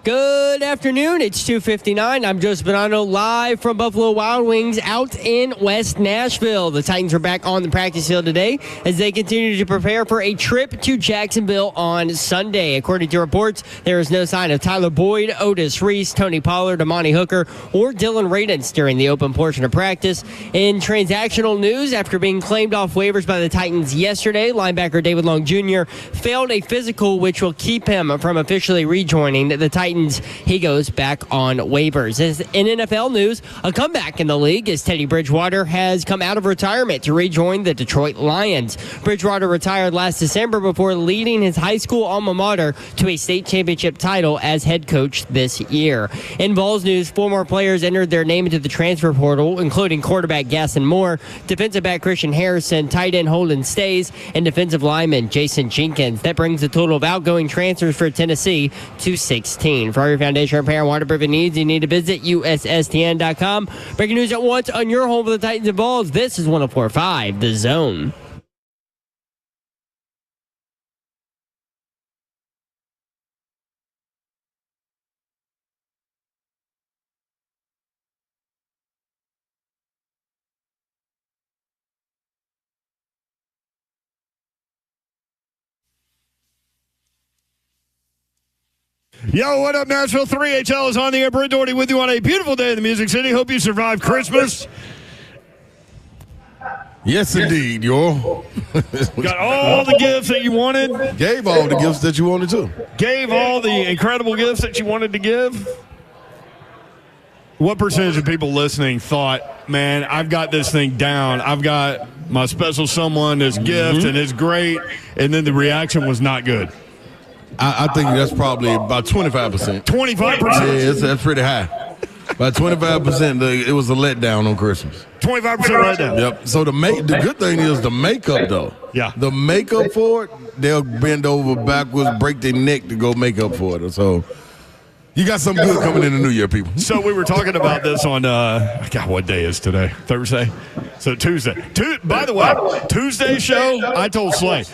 Good afternoon. It's 2:59. I'm Joseph Bonanno, live from Buffalo Wild Wings out in West Nashville. The Titans are back on the practice field today as they continue to prepare for a trip to Jacksonville on Sunday. According to reports, there is no sign of Tyler Boyd, Otis Reese, Tony Pollard, Amani Hooker, or Dylan Radins during the open portion of practice. In transactional news, after being claimed off waivers by the Titans yesterday, linebacker David Long Jr. failed a physical which will keep him from officially rejoining the Titans. He goes back on waivers. In NFL news, a comeback in the league as Teddy Bridgewater has come out of retirement to rejoin the Detroit Lions. Bridgewater retired last December before leading his high school alma mater to a state championship title as head coach this year. In Vols news, 4 more players entered their name into the transfer portal, including quarterback Gaston Moore, defensive back Christian Harrison, tight end Holden Stays, and defensive lineman Jason Jenkins. That brings the total of outgoing transfers for Tennessee to 16. For all your foundation repair and waterproofing needs, you need to visit USSTN.com. Breaking news at once on your home for the Titans and Vols. This is 104.5 The Zone. Yo, what up, Nashville? 3HL is on the air. Brent Doherty with you on a beautiful day in the Music City. Hope you survived Christmas. Yes, indeed, y'all. Got all the gifts that you wanted. Gave all the gifts that you wanted to. Gave all the incredible gifts that you wanted to give. What percentage of people listening thought, man, I've got this thing down. I've got my special someone, this gift, and it's great. And then the reaction was not good. I think that's probably about 25%. 25%? Yeah, that's pretty high. About 25%, it was a letdown on Christmas. 25% letdown. Yep. So the good thing is the makeup, though. Yeah. The makeup for it, they'll bend over backwards, break their neck to go make up for it. So you got something good coming in the new year, people. So we were talking about this on, God, what day is today? Thursday? So Tuesday. By the way, Tuesday show, I told Slay,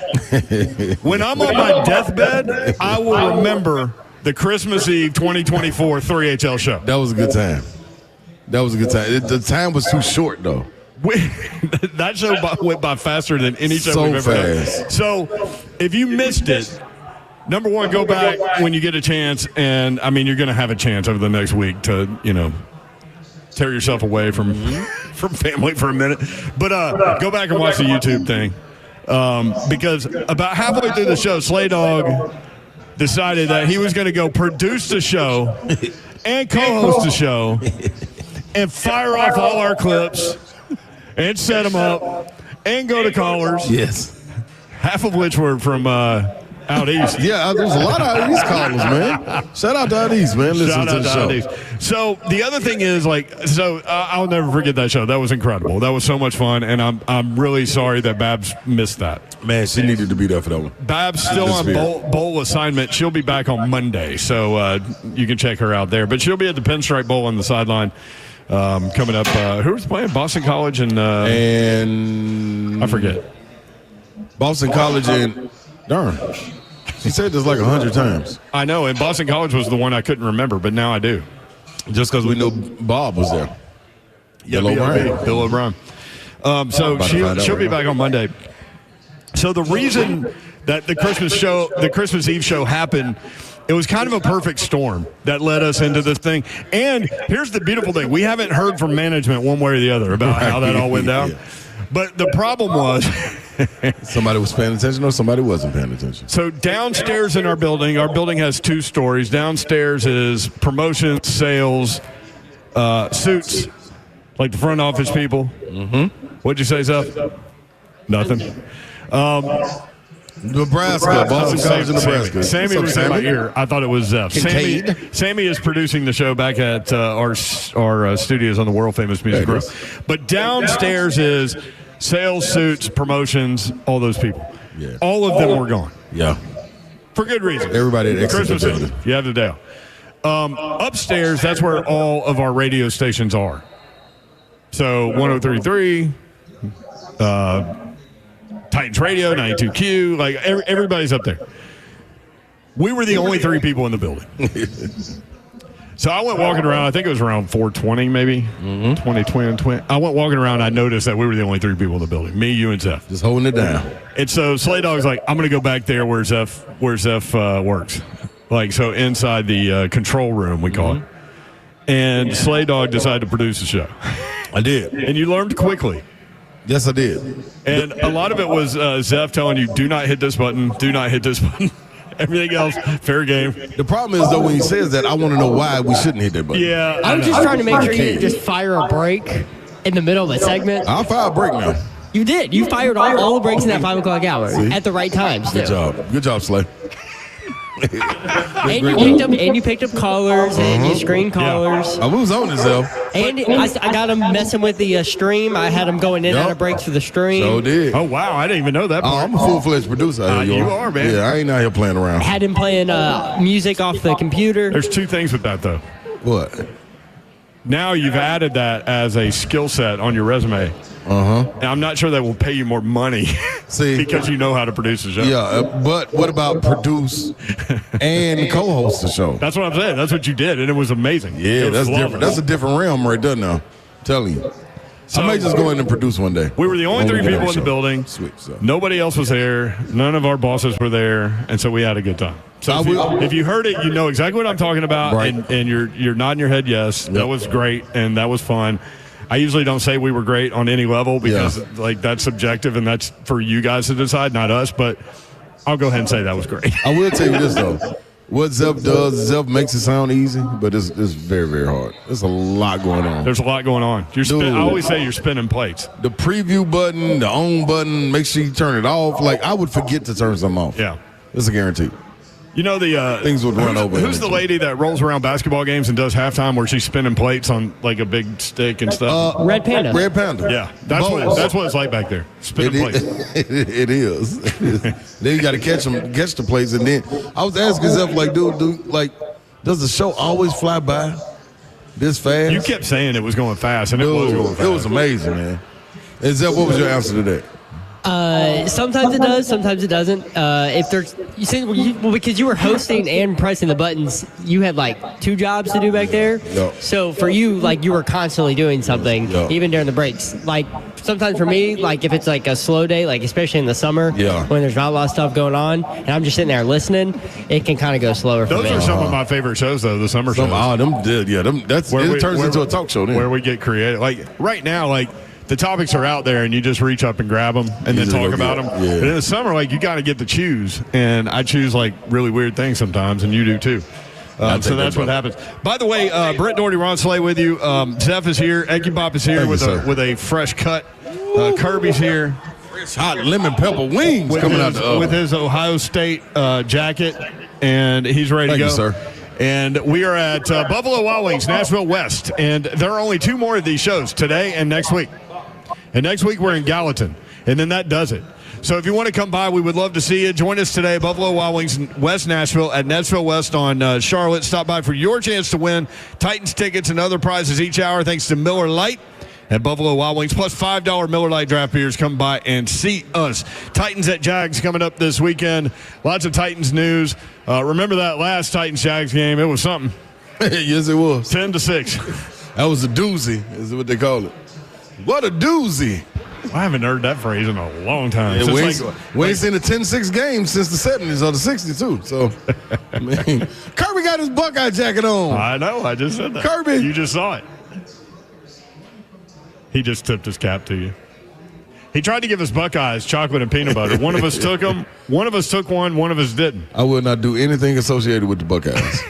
when I'm on my deathbed, I will remember the Christmas Eve 2024 3HL show. That was a good time. The time was too short, though. That show went by faster than any show we've ever done. So if you missed it, number one, go back when you get a chance, and, I mean, you're going to have a chance over the next week to, tear yourself away from family for a minute. But go back and watch the YouTube thing because about halfway through the show, Slay Dog decided that he was going to go produce the show and co-host the show and fire off all our clips and set them up and go to callers. Yes. Half of which were from out east. Yeah, there's a lot of out east callers, man. Shout out to out east, man. Listen to the show. East. So the other thing is, I'll never forget that show. That was incredible. That was so much fun, and I'm really sorry that Babs missed that. Man, she needed to be there for that one. Babs still on bowl assignment. She'll be back on Monday, so you can check her out there. But she'll be at the Pinstripe Bowl on the sideline coming up. Who's playing? Boston College and I forget. Boston College and darn. She said this like 100 times. I know, and Boston College was the one I couldn't remember, but now I do. Just because we know Bob was there. Yeah, Bill O'Brien. So she'll be back on Monday. So the reason that the Christmas Eve show happened, it was kind of a perfect storm that led us into this thing. And here's the beautiful thing. We haven't heard from management one way or the other about how that all went down. Yeah. But the problem was somebody was paying attention or somebody wasn't paying attention. So downstairs in our building has 2 stories. Downstairs is promotion, sales, suits, like the front office people. Mm-hmm. What'd you say, Zeph? Nothing. Nebraska, Boston College, Nebraska. Sammy was in my ear. I thought it was Zeph. Sammy is producing the show back at our studios on the world famous Music Row. But downstairs is sales, suits, promotions, all those people. Yeah. All of them were gone. Yeah. For good reason. Everybody at Christmas Eve. You have the day off. Upstairs, that's where all of our radio stations are. So 103.3, Titans Radio, 92Q, like everybody's up there. We were the only 3 people in the building. So I went walking around. I think it was around 4:20 maybe, 20. I went walking around. I noticed that we were the only 3 people in the building. Me, you, and Zeph. Just holding it down. And so Slay Dog's like, I'm going to go back there where Zeph works. Like, so inside the control room, we call it. And Slay Dog decided to produce the show. I did. And you learned quickly. Yes, I did. And a lot of it was Zeph telling you, do not hit this button, do not hit this button. Everything else, fair game. The problem is, though, when he says that, I want to know why we shouldn't hit that button. Yeah. I'm just trying to make sure you didn't just fire a break in the middle of the segment. I'll fire a break now. You did. You fired all the breaks in that 5 o'clock hour at the right times. Good job. Good job, Slay. And you picked up callers and you screened callers. I was on this, though. And I got him messing with the stream. I had him going in and out of breaks for the stream. So did. Oh, wow. I didn't even know that part. I'm a full-fledged producer out here. You are, man. Yeah, I ain't out here playing around. Had him playing music off the computer. There's 2 things with that, though. What? Now you've added that as a skill set on your resume. And I'm not sure that will pay you more money because you know how to produce a show. Yeah, but what about produce and co-host the show? That's what I'm saying. That's what you did, and it was amazing. Yeah, that's different. That's a different realm right there now. I'm telling you. So, I may just go in and produce one day. We were the only 3 people in the building. Sweet, so. Nobody else was there. None of our bosses were there, and so we had a good time. So if you heard it, you know exactly what I'm talking about, right. and you're nodding your head yes. Yep. That was great, and that was fun. I usually don't say we were great on any level because like that's subjective, and that's for you guys to decide, not us. But I'll go ahead and say that was great. I will tell you this, though. What Zeph does, Zeph makes it sound easy, but it's very, very hard. There's a lot going on. There's a lot going on. I always say you're spinning plates. The preview button, the on button, make sure you turn it off. Like, I would forget to turn something off. Yeah. It's a guarantee. You know the things would run over. Who's the lady that rolls around basketball games and does halftime where she's spinning plates on like a big stick and stuff? Red Panda. Red Panda. Yeah, that's what it's like back there. Spinning plates. It is. Then you got to catch the plates, and then I was asking Zeph, like, dude, like, does the show always fly by this fast? You kept saying it was going fast, and it was going fast. It was amazing, man. And Zeph, what was your answer to that? Sometimes it does, sometimes it doesn't. If there's, you see, because you were hosting and pressing the buttons, you had like 2 jobs to do back there. Yep. So for you, like you were constantly doing something, even during the breaks. Like sometimes for me, like if it's like a slow day, like especially in the summer, when there's not a lot of stuff going on, and I'm just sitting there listening, it can kind of go slower. Those for me. are some of my favorite shows, though. The summer shows. Oh, them did, yeah. It turns into a talk show then. Where we get creative. Like right now, like. The topics are out there, and you just reach up and grab them and then talk about them. Yeah. But in the summer, like, you got to get to choose, and I choose, like, really weird things sometimes, and you do, too. So that's what happens. By the way, Brett Doherty, Ron Slay with you. Zeph is here. Eggy Bop is here with a fresh cut. Kirby's here. Fresh hot lemon pepper wings coming out the oven. With his Ohio State jacket, and he's ready to go. Thank you, sir. And we are at Buffalo Wild Wings, Nashville West, and there are only 2 more of these shows, today and next week. And next week we're in Gallatin, and then that does it. So if you want to come by, we would love to see you. Join us today, Buffalo Wild Wings, West Nashville, at Nashville West on Charlotte. Stop by for your chance to win Titans tickets and other prizes each hour, thanks to Miller Lite at Buffalo Wild Wings, plus $5 Miller Lite draft beers. Come by and see us. Titans-Jags coming up this weekend. Lots of Titans news. Remember that last Titans-Jags game? It was something. Yes, it was. 10-6. That was a doozy, is what they call it. What a doozy. I haven't heard that phrase in a long time. Yeah, we ain't seen a 10-6 game since the 70s or the 60s, too. So, I mean, Kirby got his Buckeye jacket on. I know. I just said that. Kirby. You just saw it. He just tipped his cap to you. He tried to give us Buckeyes, chocolate and peanut butter. One of us took them. One of us took one of us didn't. I will not do anything associated with the Buckeyes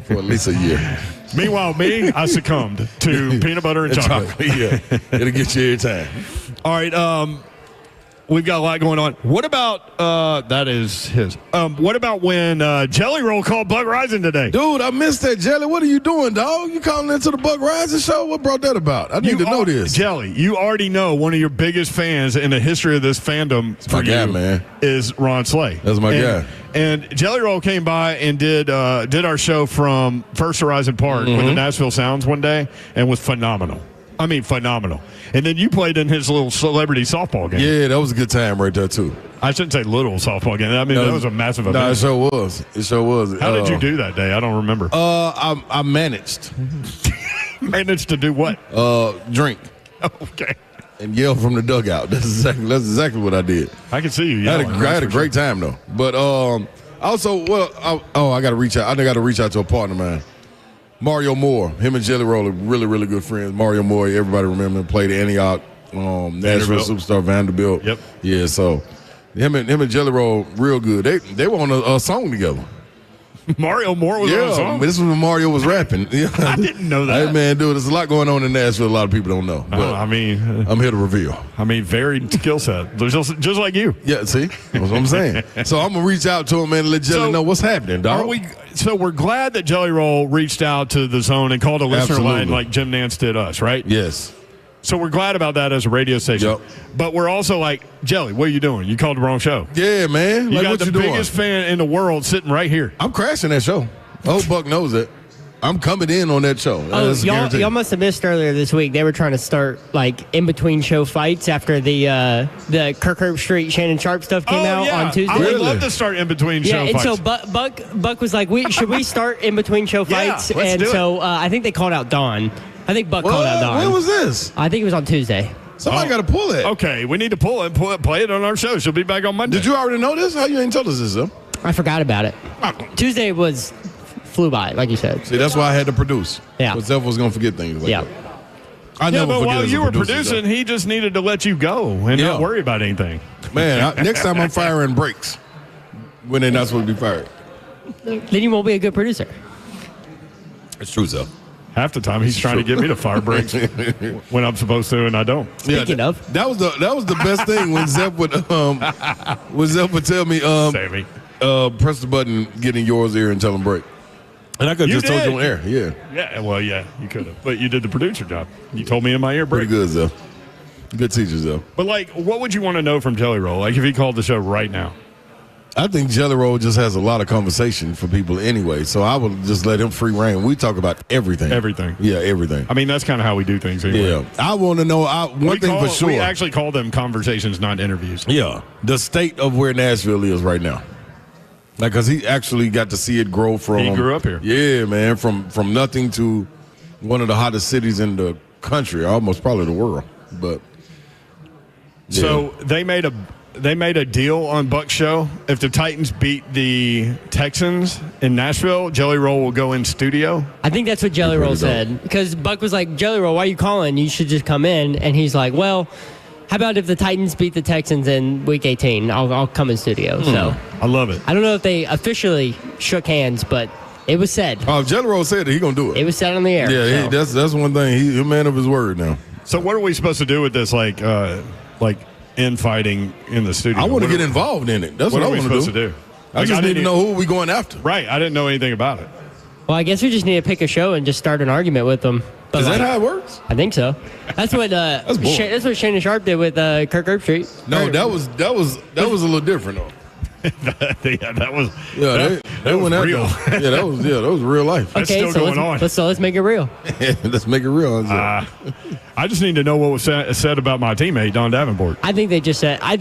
for at least a year. Meanwhile, I succumbed to peanut butter and chocolate. Yeah, it'll get you every time. All right, we've got a lot going on. What about that is his? What about when Jelly Roll called Buck Rising today? Dude, I missed that, Jelly. What are you doing, dog? You calling into the Buck Rising show? What brought that about? I need to know this. Jelly, you already know one of your biggest fans in the history of this fandom for you, man, is Ron Slay. That's my guy. And Jelly Roll came by and did our show from First Horizon Park with the Nashville Sounds one day and was phenomenal. I mean, phenomenal. And then you played in his little celebrity softball game. Yeah, that was a good time right there, too. I shouldn't say little softball game. I mean, that was a massive event. No, it sure was. It sure was. How did you do that day? I don't remember. I managed. Managed to do what? Drink. Okay. And yell from the dugout. That's exactly what I did. I can see you I yelling. had a great time, though. But also, I got to reach out. I got to reach out to a partner, man. Mario Moore. Him and Jelly Roll are really, really good friends. Mario Moore, everybody remember him, played at Antioch, Nashville Superstar, Vanderbilt. Yep. Yeah, so him and Jelly Roll, real good. They were on a song together. Mario Moore was on a song? This was when Mario was rapping. I didn't know that. Hey, man, dude, there's a lot going on in Nashville a lot of people don't know. But I mean, I'm here to reveal. I mean, varied skill set. Just like you. Yeah, see? That's what I'm saying. So I'm going to reach out to him, man, and let Jelly know what's happening, dog. So we're glad that Jelly Roll reached out to the Zone and called a listener line like Jim Nance did us, right? Yes. So we're glad about that as a radio station. Yep. But we're also like, Jelly, what are you doing? You called the wrong show. Yeah, man. You got the doing? biggest fan in the world sitting right here. I'm crashing that show. Old Buck knows it. I'm coming in on that show. Oh, y'all must have missed earlier this week. They were trying to start like in between show fights after the Kirk Herbstreit Shannon Sharp stuff came out on Tuesday. I would love to start in between show fights. Yeah, and so Buck was like, should we start in between show fights? Let's do it. I think they called out Dawn. I think Buck called out Dawn. When was this? I think it was on Tuesday. Somebody got to pull it. Okay, we need to pull it, play it on our show. She'll be back on Monday. Did you already know this? How you ain't told us this, though? I forgot about it. Tuesday flew by, like you said. See, that's why I had to produce. Yeah. Because Zeph was going to forget things like that. I never but while you were producing, he just needed to let you go and not worry about anything. Man, next time I'm firing brakes when they're not supposed to be fired. Then you won't be a good producer. It's true, Zeph. Half the time he's trying to get me to fire brakes when I'm supposed to and I don't. Speaking of, that was the best thing when Zeph would tell me Sammy. Press the button, get in yours ear and tell him break. And I could have just told you on air. Yeah. Yeah, well, yeah, you could have. But you did the producer job. You told me in my ear break. Pretty good, though. Good teachers, though. But, like, what would you want to know from Jelly Roll? Like, if he called the show right now? I think Jelly Roll just has a lot of conversation for people anyway. So I would just let him free reign. We talk about everything. Everything. Yeah, everything. I mean, that's kind of how we do things anyway. Yeah. I want to know one thing for sure. We actually call them conversations, not interviews. Yeah. The state of where Nashville is right now. Like, because he actually got to see it grow from. He grew up here. Yeah, man. From nothing to one of the hottest cities in the country, almost probably the world. But yeah. So they made a deal on Buck's show. If the Titans beat the Texans in Nashville, Jelly Roll will go in studio. I think that's what Jelly Roll said. Because Buck was like, Jelly Roll, why are you calling? You should just come in. And he's like, well, how about if the Titans beat the Texans in Week 18? I'll come in studio. So I love it. I don't know if they officially shook hands, but it was said. Oh, if Jelly Roll said it, he's going to do it. It was said on the air. Yeah, so. that's one thing. He's a man of his word now. So what are we supposed to do with this, like infighting in the studio? I want to get involved in it. That's what I want to do. What are we supposed to do? I just need to know who we going after. Right. I didn't know anything about it. Well, I guess we just need to pick a show and just start an argument with them. But is that how it works? I think so. That's what that's what Shannon Sharp did with Kirk Herbstreit. No, that was a little different though. That was real. That was real life. Okay, That's still going on. Let's make it real. Let's make it real. I just need to know what was said about my teammate Don Davenport. I think they just said. I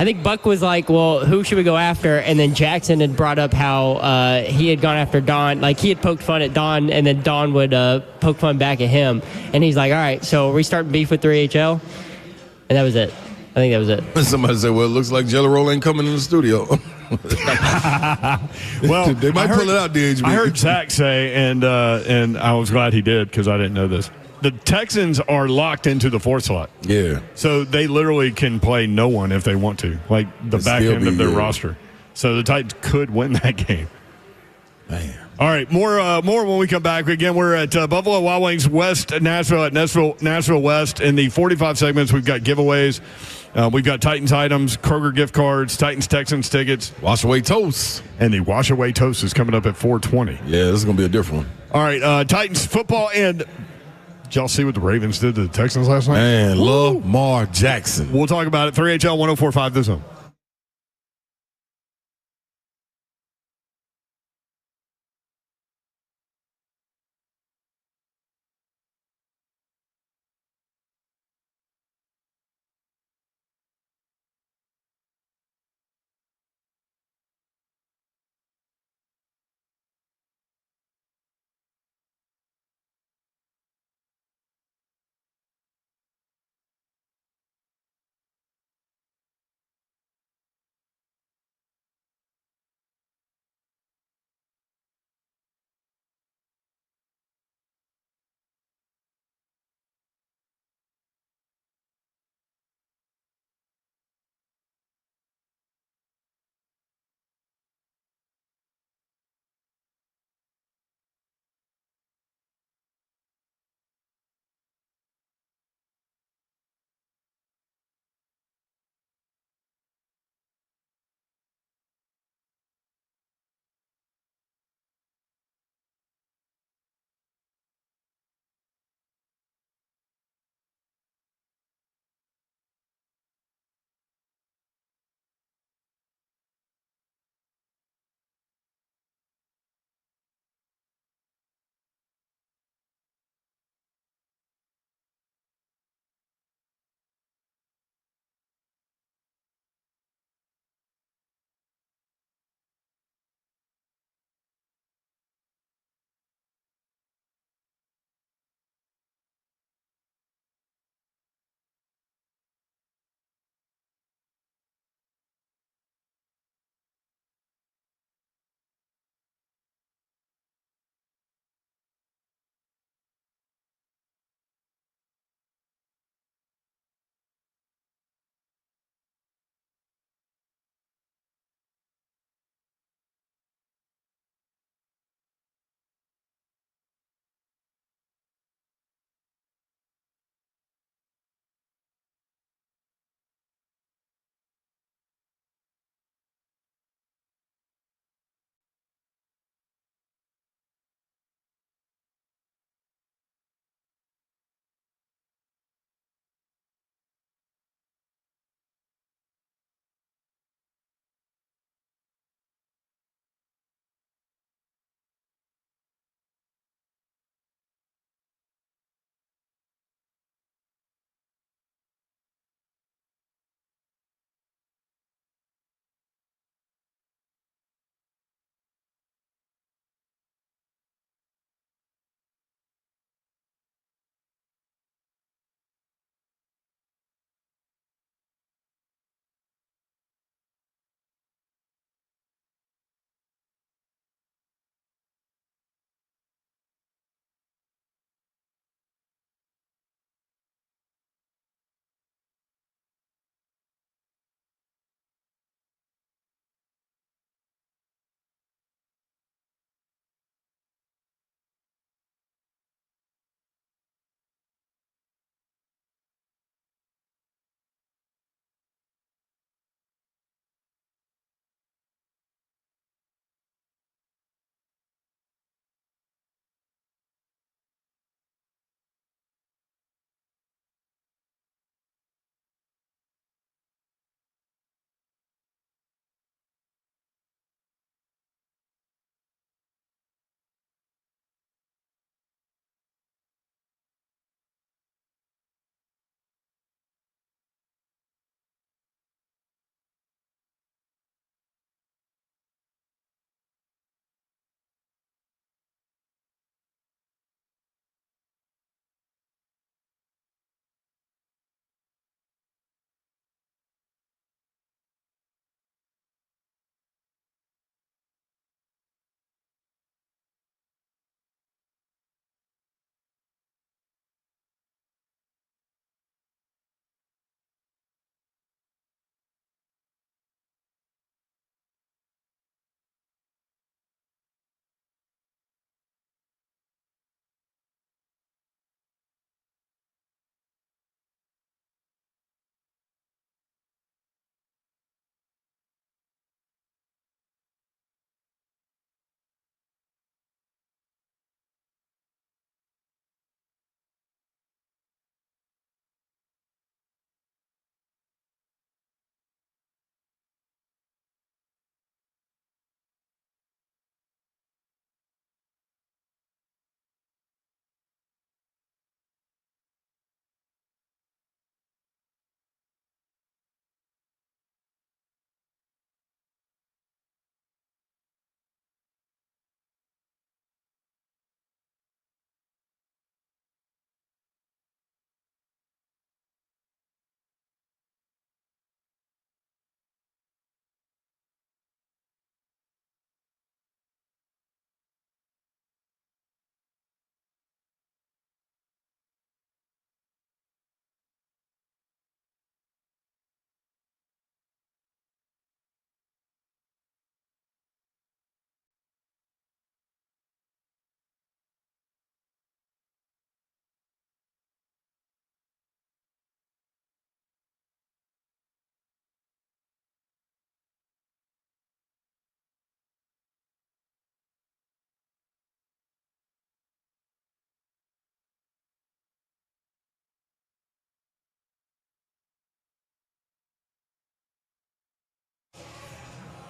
think Buck was like, well, who should we go after? And then Jackson had brought up how he had gone after Don. Like, he had poked fun at Don, and then Don would poke fun back at him. And he's like, all right, so we start beef with 3HL? And that was it. I think that was it. Somebody said, well, it looks like Jelly Roll ain't coming in the studio. Well, they might pull it out, DHB. I heard Zach say, and I was glad he did because I didn't know this. The Texans are locked into the 4th slot. Yeah. So they literally can play no one if they want to, like the back end of their roster. So the Titans could win that game. Man. All right, more when we come back. Again, we're at Buffalo Wild Wings West Nashville at Nashville West. In the 45 segments, we've got giveaways. We've got Titans items, Kroger gift cards, Titans-Texans tickets. Wash away toast. And the wash away toast is coming up at 4:20. Yeah, this is going to be a different one. All right, Titans football and did y'all see what the Ravens did to the Texans last night? Man, Lamar Jackson. We'll talk about it. 3HL 104.5 The Zone.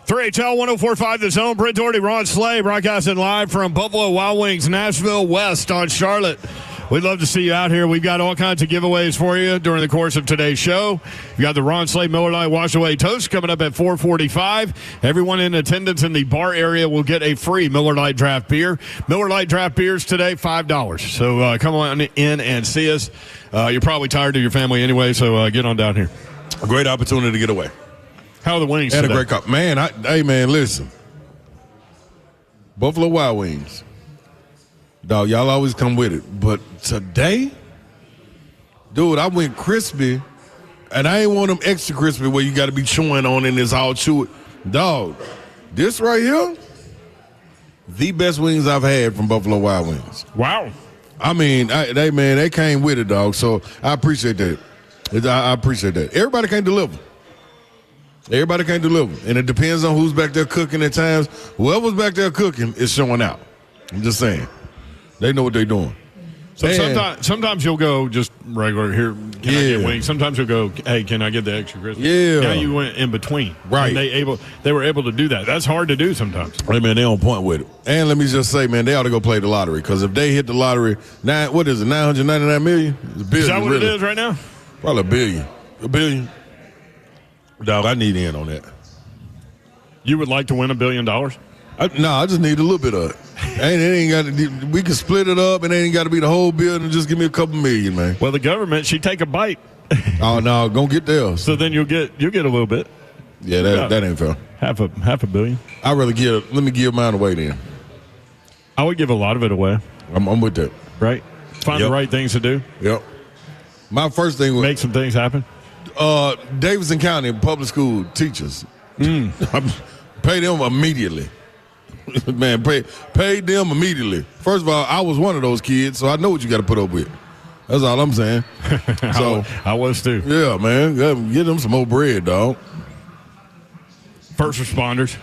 3HL 104.5 The Zone. Brent Doherty, Ron Slay, broadcasting live from Buffalo Wild Wings, Nashville West on Charlotte. We'd love to see you out here. We've got all kinds of giveaways for you during the course of today's show. We've got the Ron Slay Miller Lite Wash Away Toast coming up at 4:45. Everyone in attendance in the bar area will get a free Miller Lite draft beer. Miller Lite draft beers today, $5. So come on in and see us. You're probably tired of your family anyway, so get on down here. A great opportunity to get away. How are the wings And today? a great cup. Man, hey, man, listen. Buffalo Wild Wings. Dog, y'all always come with it. But today, dude, I went crispy, and I ain't want them extra crispy where you got to be chewing on and it's all chewy. Dog, this right here, the best wings I've had from Buffalo Wild Wings. Wow. I mean, they came with it, dog. So I appreciate that. I appreciate that. Everybody can't deliver. Everybody can't deliver. And it depends on who's back there cooking at times. Whoever's back there cooking is showing out. I'm just saying. They know what they're doing. So sometimes you'll go just regular here. Can I get wings? Sometimes you'll go, hey, can I get the extra crispy? Yeah. Now you went in between. Right. And they were able to do that. That's hard to do sometimes. Hey, man, they on point with it. And let me just say, man, they ought to go play the lottery. Because if they hit the lottery, what is it, $999 million? It's a billion, Is that what really. it is right now? Probably $1 billion. $1 billion. Dog, I need in on that. You would like to win $1 billion? I just need a little bit of it. We can split it up, and it ain't got to be the whole bill, and just give me a couple million, man. Well, the government, she take a bite. Oh no, don't get there. So then you'll get a little bit. Yeah, that ain't fair. Half a billion. I'd rather let me give mine away then. I would give a lot of it away. I'm with that. Right? Find the right things to do. Yep. My first thing was make some things happen. Davidson County public school teachers. Pay them immediately. Man, pay them immediately. First of all, I was one of those kids, so I know what you got to put up with. That's all I'm saying. So I was too. Yeah, man. Get them some more bread, dog. First responders.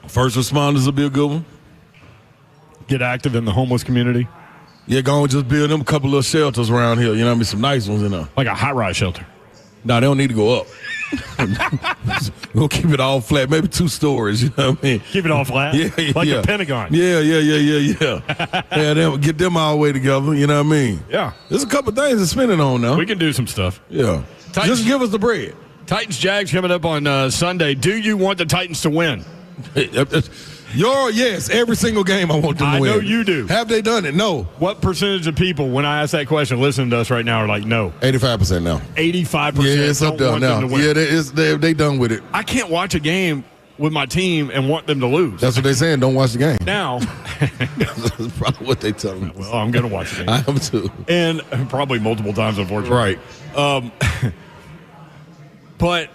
First responders will be a good one. Get active in the homeless community. Yeah, go and just build them a couple of shelters around here. You know what I mean? Some nice ones in there. Like a high-rise shelter. No, they don't need to go up. We'll keep it all flat. Maybe 2 stories, you know what I mean? Keep it all flat? Yeah. Like the Pentagon. Yeah. Yeah, get them all the way together, you know what I mean? Yeah. There's a couple of things to spend it on now. We can do some stuff. Yeah. Just give us the bread. Titans-Jags coming up on Sunday. Do you want the Titans to win? Yes, every single game I want them to win. I know you do. Have they done it? No. What percentage of people, when I ask that question, listening to us right now, are like, no? 85% now. 85% yeah, it's up there now. Yeah, they done with it. I can't watch a game with my team and want them to lose. That's what they're saying. Don't watch the game. Now. That's probably what they tell me. Well, I'm going to watch the game. I am too. And probably multiple times, unfortunately. Right. But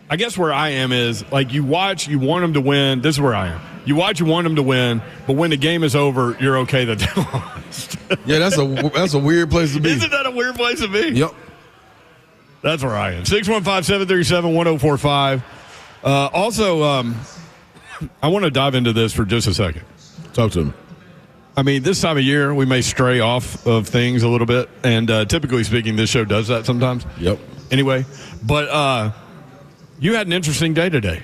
I guess where I am is, like, you watch, you want them to win. This is where I am. You watch, you want them to win, but when the game is over, you're okay that they lost. Yeah, that's a weird place to be. Isn't that a weird place to be? Yep. That's where I am. 615-737-1045. Also, I want to dive into this for just a second. Talk to me. I mean, this time of year, we may stray off of things a little bit, and typically speaking, this show does that sometimes. Yep. Anyway, but you had an interesting day today.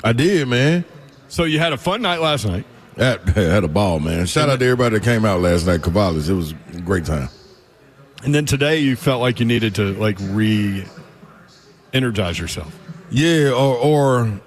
I did, man. So you had a fun night last night. I had a ball, man. Shout out to everybody that came out last night, Cavallis. It was a great time. And then today you felt like you needed to, like, re-energize yourself. Yeah, or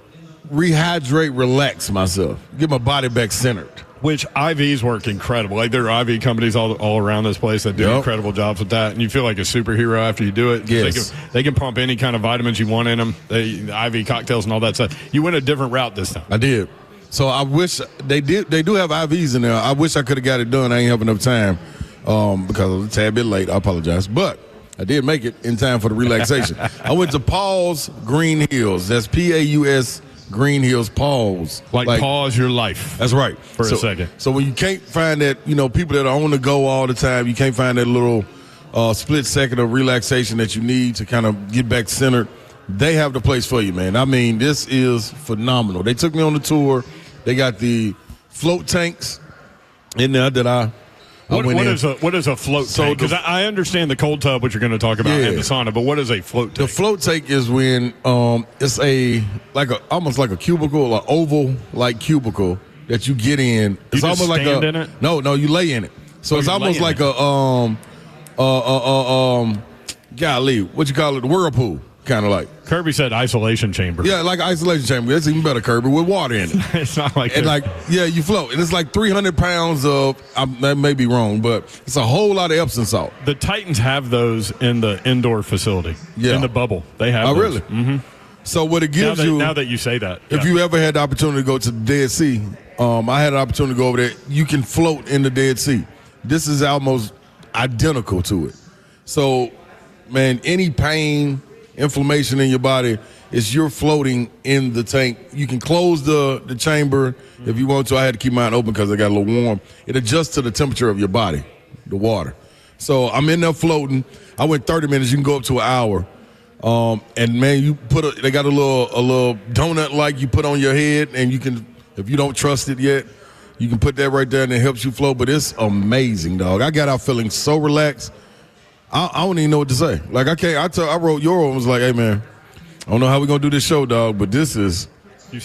rehydrate, relax myself. Get my body back centered. Which IVs work incredible. Like, there are IV companies all around this place that do incredible jobs with that. And you feel like a superhero after you do it. Yes. They can pump any kind of vitamins you want in them. The IV cocktails and all that stuff. You went a different route this time. I did. So I wish they did. They do have IVs in there. I wish I could have got it done. I ain't have enough time because I was a tad bit late. I apologize. But I did make it in time for the relaxation. I went to Paul's Green Hills. That's Paus Green Hills, Paul's. Like pause your life. That's right. For a second. So when you can't find that, people that are on the go all the time, you can't find that little split second of relaxation that you need to kind of get back centered, they have the place for you, man. I mean, this is phenomenal. They took me on the tour. They got the float tanks in there that I What is a float tank? Because I understand the cold tub, which you're going to talk about, and the sauna, but what is a float tank? The float tank is when it's almost like a cubicle, an oval like cubicle that you get in. It's almost like in it? No, you lay in it. So it's almost like golly, what you call it, the whirlpool, kind of like. Kirby said isolation chamber. Yeah, like an isolation chamber. That's even better, Kirby, with water in it. It's not like that. You float. And it's like 300 pounds of, that may be wrong, but it's a whole lot of Epsom salt. The Titans have those in the indoor facility. Yeah. In the bubble. They have those. Really? Mm-hmm. So what it gives you. Now that you say that. If you ever had the opportunity to go to the Dead Sea, I had an opportunity to go over there. You can float in the Dead Sea. This is almost identical to it. So, man, any pain, inflammation in your body, is you're floating in the tank. You can close the chamber if you want to. I had to keep mine open because it got a little warm. It adjusts to the temperature of your body, the water. So I'm in there floating. I went 30 minutes. You can go up to an hour. And man, they got a little donut like you put on your head, and you can, if you don't trust it yet, you can put that right there and it helps you float. But it's amazing, dog. I got out feeling so relaxed. I don't even know what to say. Like I wrote Euro and was like, hey man, I don't know how we're gonna do this show, dog, but this is.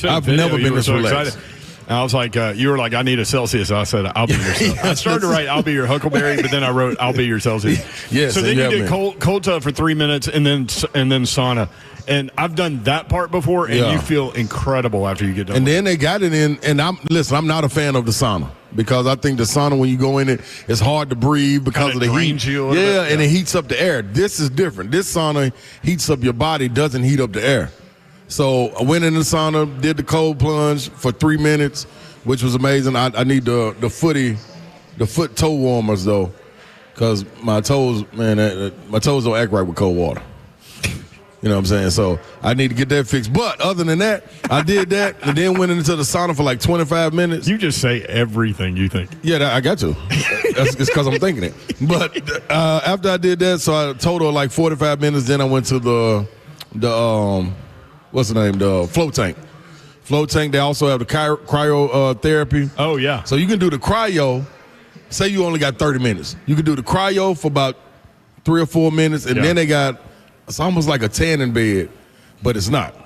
I've never been this relaxed. Excited. And I was like, you were like, I need a Celsius. I said, I'll be your Celsius. I started to write, I'll be your Huckleberry, but then I wrote, I'll be your Celsius. Yes. So then you did cold tub for 3 minutes and then sauna. And I've done that part before, and you feel incredible after you get done. And then they got it in, and I'm not a fan of the sauna because I think the sauna, when you go in it, it's hard to breathe because of the heat. And it heats up the air. This is different. This sauna heats up your body, doesn't heat up the air. So I went in the sauna, did the cold plunge for 3 minutes, which was amazing. I need the foot toe warmers though, because my toes don't act right with cold water. You know what I'm saying? So I need to get that fixed. But other than that, I did that and then went into the sauna for like 25 minutes. You just say everything you think. Yeah, I got to. It's because I'm thinking it. But after I did that, so I total like 45 minutes. Then I went to the what's the name? The float tank. Float tank. They also have the cryo therapy. Oh yeah. So you can do the cryo. Say you only got 30 minutes. You can do the cryo for about 3 or 4 minutes, and then they got. It's almost like a tanning bed, but it's not.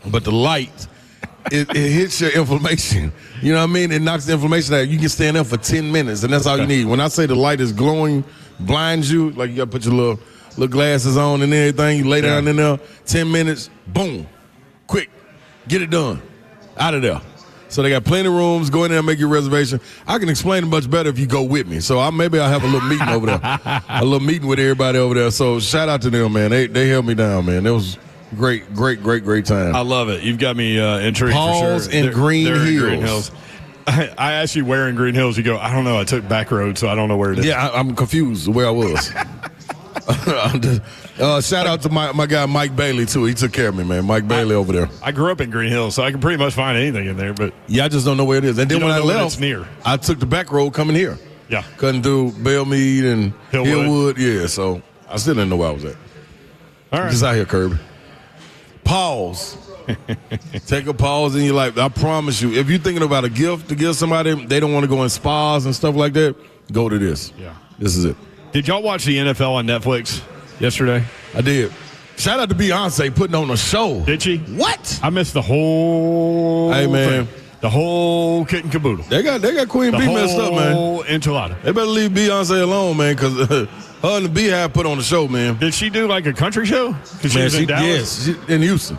But the light, it hits your inflammation. You know what I mean? It knocks the inflammation out. You can stand there for 10 minutes, and that's all you need. When I say the light is glowing, blinds you, like you got to put your little glasses on and everything. You lay down in there, 10 minutes, boom, quick, get it done, out of there. So they got plenty of rooms. Go in there and make your reservation. I can explain it much better if you go with me. So maybe I'll have a little meeting over there, a little meeting with everybody over there. So shout out to them, man. They held me down, man. It was great time. I love it. You've got me intrigued Paul's for sure. in Green Hills. I asked you where in Green Hills. You go, I don't know. I took back road, so I don't know where it is. Yeah, I'm confused where I was. Shout out to my guy Mike Bailey too. He took care of me, man. Mike Bailey over there. I grew up in Green Hills, so I can pretty much find anything in there. But yeah, I just don't know where it is. And then when I left, it's near. I took the back road coming here. Yeah, couldn't do Bellmead and Hillwood. Yeah, so I still didn't know where I was at. All right, just out here, Kirby. Pause. Take a pause in your life. I promise you, if you're thinking about a gift to give somebody, they don't want to go in spas and stuff like that. Go to this. Yeah, this is it. Did y'all watch the NFL on Netflix yesterday? I did. Shout out to Beyonce putting on a show. Did she? What? I missed the whole man. thing. The whole kit and caboodle. They got Queen Bee messed up, man. The whole enchilada. They better leave Beyonce alone, man, because her and the Beehive put on the show, man. Did she do like a country show? Because she was in Dallas? Yes, in Houston.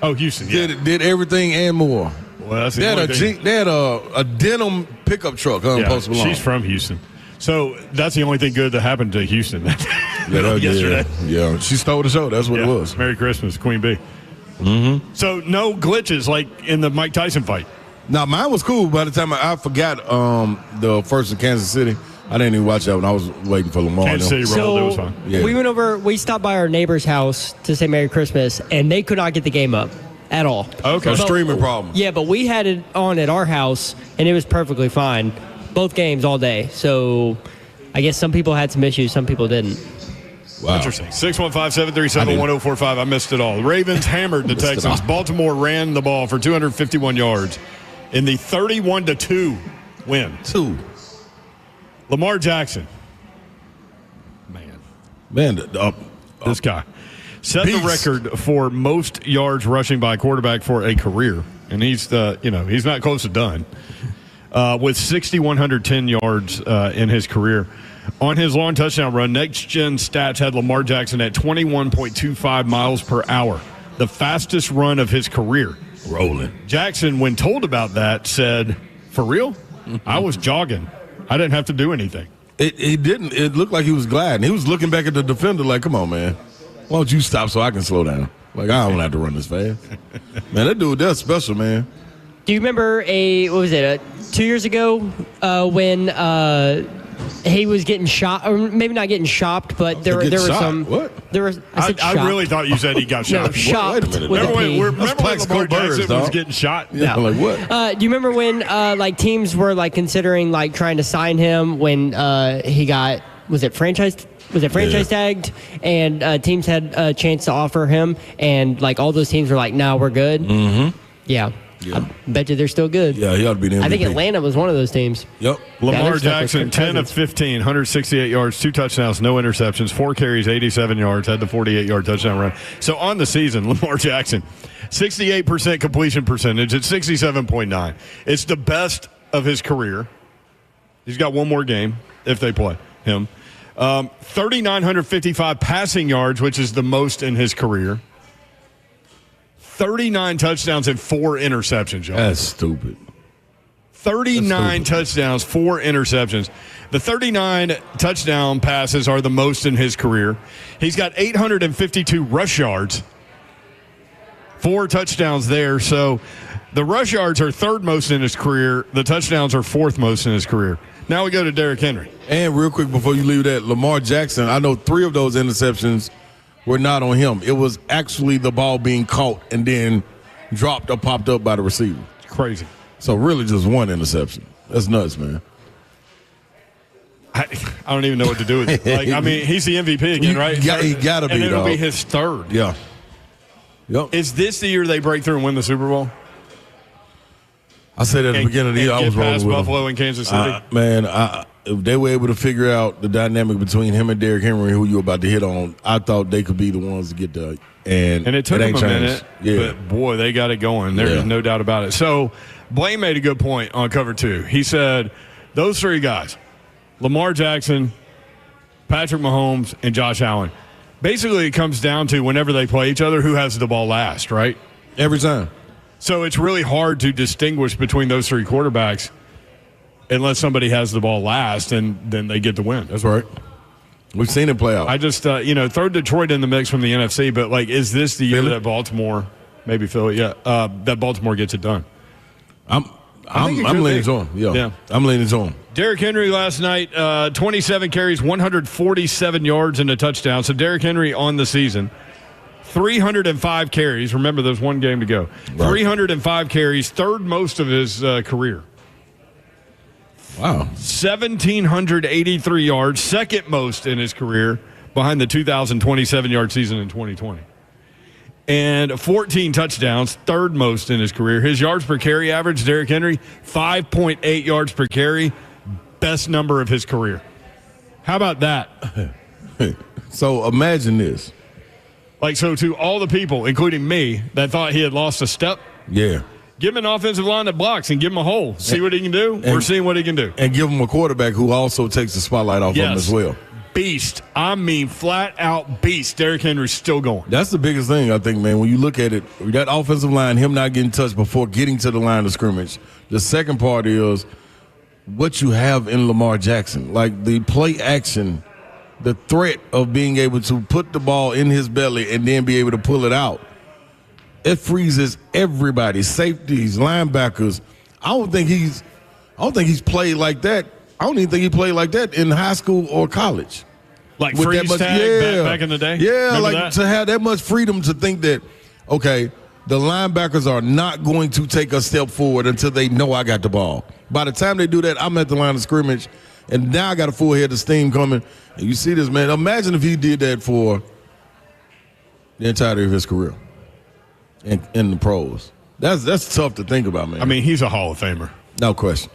Oh, Houston, yeah. Did everything and more. Well, that's the only thing. They had a denim pickup truck. She's from Houston. So that's the only thing good that happened to Houston yesterday. Yeah, she stole the show. That's what it was. Merry Christmas, Queen Bee. Mm-hmm. So no glitches like in the Mike Tyson fight. Now, mine was cool. By the time I forgot the first in Kansas City, I didn't even watch that one. I was waiting for Lamar. Kansas City rolled. It was fun. Yeah. We stopped by our neighbor's house to say Merry Christmas, and they could not get the game up at all. Okay. Streaming problem. Yeah, but we had it on at our house, and it was perfectly fine. Both games all day. So I guess some people had some issues, some people didn't. Wow. Interesting. 615-737-1045. I missed it all. The Ravens hammered the Texans. Baltimore ran the ball for 251 yards in the 31-2 win. Lamar Jackson. Man, this guy set the record for most yards rushing by a quarterback for a career, and he's not close to done. With 6,110 yards in his career. On his long touchdown run, Next Gen Stats had Lamar Jackson at 21.25 miles per hour, the fastest run of his career. Rolling. Jackson, when told about that, said, "For real? I was jogging. I didn't have to do anything." It didn't. It looked like he was glad. And he was looking back at the defender like, "Come on, man. Why don't you stop so I can slow down? Like, I don't have to run this fast." Man, that dude, that's special, man. Do you remember 2 years ago when he was getting shot, or maybe not getting shopped, but there were some. What? I really thought you said he got shot. No, shocked. Wait a minute. With a P. Remember when Lamar Jackson was getting shot? Yeah, like what? Do you remember when teams were considering trying to sign him when he got franchise tagged, and teams had a chance to offer him, and all those teams were like, "No, we're good." Mm-hmm. Yeah. I bet you they're still good. Yeah, he ought to be the MVP. I think Atlanta was one of those teams. Yep. Lamar Jackson, 10 of 15, 168 yards, 2 touchdowns, no interceptions, 4 carries, 87 yards, had the 48-yard touchdown run. So on the season, Lamar Jackson, 68% completion percentage at 67.9. It's the best of his career. He's got one more game if they play him. 3,955 passing yards, which is the most in his career. 39 touchdowns and 4 interceptions, y'all. That's stupid. 39 touchdowns, 4 interceptions. The 39 touchdown passes are the most in his career. He's got 852 rush yards, 4 touchdowns there. So the rush yards are third most in his career. The touchdowns are fourth most in his career. Now we go to Derrick Henry. And real quick before you leave that, Lamar Jackson, I know 3 of those interceptions were not on him. It was actually the ball being caught and then dropped or popped up by the receiver. It's crazy. So really just 1 interception. That's nuts, man. I don't even know what to do with it. He's the MVP again, right? He got to be, and it'll dog. be his third. Yeah. Yep. Is this the year they break through and win the Super Bowl? I said at the beginning of the year, I was rolling with Buffalo and Kansas City. If they were able to figure out the dynamic between him and Derrick Henry, who you were about to hit on, I thought they could be the ones to get the and it took them a minute. Yeah. But boy, they got it going. There's no doubt about it. So Blaine made a good point on cover 2. He said those 3 guys, Lamar Jackson, Patrick Mahomes, and Josh Allen. Basically, it comes down to whenever they play each other, who has the ball last, right? Every time. So it's really hard to distinguish between those 3 quarterbacks unless somebody has the ball last, and then they get the win. That's right. We've seen it play out. I just, throw Detroit in the mix from the NFC, but, is this the year that Baltimore, maybe Philly, that Baltimore gets it done? I'm leaning to him. Yeah. I'm leaning to him. Derrick Henry last night, 27 carries, 147 yards, and a touchdown. So Derrick Henry on the season. 305 carries. Remember, there's one game to go. Right. 305 carries, third most of his career. Wow. 1,783 yards, second most in his career, behind the 2,027-yard season in 2020. And 14 touchdowns, third most in his career. His yards per carry average, Derrick Henry, 5.8 yards per carry, best number of his career. How about that? So imagine this. So to all the people, including me, that thought he had lost a step. Yeah. Give him an offensive line that blocks and give him a hole. See what he can do. We're seeing what he can do. And give him a quarterback who also takes the spotlight off him as well. Beast. I mean, flat out beast. Derrick Henry's still going. That's the biggest thing, I think, man. When you look at it, that offensive line, him not getting touched before getting to the line of scrimmage. The second part is what you have in Lamar Jackson. The play action, the threat of being able to put the ball in his belly and then be able to pull it out. It freezes everybody, safeties, linebackers. I don't think he's played like that. I don't even think he played like that in high school or college. With freeze tag back in the day? Yeah, to have that much freedom to think that, okay, the linebackers are not going to take a step forward until they know I got the ball. By the time they do that, I'm at the line of scrimmage, and now I got a full head of steam coming. And you see this, man. Imagine if he did that for the entirety of his career in the pros. That's tough to think about, man. I mean, he's a Hall of Famer. No question.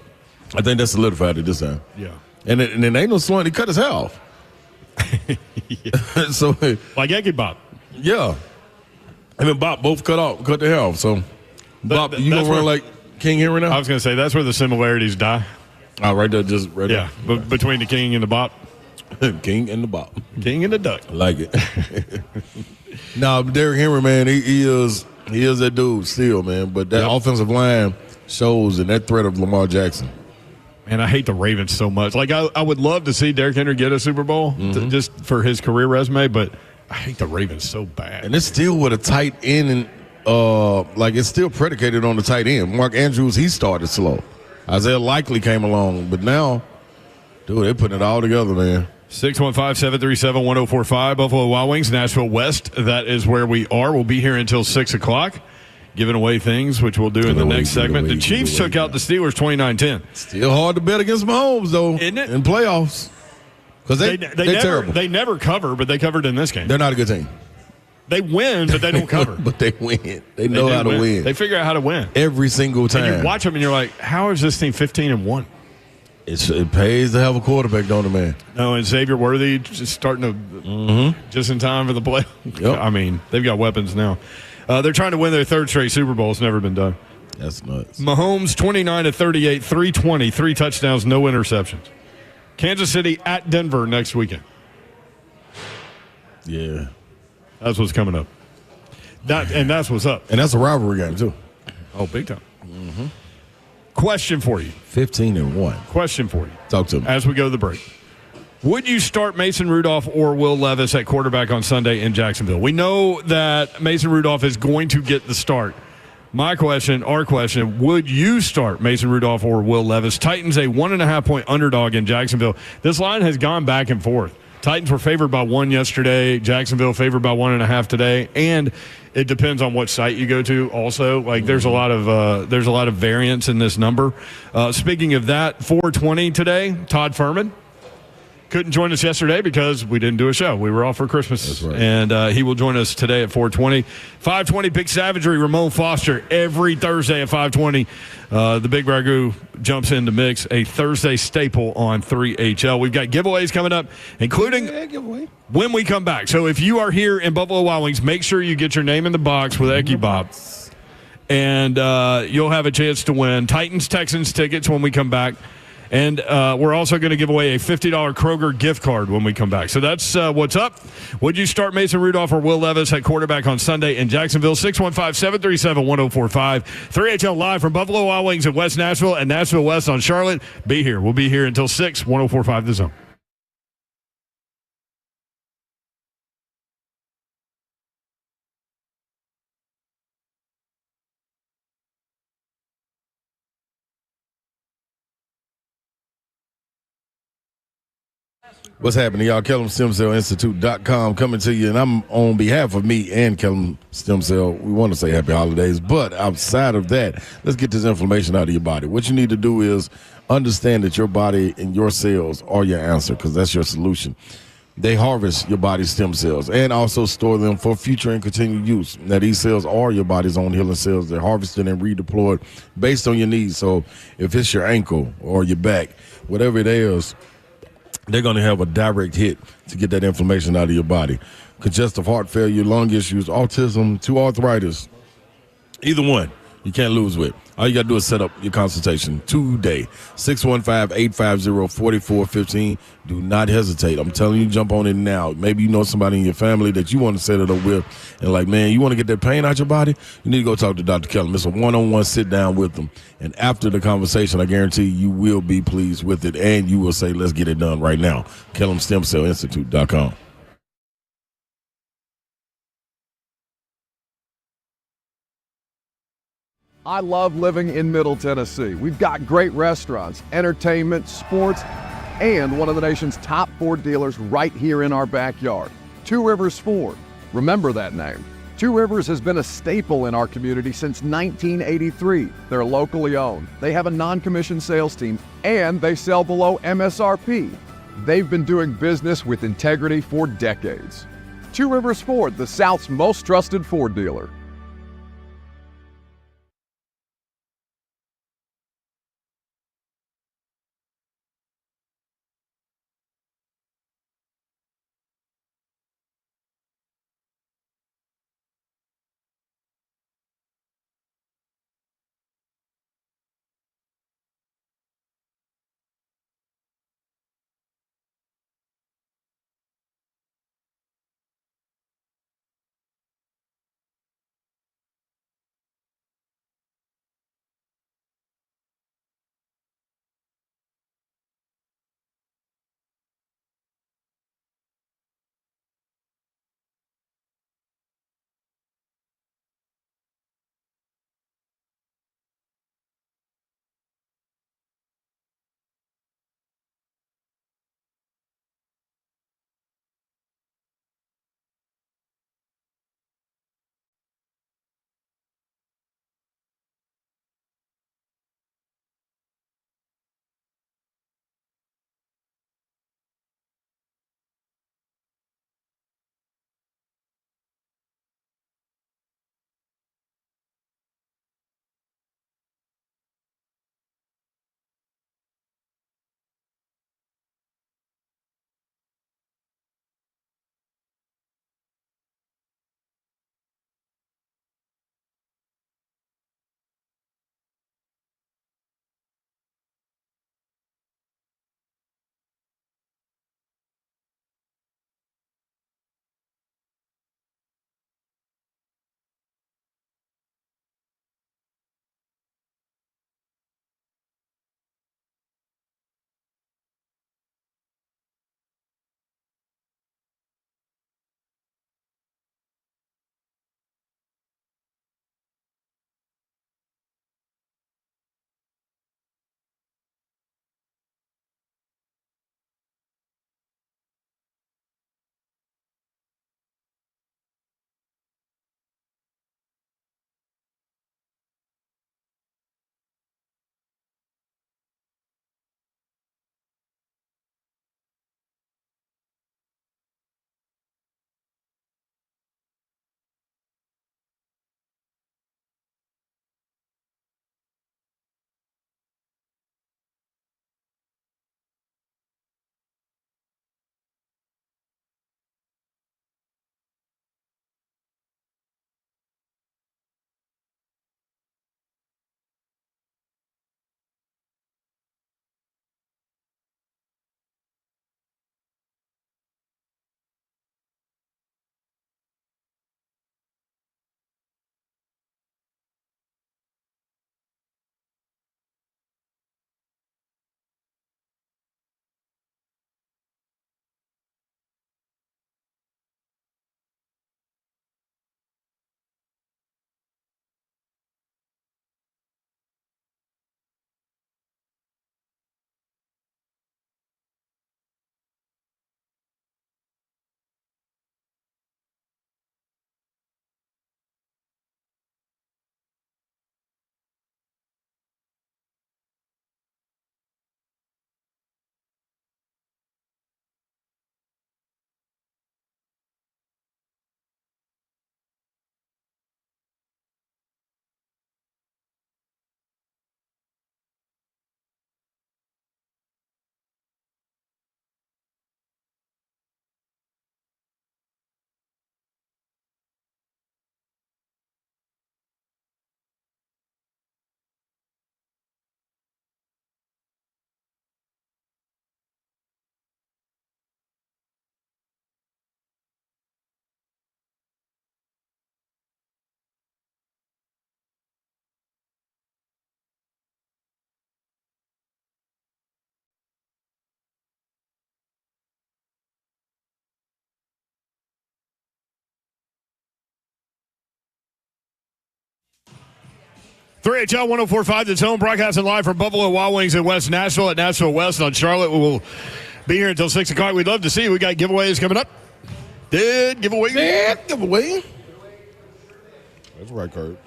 I think that's solidified at this time. Yeah. And then ain't no slowing. He cut his hair off. So like Eggy Bob. Yeah. And then Bob both cut the hair off. So Bob, you gonna run like King Henry now? I was gonna say that's where the similarities die. Oh, right there, just right there. Yeah, between the King and the Bob. King and the Bob. King and the Duck. I like it. Now, Derrick Henry, man, he is that dude still, man. But that offensive line shows and that threat of Lamar Jackson. And I hate the Ravens so much. Like, I would love to see Derrick Henry get a Super Bowl just for his career resume, but I hate the Ravens so bad. And it's still with a tight end, and it's still predicated on the tight end. Mark Andrews, he started slow. Isaiah Likely came along, but now, dude, they're putting it all together, man. 615-737-1045, Buffalo Wild Wings, Nashville West. That is where we are. We'll be here until 6 o'clock, giving away things, which we'll do in the next segment. The Chiefs took out the Steelers 29-10. Still hard to bet against Mahomes, though, isn't it? In playoffs. Because they're terrible. They never cover, but they covered in this game. They're not a good team. They win, but they don't cover. But they win. They know how to win. They figure out how to win. Every single time. And you watch them, and you're like, how is this team 15-1? It pays to have a quarterback, don't it, man? No, and Xavier Worthy just starting to just in time for the play. Yep. I mean, they've got weapons now. They're trying to win their third straight Super Bowl. It's never been done. That's nuts. Mahomes, 29-38, 320, 3 touchdowns, no interceptions. Kansas City at Denver next weekend. Yeah. That's what's coming up. That's what's up. And that's a rivalry game, too. Oh, big time. Question for you. 15-1. Question for you. Talk to me. As we go to the break. Would you start Mason Rudolph or Will Levis at quarterback on Sunday in Jacksonville? We know that Mason Rudolph is going to get the start. Our question, would you start Mason Rudolph or Will Levis? Titans a 1.5-point underdog in Jacksonville. This line has gone back and forth. Titans were favored by 1 yesterday. Jacksonville favored by 1.5 today. And it depends on what site you go to also. Like there's a lot of variance in this number. Speaking of that, 420 today, Todd Furman. Couldn't join us yesterday because we didn't do a show. We were off for Christmas. That's right. And he will join us today at 420. 520, Big Savagery, Ramon Foster, every Thursday at 520. The Big Ragu jumps in the mix, a Thursday staple on 3HL. We've got giveaways coming up, including when we come back. So if you are here in Buffalo Wild Wings, make sure you get your name in the box with Ecky Bob. And you'll have a chance to win Titans-Texans tickets when we come back. And we're also going to give away a $50 Kroger gift card when we come back. So that's what's up. Would you start Mason Rudolph or Will Levis at quarterback on Sunday in Jacksonville? 615-737-1045. 3HL live from Buffalo Wild Wings in West Nashville and Nashville West on Charlotte. Be here. We'll be here until 6, 1045 The Zone. What's happening, y'all? KellumStemCellInstitute.com coming to you, and I'm on behalf of me and Kellum Stem Cell. We want to say happy holidays, but outside of that, let's get this inflammation out of your body. What you need to do is understand that your body and your cells are your answer, because that's your solution. They harvest your body's stem cells and also store them for future and continued use. Now, these cells are your body's own healing cells. They're harvested and redeployed based on your needs. So if it's your ankle or your back, whatever it is, they're going to have a direct hit to get that inflammation out of your body. Congestive heart failure, lung issues, autism, to arthritis, either one you can't lose with. All you got to do is set up your consultation today. 615-850-4415. Do not hesitate. I'm telling you, jump on it now. Maybe you know somebody in your family that you want to set it up with. And like, man, you want to get that pain out your body? You need to go talk to Dr. Kellum. It's a one-on-one sit down with them. And after the conversation, I guarantee you will be pleased with it. And you will say, let's get it done right now. KellumStemCellInstitute.com. I love living in Middle Tennessee. We've got great restaurants, entertainment, sports, and one of the nation's top Ford dealers right here in our backyard. Two Rivers Ford. Remember that name. Two Rivers has been a staple in our community since 1983. They're locally owned. They have a non-commissioned sales team, and they sell below MSRP. They've been doing business with integrity for decades. Two Rivers Ford, the South's most trusted Ford dealer. 3HL 104.5, the Zone, broadcasting live from Buffalo Wild Wings in West Nashville at Nashville West on Charlotte. We will be here until 6 o'clock. We'd love to see you. We got giveaways coming up. Giveaway. That's right, Kurt.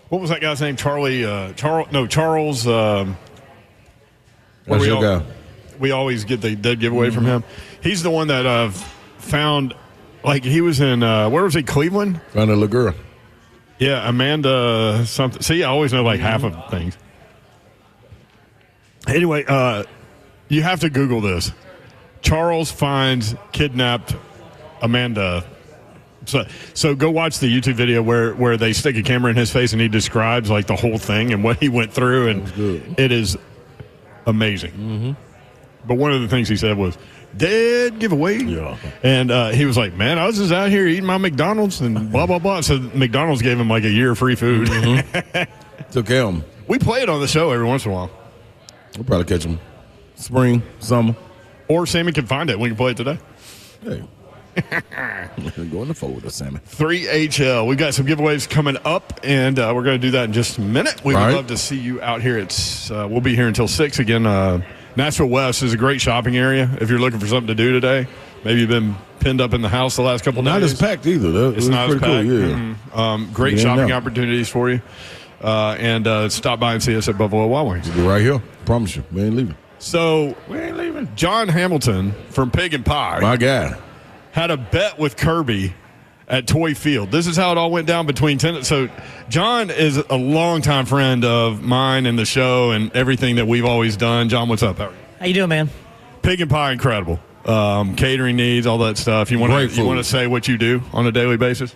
What was that guy's name? Charles. That's your guy. We always get the dead giveaway from him. He's the one that found, like, he was in, where was he, Cleveland? Found a little girl. Yeah, Amanda something. See, I always know like half of things. Anyway, you have to Google this. Charles finds kidnapped Amanda. So go watch the YouTube video where they stick a camera in his face and he describes like the whole thing and what he went through, and it is amazing. Mm-hmm. But one of the things he said was, dead giveaway. Yeah. And he was like, man, I was just out here eating my McDonald's and blah, blah, blah. So McDonald's gave him like a year of free food. Mm-hmm. Took him. We play it on the show every once in a while. We'll probably catch him. Spring, summer. Or Sammy can find it. We can play it today. Hey. Go in the folder, Sammy. 3HL. We've got some giveaways coming up, and we're going to do that in just a minute. We would love to see you out here. We'll be here until 6 again. Nashville West is a great shopping area if you're looking for something to do today. Maybe you've been pinned up in the house the last couple of days. Not as packed either. It's not as packed. Cool, yeah. Mm-hmm. Great shopping opportunities for you. And stop by and see us at Buffalo Wild Wings. We'll be right here. Promise you. We ain't leaving. So, we ain't leaving. John Hamilton from Pig and Pie. My guy. Had a bet with Kirby at Toy Field. This is how it all went down between tenants. So John is a longtime friend of mine and the show and everything that we've always done. John, what's up? How are you? How you doing, man? Pig and Pie, incredible. Catering needs, all that stuff. You want to say what you do on a daily basis?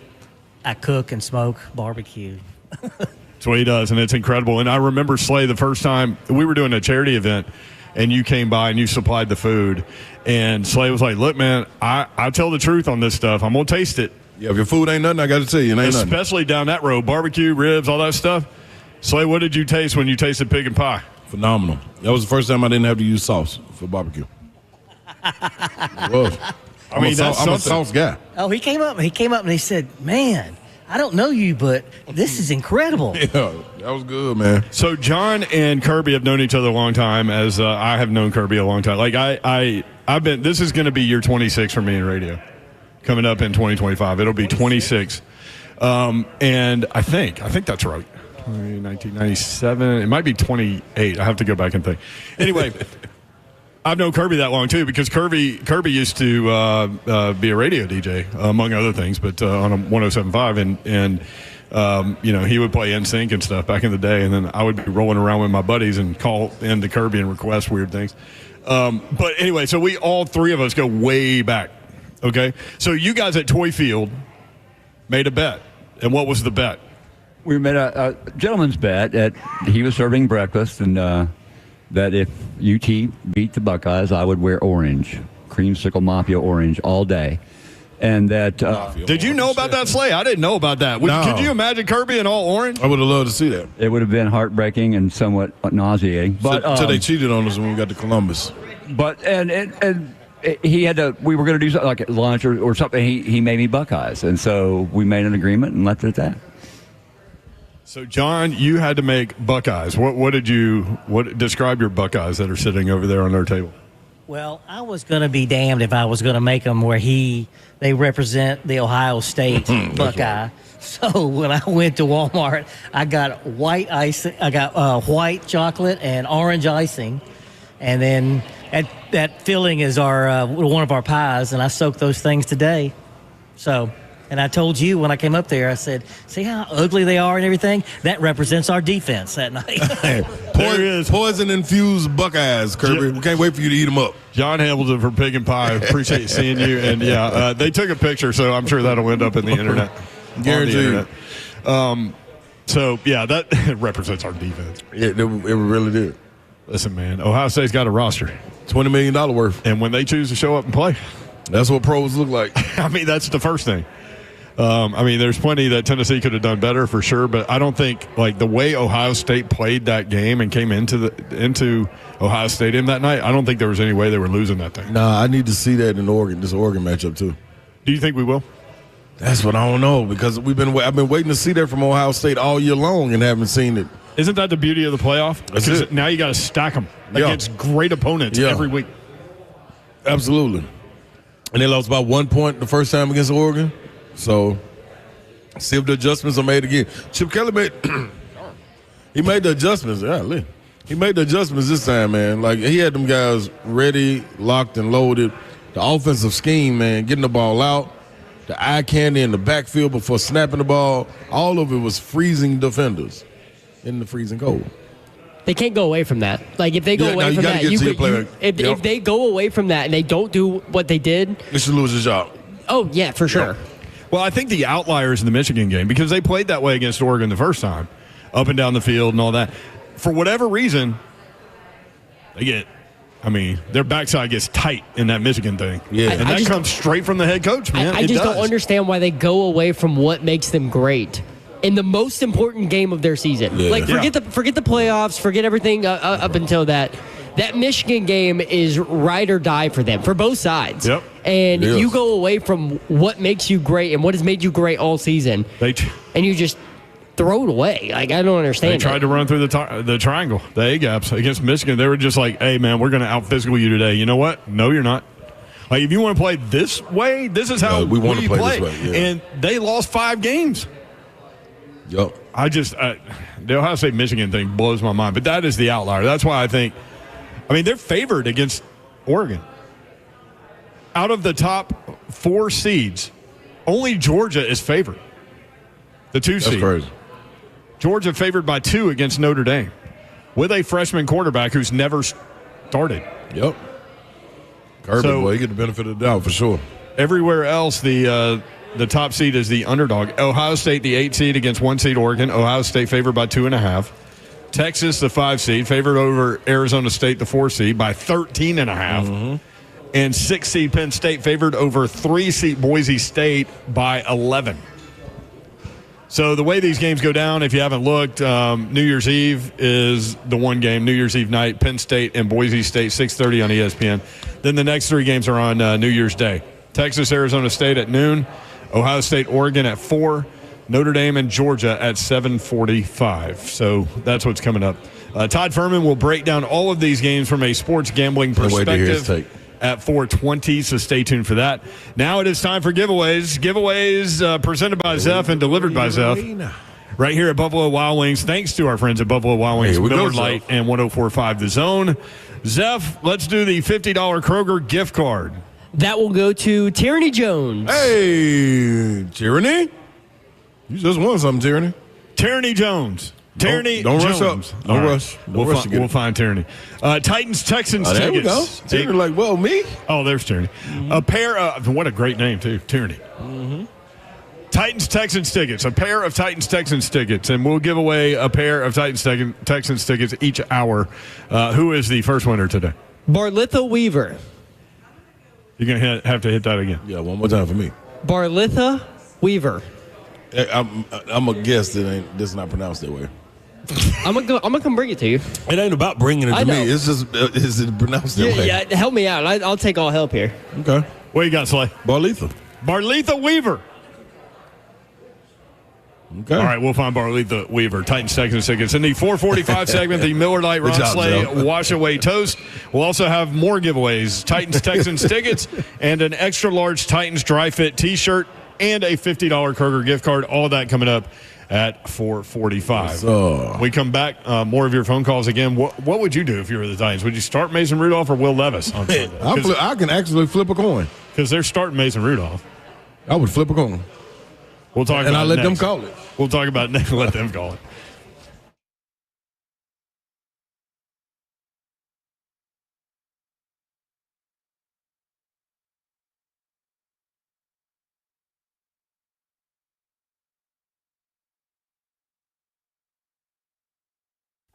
I cook and smoke barbecue. That's what he does, and it's incredible. And I remember, Slay, the first time we were doing a charity event, and you came by and you supplied the food. And Slay was like, look, man, I tell the truth on this stuff. I'm going to taste it. Yeah, if your food ain't nothing, I got to tell you, it ain't Especially down that road, barbecue, ribs, all that stuff. Slay, what did you taste when you tasted Pig and Pie? Phenomenal. That was the first time I didn't have to use sauce for barbecue. It was. I'm a sauce guy. Oh, he came up and he said, man, I don't know you, but this is incredible. Yeah, that was good, man. So John and Kirby have known each other a long time, as I have known Kirby a long time. Like I've been. This is going to be year 26 for me in radio, coming up in 2025. It'll be 26, and I think that's right. 1997. It might be 28. I have to go back and think. Anyway. I've known Kirby that long, too, because Kirby used to be a radio DJ, among other things, but on a 107.5, and he would play NSYNC and stuff back in the day, and then I would be rolling around with my buddies and call in to Kirby and request weird things. But anyway, so all three of us go way back, okay? So you guys at Toy Field made a bet, and what was the bet? We made a gentleman's bet that he was serving breakfast, and that if UT beat the Buckeyes, I would wear orange, creamsicle mafia orange all day. And that did you know about that, Slay? I didn't know about that. No. Could you imagine Kirby in all orange? I would have loved to see that. it would have been heartbreaking and somewhat nauseating. But Until they cheated on us when we got to Columbus. But and he had to. We were going to do something like at lunch or something. He made me Buckeyes, and so we made an agreement and left it at that. So, John, you had to make Buckeyes. What describe your Buckeyes that are sitting over there on their table? Well, I was going to be damned if I was going to make them where they represent the Ohio State Buckeye. So when I went to Walmart, I got white icing. I got white chocolate and orange icing, and then that filling is our one of our pies, and I soaked those things today. So. And I told you when I came up there, I said, see how ugly they are and everything? That represents our defense that night. Poison-infused Buckeyes, Kirby. We can't wait for you to eat them up. John Hamilton from Pig and Pie. Appreciate seeing you. And, they took a picture, so I'm sure that'll end up in the internet. Guaranteed. That represents our defense. It really did. Listen, man, Ohio State's got a roster. $20 million worth. And when they choose to show up and play. That's what pros look like. I mean, that's the first thing. There's plenty that Tennessee could have done better for sure, but I don't think like the way Ohio State played that game and came into Ohio Stadium that night, I don't think there was any way they were losing that thing. Nah, I need to see that in this Oregon matchup too. Do you think we will? I That's what I don't know because I've been waiting to see that from Ohio State all year long and haven't seen it. Isn't that the beauty of the playoff? That's it. Now you got to stack them against great opponents every week. Absolutely. And they lost by 1 point the first time against Oregon. So, see if the adjustments are made again. Chip Kelly made the adjustments. Yeah, he made the adjustments this time, man. Like, he had them guys ready, locked, and loaded. The offensive scheme, man, getting the ball out, the eye candy in the backfield before snapping the ball, all of it was freezing defenders in the freezing cold. They can't go away from that. Like, if they go away from that, if they go away from that and they don't do what they did, they should lose his job. Oh, yeah, for sure. Well, I think the outliers in the Michigan game, because they played that way against Oregon the first time, up and down the field and all that, for whatever reason, their backside gets tight in that Michigan thing. Yeah. And that comes straight from the head coach, man. I just don't understand why they go away from what makes them great in the most important game of their season. Yeah. Like, forget the playoffs, forget everything up until that. That Michigan game is ride or die for them, for both sides. Yep. And you go away from what makes you great and what has made you great all season, and you just throw it away. Like, I don't understand. They tried to run through the triangle, the A-gaps against Michigan. They were just like, hey, man, we're going to out-physical you today. You know what? No, you're not. Like, if you want to play this way, this is how we want to play this way. Yeah. And they lost 5 games. Yep. The Ohio State-Michigan thing blows my mind. But that is the outlier. That's why they're favored against Oregon. Out of the top 4 seeds, only Georgia is favored. The 2 seed. That's crazy. Georgia favored by 2 against Notre Dame with a freshman quarterback who's never started. Yep. Kirby, you get the benefit of the doubt for sure. Everywhere else, the top seed is the underdog. Ohio State, the 8 seed against 1 seed Oregon. Ohio State favored by 2.5. Texas, the 5 seed, favored over Arizona State, the 4 seed, by 13.5. Mm-hmm. And 6 seed Penn State favored over 3 seed Boise State by 11. So the way these games go down, if you haven't looked, New Year's Eve is the one game, New Year's Eve night, Penn State and Boise State, 6:30 on ESPN. Then the next 3 games are on New Year's Day. Texas, Arizona State at noon, Ohio State, Oregon at 4, Notre Dame and Georgia at 7:45. So that's what's coming up. Todd Furman will break down all of these games from a sports gambling perspective at 4:20, so stay tuned for that. Now it is time for giveaways. Giveaways presented by Zeph and delivered by Zeph right here at Buffalo Wild Wings. Thanks to our friends at Buffalo Wild Wings, Miller Lite, and 104.5 The Zone. Zeph, let's do the $50 Kroger gift card. That will go to Tyranny Jones. Hey, Tyranny. You just won something, Tyranny. Tyranny Jones. Tyranny don't Jones. rush up. Don't rush. We'll find Tyranny. Titans-Texans tickets. There we go. Tyranny like, well, me? Oh, there's Tyranny. Mm-hmm. A pair of, what a great name, too, Tyranny. Mm-hmm. Titans-Texans tickets. A pair of Titans-Texans tickets. And we'll give away a pair of Titans-Texans tickets each hour. Who is the first winner today? Barlitha Weaver. You're going to have to hit that again. Yeah, one more time for me. Barlitha Weaver. I'm a guess that this is not pronounced that way. I'm gonna come bring it to you. It ain't about bringing it to me. It's just is it pronounced that way? Yeah, help me out. I'll take all help here. Okay. What you got, Slay? Barlitha Weaver. Okay. All right, we'll find Barlitha Weaver. Titans-Texans tickets. In the 4:45 segment, the Miller Lite Ron Slay Wash Away Toast. We'll also have more giveaways. Titans-Texans tickets and an extra large Titans Dry Fit T-shirt and a $50 Kroger gift card. All of that coming up at 4:45. We come back, more of your phone calls again. What would you do if you were the Titans? Would you start Mason Rudolph or Will Levis on Sunday? I can actually flip a coin. Because they're starting Mason Rudolph. I would flip a coin. We'll talk about it and I'll let next. them call it. We'll talk about it next. Let them call it.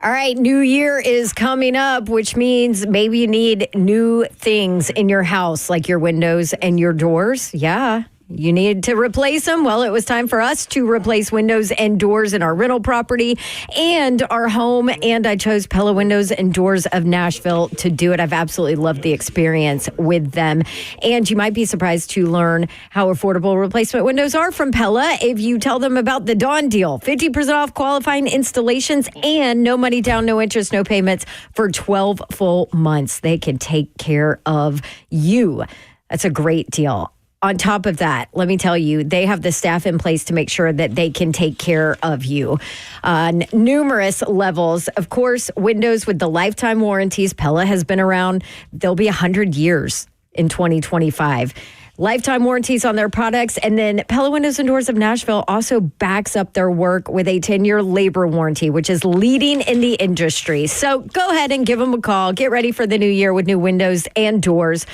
All right, New Year is coming up, which means maybe you need new things in your house, like your windows and your doors. Yeah, You need to replace them? Well, it was time for us to replace windows and doors in our rental property and our home. And I chose Pella Windows and Doors of Nashville to do it. I've absolutely loved the experience with them. And you might be surprised to learn how affordable replacement windows are from Pella if you tell them about the Dawn deal. 50% off qualifying installations and no money down, no interest, no payments for 12 full months. They can take care of you. That's a great deal. On top of that, let me tell you, they have the staff in place to make sure that they can take care of you on numerous levels. Of course, windows with the lifetime warranties. Pella has been around. They'll be 100 years in 2025. Lifetime warranties on their products. And then Pella Windows and Doors of Nashville also backs up their work with a 10-year labor warranty, which is leading in the industry. So go ahead and give them a call. Get ready for the new year with new windows and doors.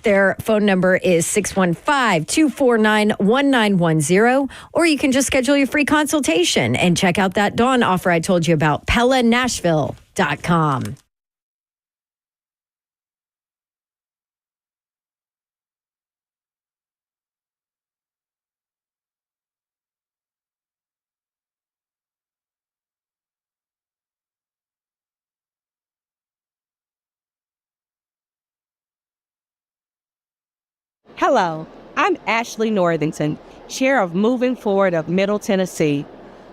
Their phone number is 615-249-1910, or you can just schedule your free consultation and check out that Dawn offer I told you about, PellaNashville.com. Hello, I'm Ashley Northington, Chair of Moving Forward of Middle Tennessee.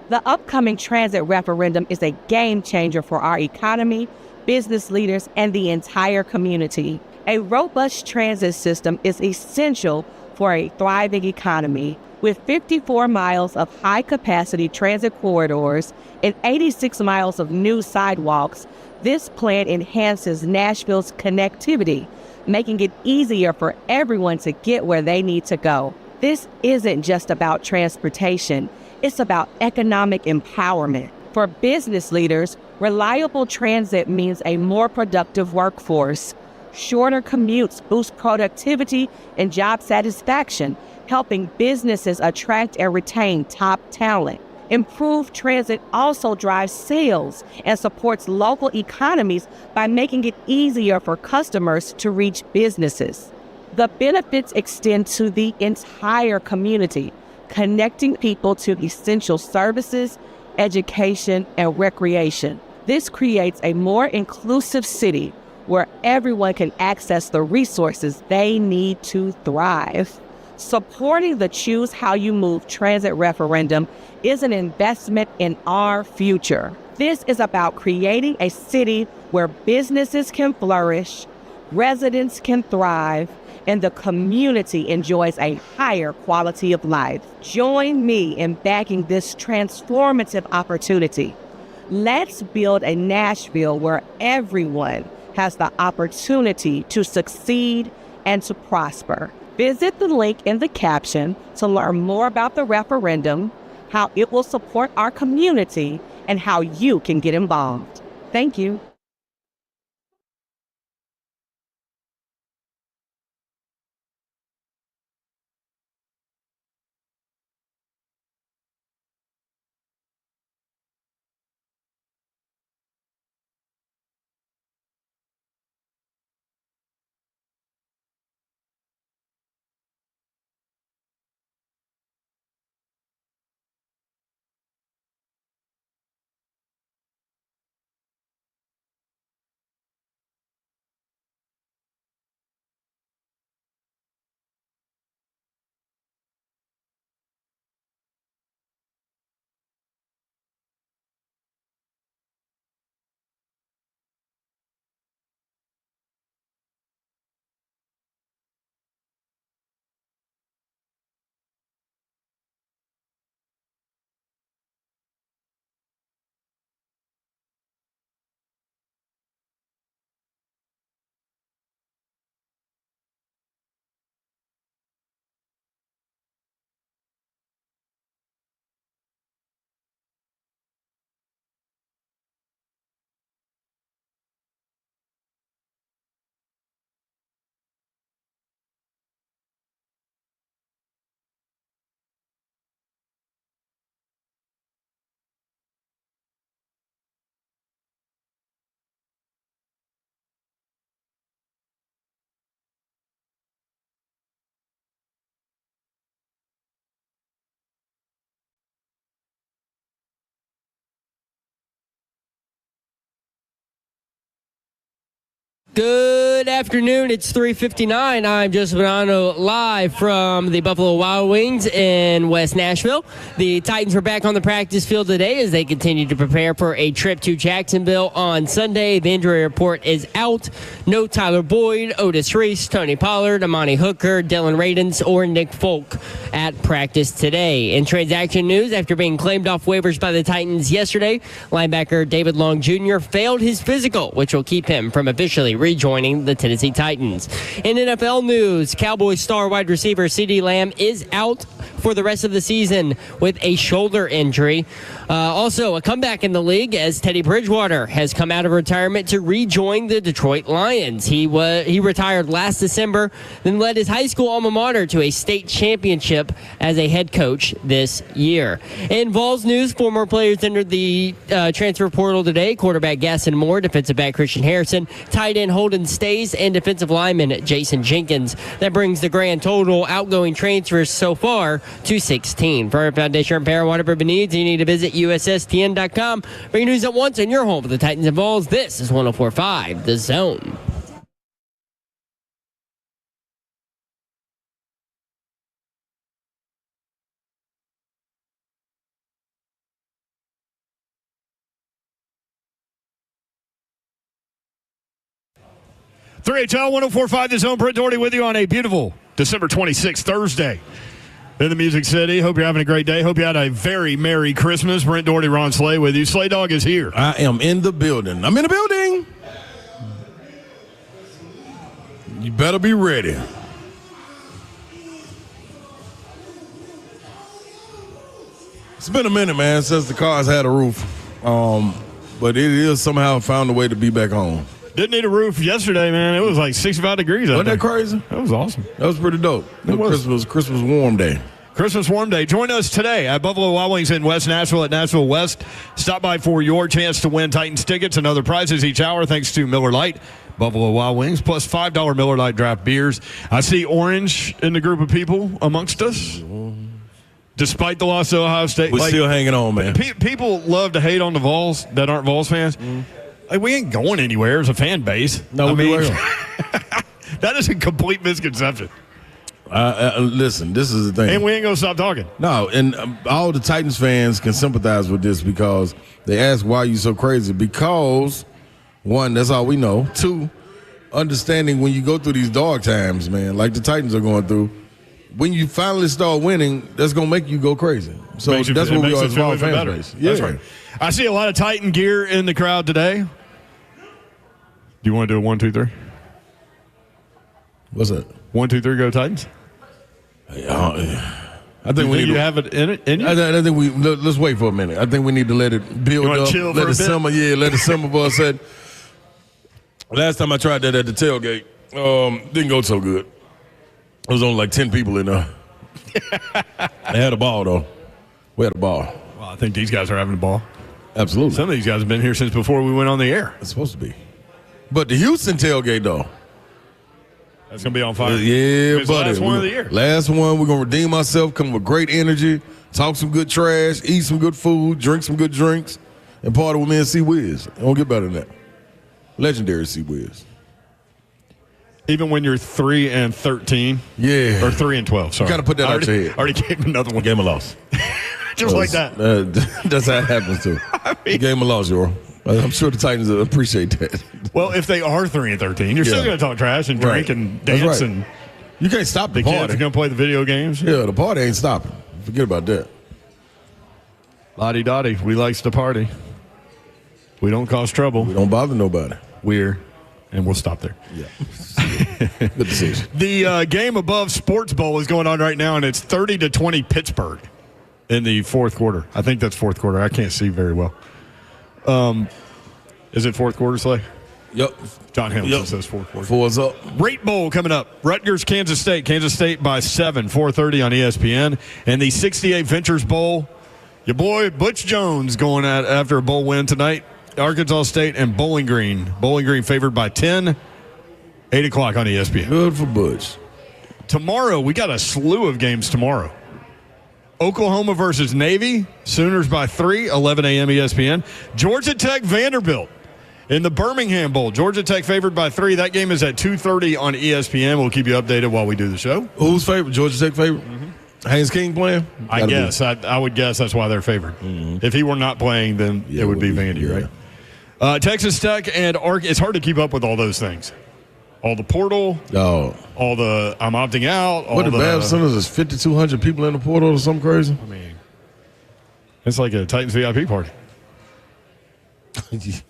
The upcoming transit referendum is a game changer for our economy, business leaders, and the entire community. A robust transit system is essential for a thriving economy. With 54 miles of high-capacity transit corridors and 86 miles of new sidewalks, this plan enhances Nashville's connectivity, making it easier for everyone to get where they need to go. This isn't just about transportation, it's about economic empowerment. For business leaders, reliable transit means a more productive workforce. Shorter commutes boost productivity and job satisfaction, helping businesses attract and retain top talent. Improved transit also drives sales and supports local economies by making it easier for customers to reach businesses. The benefits extend to the entire community, connecting people to essential services, education, and recreation. This creates a more inclusive city where everyone can access the resources they need to thrive. Supporting the Choose How You Move transit referendum is an investment in our future. This is about creating a city where businesses can flourish, residents can thrive, and the community enjoys a higher quality of life. Join me in backing this transformative opportunity. Let's build a Nashville where everyone has the opportunity to succeed and to prosper. Visit the link in the caption to learn more about the referendum, how it will support our community, and how you can get involved. Thank you. Good afternoon. It's 3:59. I'm Joseph Bonanno live from the Buffalo Wild Wings in West Nashville. The Titans are back on the practice field today as they continue to prepare for a trip to Jacksonville on Sunday. The injury report is out. No Tyler Boyd, Otis Reese, Tony Pollard, Amani Hooker, Dylan Radins, or Nick Folk at practice today. In transaction news, after being claimed off waivers by the Titans yesterday, linebacker David Long Jr. failed his physical, which will keep him from officially rejoining the Tennessee Titans. In NFL news, Cowboys star wide receiver CeeDee Lamb is out for the rest of the season with a shoulder injury. Also, a comeback in the league as Teddy Bridgewater has come out of retirement to rejoin the Detroit Lions. He retired last December, then led his high school alma mater to a state championship as a head coach this year. In Vols news, former players entered the transfer portal today. Quarterback Gaston Moore, defensive back Christian Harrison, tight end Holden Stays, and defensive lineman Jason Jenkins. That brings the grand total outgoing transfers so far to 16. For our foundation repair and whatever needs, you need to visit USSTN.com. Bring news at once on your home for the Titans and Vols. This is 104.5 The Zone. HL 104.5 The Zone. Brent Doherty with you on a beautiful December 26th, Thursday in the Music City. Hope you're having a great day. Hope you had a very Merry Christmas. Brent Doherty, Ron Slay with you. Slay Dog is here. I am in the building. I'm in the building. You better be ready. It's been a minute, man, since the cars had a roof. But it is somehow found a way to be back home. Didn't need a roof yesterday, man. It was like 65 degrees out there. Wasn't that crazy? That was awesome. That was pretty dope. It was. Christmas warm day. Christmas warm day. Join us today at Buffalo Wild Wings in West Nashville at Nashville West. Stop by for your chance to win Titans tickets and other prizes each hour thanks to Miller Lite, Buffalo Wild Wings, plus $5 Miller Lite draft beers. I see Orange in the group of people amongst us. Despite the loss to Ohio State. We're still hanging on, man. People love to hate on the Vols that aren't Vols fans. Like, we ain't going anywhere as a fan base. No, we will. That is a complete misconception. Listen, this is the thing. And we ain't going to stop talking. No, and all the Titans fans can sympathize with this because they ask why you so crazy. Because, one, that's all we know. Two, understanding when you go through these dog times, man, like the Titans are going through, when you finally start winning, that's going to make you go crazy. So that's what we are as a fan base. Yeah. That's right. I see a lot of Titan gear in the crowd today. Do you want to do a 1, 2, 3? What's that? 1, 2, 3, go Titans. I think we need to to have it in it. In you? I think let's wait for a minute. I think we need to let it build up. Chill let for it simmer. Yeah, let it simmer. But I said last time I tried that at the tailgate, didn't go so good. There was only like 10 people in there. They had a ball though. We had a ball. Well, I think these guys are having a ball. Absolutely. Some of these guys have been here since before we went on the air. It's supposed to be. But the Houston tailgate, though. That's going to be on fire. Yeah, it's buddy. The last one of the year. Last one. We're going to redeem ourselves, come with great energy, talk some good trash, eat some good food, drink some good drinks, and party with me and C-Wiz. It won't get better than that. Legendary C-Wiz. Even when you're 3-13. Yeah. Or 3-12, sorry. You got to put that out your head. Already gave another one. Game of loss. Just like that. That's how it happens, too. Game of loss, Euro. I'm sure the Titans appreciate that. Well, if they are 3-13, you're still going to talk trash and drink and dance. And you can't stop the kids party. are going to play the video games. Yeah, the party ain't stopping. Forget about that. Lottie Dottie, we likes to party. We don't cause trouble. We don't bother nobody. And we'll stop there. Yeah. Good decision. The game above Sports Bowl is going on right now, and it's 30-20 Pittsburgh in the fourth quarter. I think that's fourth quarter. I can't see very well. Is it fourth quarter, Slay? Yep. John Hamilton says fourth quarter. 4's up. Rate Bowl coming up. Rutgers, Kansas State. Kansas State by 7, 4:30 on ESPN. And the 68 Ventures Bowl, your boy Butch Jones going at after a bowl win tonight. Arkansas State and Bowling Green. Bowling Green favored by 10, 8 o'clock on ESPN. Good for Butch. Tomorrow, we got a slew of games tomorrow. Oklahoma versus Navy. Sooners by 3, 11 a.m. ESPN. Georgia Tech, Vanderbilt. In the Birmingham Bowl, Georgia Tech favored by 3. That game is at 2:30 on ESPN. We'll keep you updated while we do the show. Who's favorite? Georgia Tech favorite? Haynes King playing? I guess. I would guess that's why they're favored. If he were not playing, then it would be Vandy, right? Texas Tech and it's hard to keep up with all those things. All the portal, all the I'm opting out. What the bad centers is 5,200 people in the portal or something crazy? I mean, it's like a Titans VIP party. This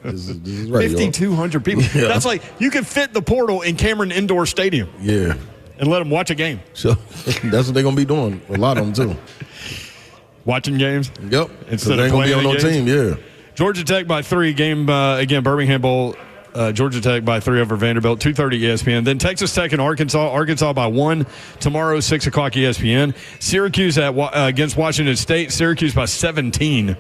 is right, 5,200 people. Yeah. That's like you can fit the portal in Cameron Indoor Stadium. Yeah. And let them watch a game. So that's what they're going to be doing. A lot of them, too. Watching games? Yep. Instead of playing on no team, yeah. Georgia Tech by 3. Game, again, Birmingham Bowl. Georgia Tech by 3 over Vanderbilt, 2:30 ESPN. Then Texas Tech and Arkansas. Arkansas by 1 tomorrow, 6 o'clock ESPN. Syracuse against Washington State. Syracuse by 17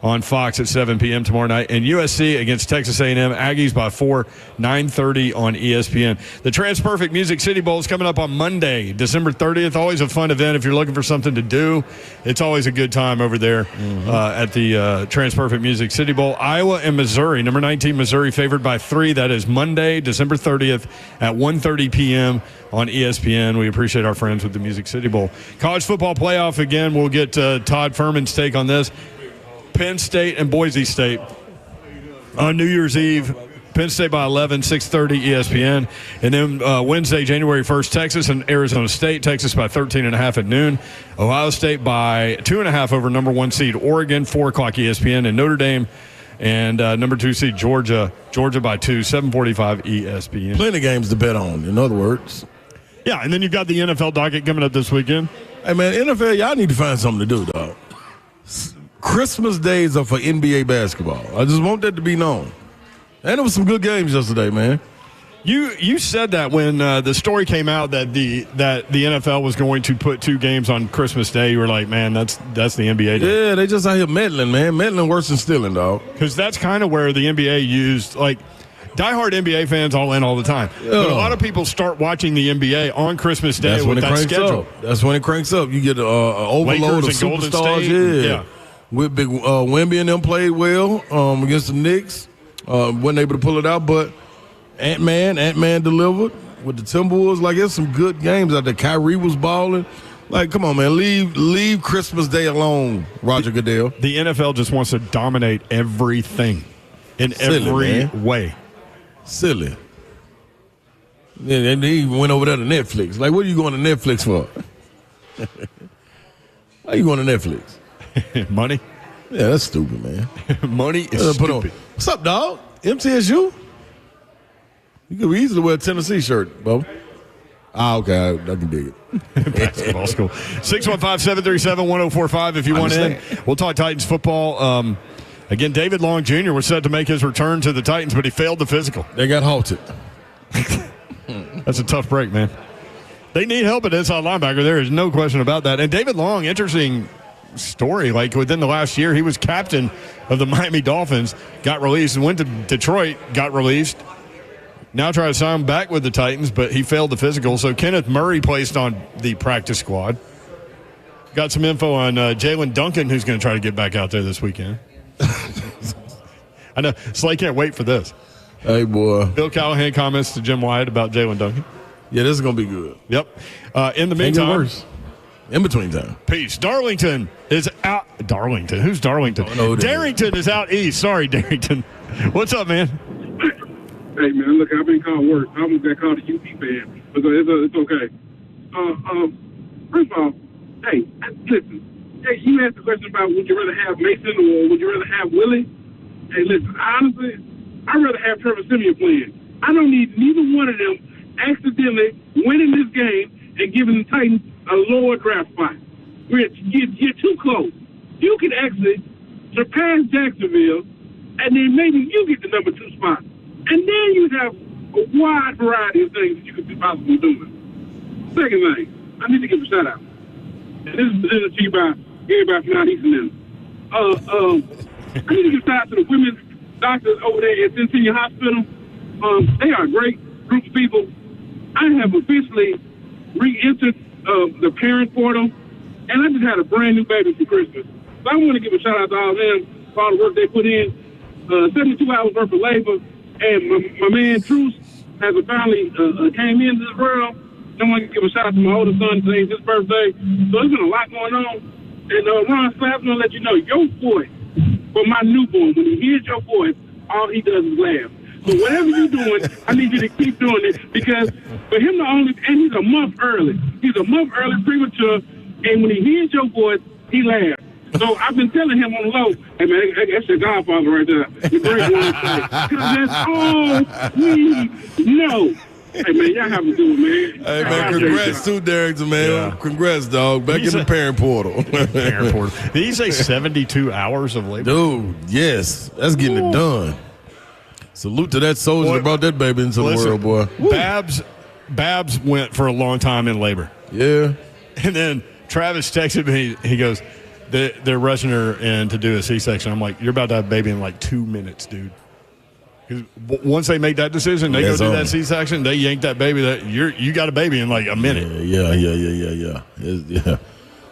on Fox at 7 p.m. tomorrow night. And USC against Texas A&M. Aggies by 4, 9:30 on ESPN. The TransPerfect Music City Bowl is coming up on Monday, December 30th. Always a fun event if you're looking for something to do. It's always a good time over there at the TransPerfect Music City Bowl. Iowa and Missouri. Number 19, Missouri favored by 3. That is Monday, December 30th at 1:30 p.m. on ESPN. We appreciate our friends with the Music City Bowl. College football playoff, again, we'll get Todd Furman's take on this. Penn State and Boise State on New Year's Eve. Penn State by 11, 6:30 ESPN. And then Wednesday, January 1st, Texas and Arizona State. Texas by 13.5 at noon. Ohio State by 2.5 over number 1 seed Oregon, 4 o'clock ESPN. And Notre Dame and number 2 seed Georgia by 2, 7:45 ESPN. Plenty of games to bet on, in other words. Yeah, and then you've got the NFL docket coming up this weekend. Hey, man, NFL, y'all need to find something to do, dog. Christmas days are for NBA basketball. I just want that to be known. And there was some good games yesterday, man. You said that when the story came out that the NFL was going to put 2 games on Christmas Day. You were like, man, that's the NBA day. Yeah, they just out here meddling, man. Meddling worse than stealing, dog. Because that's kind of where the NBA used, like, diehard NBA fans all in all the time. Yeah. But a lot of people start watching the NBA on Christmas Day with that schedule. That's when it cranks up. You get an overload of superstars. Yeah. With big Wemby and them played well against the Knicks. Wasn't able to pull it out, but Ant-Man delivered with the Timberwolves. Like, there's some good games out there. Kyrie was balling. Like, come on, man. Leave Christmas Day alone, Roger Goodell. The NFL just wants to dominate everything in every way. Silly. And he went over there to Netflix. Like, what are you going to Netflix for? Why are you going to Netflix? Money? Yeah, that's stupid, man. Money is stupid. What's up, dog? MTSU? You could easily wear a Tennessee shirt, Bo. Okay, I can dig it. Basketball school. 615-737-1045 if you want in. We'll talk Titans football. Again, David Long Jr. was set to make his return to the Titans, but he failed the physical. They got halted. That's a tough break, man. They need help at inside linebacker. There is no question about that. And David Long, interesting story. Like, within the last year, he was captain of the Miami Dolphins, got released, and went to Detroit, got released. Now try to sign him back with the Titans, but he failed the physical. So Kenneth Murray placed on the practice squad. Got some info on Jalen Duncan, who's going to try to get back out there this weekend. I know. Slay can't wait for this. Hey, boy. Bill Callahan comments to Jim Wyatt about Jalen Duncan. Yeah, this is going to be good. Yep. In the meantime. In between time. Peace. Darlington is out. Darlington? Who's Darlington? No, Darrington is out east. Sorry, Darrington. What's up, man? Hey, man, look, I've been called worse. I almost got called a UP fan. But it's okay. First of all, hey, listen. Hey, you asked the question about would you rather have Mason or would you rather have Willie? Hey, listen, honestly, I'd rather have Trevor Siemian playing. I don't need neither one of them accidentally winning this game and giving the Titans a lower draft spot. You're too close. You can actually surpass Jacksonville, and then maybe you get the number 2 spot. And then you have a wide variety of things that you could be possibly doing. Second thing, I need to give a shout out. And this is presented to you by everybody from out east and them. I need to give a shout out to the women's doctors over there at Centennial Hospital. They are a great group of people. I have officially re-entered the parent portal, and I just had a brand new baby for Christmas. So I want to give a shout out to all of them for all the work they put in. 72 hours worth of labor, and my man Truce has finally came into this world. I want to give a shout out to my older son. Today's his birthday. So there's been a lot going on. And Ron Slapp's going to let you know, your voice, for my newborn, when he hears your voice, all he does is laugh. So whatever you're doing, I need you to keep doing it, because for him to and he's a month early. He's a month early, premature, and when he hears your voice, he laughs. So I've been telling him on the low, hey man, that's your godfather right there. The great one, because that's all we know. Hey man, y'all have to do it, man. Hey man, congrats too, Darrington, man. Yeah. Congrats, dog. Back in the parent portal. Parent portal. Did you say 72 hours of labor? Dude, yes. That's getting it done. Salute to that soldier that brought that baby into the world, boy. Babs went for a long time in labor. Yeah. And then Travis texted me. He goes, they're rushing her in to do a C-section. I'm like, you're about to have a baby in like 2 minutes, dude. Because once they make that decision, they go do that C-section, they yank that baby. You got a baby in like a minute. Yeah.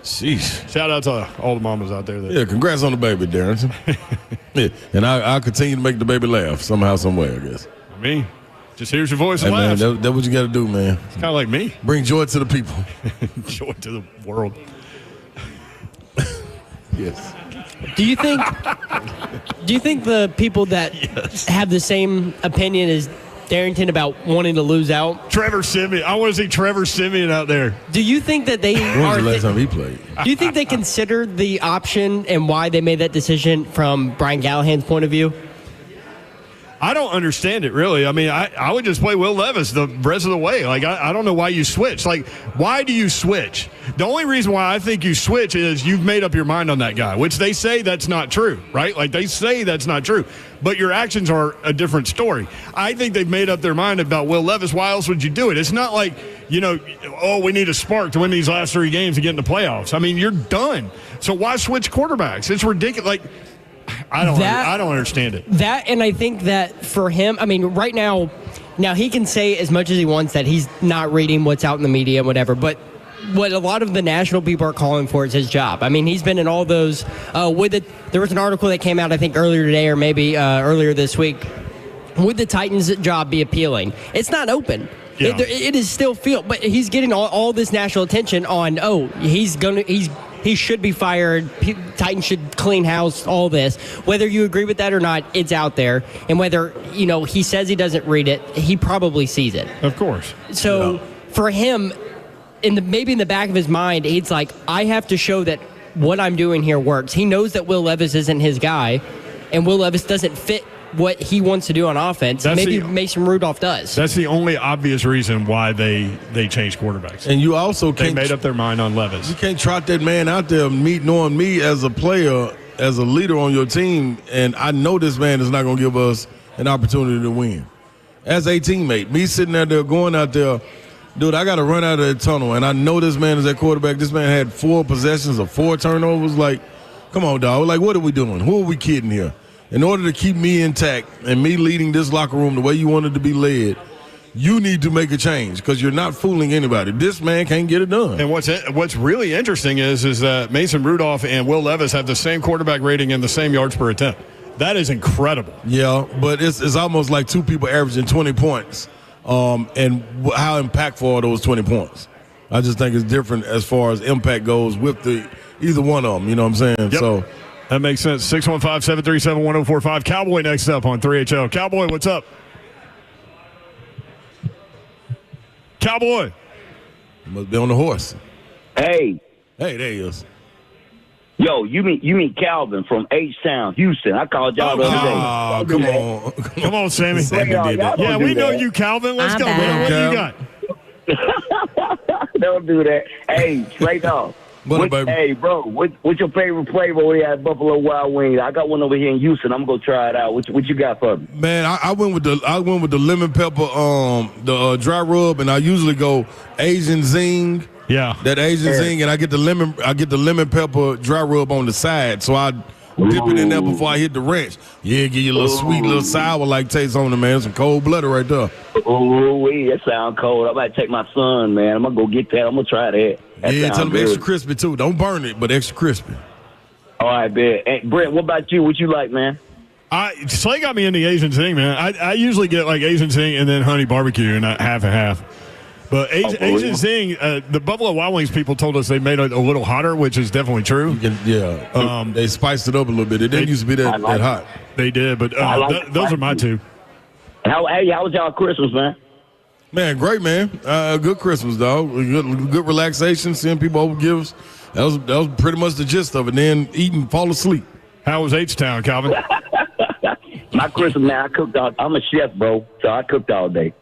Sheesh. Shout out to all the mamas out there. Yeah, congrats on the baby, Darrington. Yeah, and I'll continue to make the baby laugh somehow, some way, I guess. I mean, just hears your voice and laughs. Man, that's what you got to do, man. It's kind of like me. Bring joy to the people. Joy to the world. Yes. Do you think the people that have the same opinion as Darrington about wanting to lose out? Trevor Simeon. I want to see Trevor Simeon out there. Do you think that they When was the last time he played? Do you think they considered the option and why they made that decision from Brian Callahan's point of view? I don't understand it, really. I mean, I would just play Will Levis the rest of the way. Like, I don't know why you switch. Like, why do you switch? The only reason why I think you switch is you've made up your mind on that guy, which they say that's not true, right? Like, they say that's not true. But your actions are a different story. I think they've made up their mind about Will Levis. Why else would you do it? It's not like, we need a spark to win these last 3 games to get in the playoffs. I mean, you're done. So why switch quarterbacks? It's ridiculous. Like, I don't understand it. That, and I think that for him, I mean, right now he can say as much as he wants that he's not reading what's out in the media and whatever, but what a lot of the national people are calling for is his job. I mean, he's been in all those, there was an article that came out, I think, earlier today or maybe earlier this week. Would the Titans job be appealing? It's not open. Yeah. It is still but he's getting all this national attention on, he should be fired. Titans should clean house, all this. Whether you agree with that or not, it's out there. And whether, he says he doesn't read it, he probably sees it. Of course. So for him, maybe in the back of his mind, he's like, I have to show that what I'm doing here works. He knows that Will Levis isn't his guy, and Will Levis doesn't fit what he wants to do on offense. Maybe Mason Rudolph does. That's the only obvious reason why they changed quarterbacks. And you also they made up their mind on Levis. You can't trot that man out there knowing me as a player, as a leader on your team, and I know this man is not going to give us an opportunity to win. As a teammate, me sitting out there going out there, dude, I got to run out of the tunnel, and I know this man is that quarterback. This man had 4 possessions of 4 turnovers. Like, come on, dog. Like, what are we doing? Who are we kidding here? In order to keep me intact and me leading this locker room the way you wanted to be led, you need to make a change because you're not fooling anybody. This man can't get it done. And what's really interesting is that Mason Rudolph and Will Levis have the same quarterback rating and the same yards per attempt. That is incredible. Yeah, but it's almost like 2 people averaging 20 points. And how impactful are those 20 points? I just think it's different as far as impact goes with either one of them. You know what I'm saying? Yep. So. That makes sense. 615-737-1045. Cowboy next up on 3HL. Cowboy, what's up? Cowboy. He must be on the horse. Hey. Hey, there he is. Yo, you mean Calvin from H-Town, Houston. I called y'all the other day. Come on. Come on, Sammy. Yeah, we know you, Calvin. Let's go. What do you got? Don't do that. Hey, straight off. Hey, bro, what's your favorite flavor over here at Buffalo Wild Wings? I got one over here in Houston. I'm gonna try it out. What you got for me? Man, I went with the lemon pepper, the dry rub, and I usually go Asian zing. Yeah, that Asian zing, and I get the lemon pepper dry rub on the side. So I dip it in there before I hit the wrench. Yeah, give you a little sweet, little sour like taste on it, man. Some cold blooded right there. Oh, that sound cold. I might take my son, man. I'm gonna go get that. I'm gonna try that. Yeah, tell them extra crispy too. Don't burn it, but extra crispy. All right, man. Hey, Brent, what about you? What you like, man? Slay got me into Asian Zing, man. I usually get like Asian Zing and then honey barbecue and half and half. But Asian Zing, the Buffalo Wild Wings people told us they made it a little hotter, which is definitely true. They spiced it up a little bit. It didn't used to be that hot. They did, but those are my two. How was y'all Christmas, man? Man, great, man. Good Christmas, dog. Good relaxation, seeing people open gifts. That was pretty much the gist of it. Then eating, fall asleep. How was H-Town, Calvin? My Christmas, man, I cooked all. I'm a chef, bro, so I cooked all day.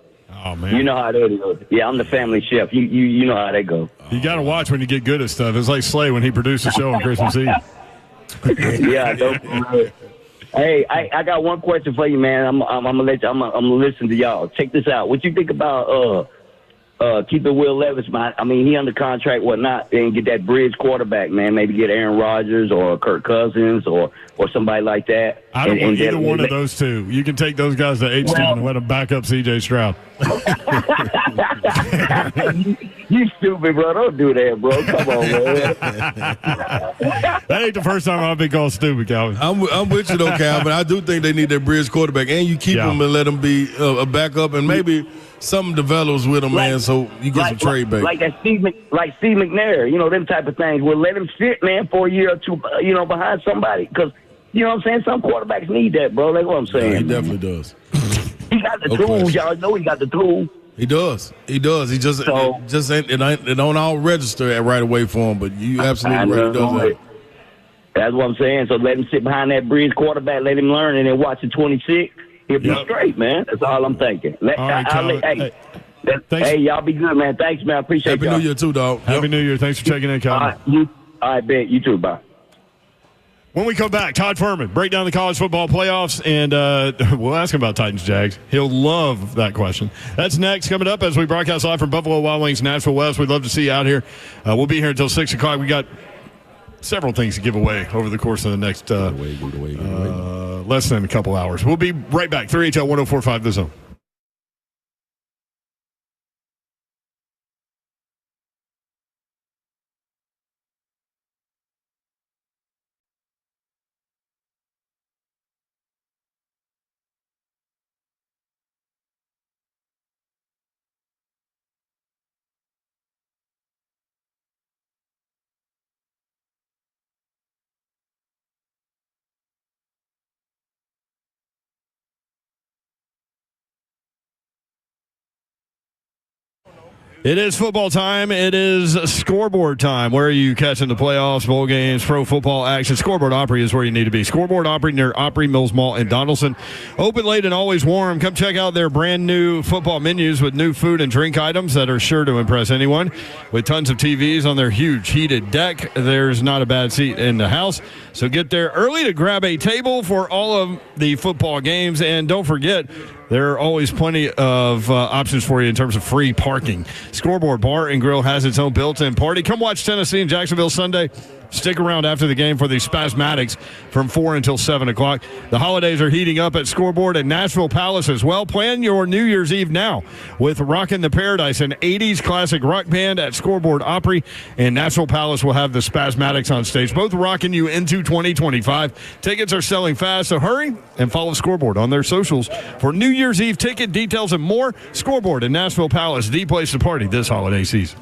Oh, man. You know how that is. Yeah, I'm the family chef. You know how that go. You got to watch when you get good at stuff. It's like Slay when he produced a show on Christmas Eve. Yeah, dope. Hey, I got one question for you, man. I'm gonna let you. I'm gonna listen to y'all. Check this out. What you think about keeping Will Levis, man? I mean, he under contract, whatnot, and get that bridge quarterback, man. Maybe get Aaron Rodgers or Kirk Cousins or somebody like that. I don't want either one of those two. You can take those guys to H-Town and let them back up C.J. Stroud. You stupid, bro. Don't do that, bro. Come on, man. That ain't the first time I've been called stupid, Calvin. I'm with you, though, Calvin. I do think they need that bridge quarterback. And you keep them and let them be a backup, and maybe something develops with them, man, so you get some trade bait. Like Steve McNair, them type of things. We'll let him sit, man, for a year or two, behind somebody. Because, you know what I'm saying? Some quarterbacks need that, bro. That's what I'm saying. Yeah, he definitely does. He got the tools. Y'all know he got the tools. He does. He just it don't all register right away for him, but you absolutely right. He does that. That's what I'm saying. So let him sit behind that bridge quarterback, let him learn, and then watch the 26. He'll be straight, man. That's all I'm thinking. Hey, y'all be good, man. Thanks, man. I appreciate Happy New Year, too, dog. Happy New Year. Thanks for checking in, Calvin. All right, bet. You too. Bye. When we come back, Todd Furman, break down the college football playoffs, and we'll ask him about Titans-Jags. He'll love that question. That's next, coming up as we broadcast live from Buffalo Wild Wings, Nashville West. We'd love to see you out here. We'll be here until 6 o'clock. We got several things to give away over the course of the next less than a couple hours. We'll be right back. 3HL 104.5 The Zone. It is football time. It is scoreboard time. Where are you catching the playoffs, bowl games, pro football action? Scoreboard Opry is where you need to be. Scoreboard Opry near Opry Mills Mall in Donaldson. Open late and always warm. Come check out their brand new football menus with new food and drink items that are sure to impress anyone. With tons of TVs on their huge heated deck, there's not a bad seat in the house. So get there early to grab a table for all of the football games. And don't forget, there are always plenty of options for you in terms of free parking. Scoreboard Bar and Grill has its own built-in party. Come watch Tennessee and Jacksonville Sunday. Stick around after the game for the Spasmatics from 4 until 7 o'clock. The holidays are heating up at Scoreboard and Nashville Palace as well. Plan your New Year's Eve now with Rockin' the Paradise, an 80s classic rock band at Scoreboard Opry. And Nashville Palace will have the Spasmatics on stage, both rocking you into 2025. Tickets are selling fast, so hurry and follow Scoreboard on their socials for New Year's Eve ticket details and more. Scoreboard and Nashville Palace, the place to party this holiday season.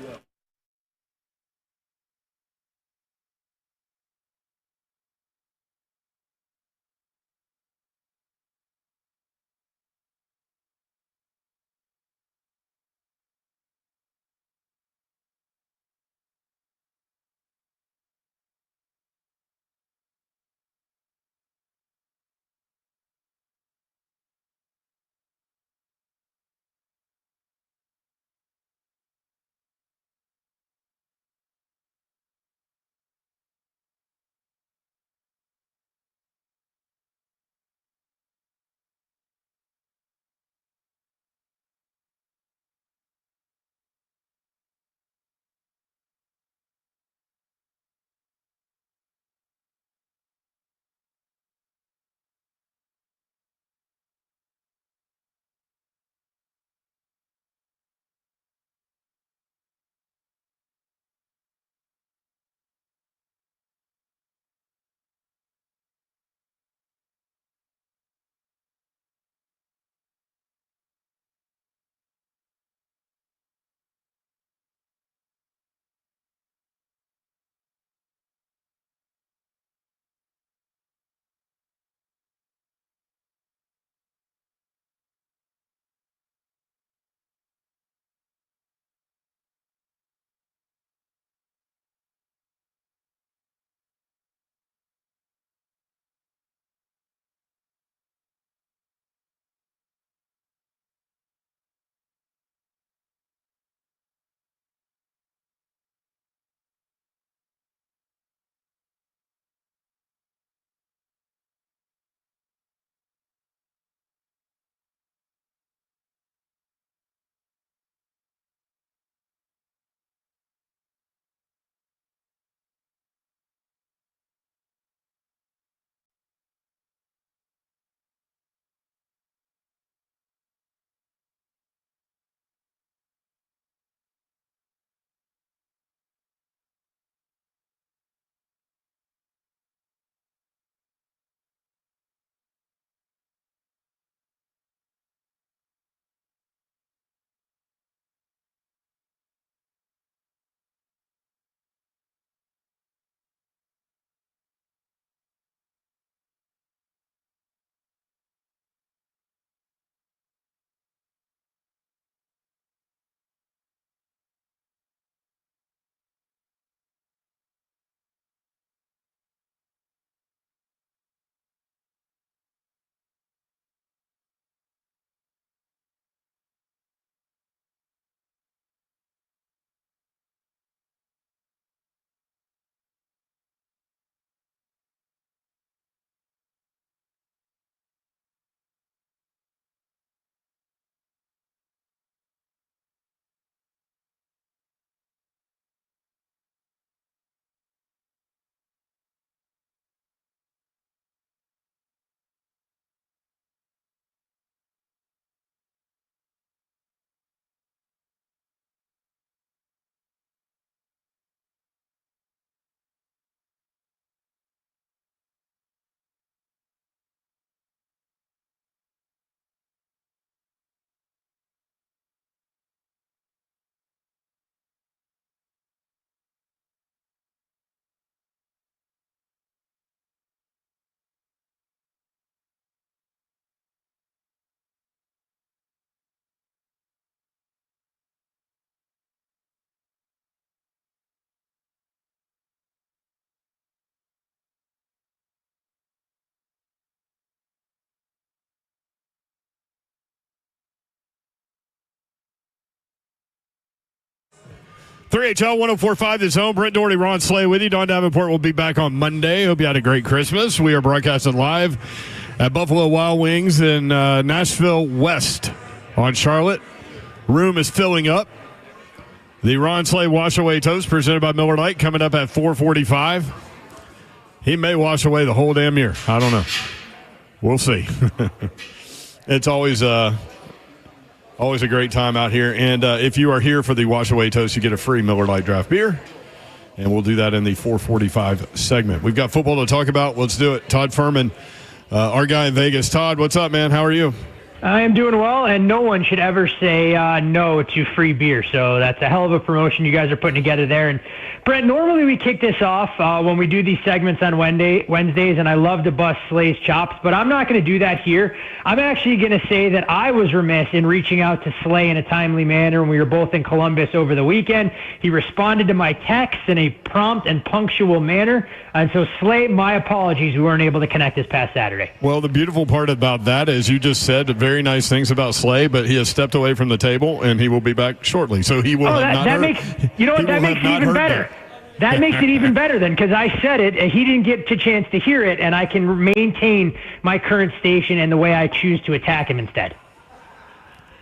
3HL 104.5, the Zone. Brent Doherty, Ron Slay with you. Don Davenport will be back on Monday. Hope you had a great Christmas. We are broadcasting live at Buffalo Wild Wings in Nashville West on Charlotte. Room is filling up. The Ron Slay Wash Away Toast presented by Miller Lite coming up at 4:45. He may wash away the whole damn year. I don't know. We'll see. It's always a great time out here. And if you are here for the Wash Away Toast, you get a free Miller Lite draft beer. And we'll do that in the 4:45 segment. We've got football to talk about. Let's do it. Todd Furman, our guy in Vegas. Todd, what's up, man? How are you? I am doing well, and no one should ever say no to free beer. So that's a hell of a promotion you guys are putting together there. And Brent, normally we kick this off when we do these segments on Wednesdays, and I love to bust Slay's chops, but I'm not going to do that here. I'm actually going to say that I was remiss in reaching out to Slay in a timely manner when we were both in Columbus over the weekend. He responded to my texts in a prompt and punctual manner. And so, Slay, my apologies, we weren't able to connect this past Saturday. Well, the beautiful part about that is you just said very nice things about Slay, but he has stepped away from the table, and he will be back shortly. So he will that makes it even better. That makes it even better then, because I said it, and he didn't get a chance to hear it, and I can maintain my current station and the way I choose to attack him instead.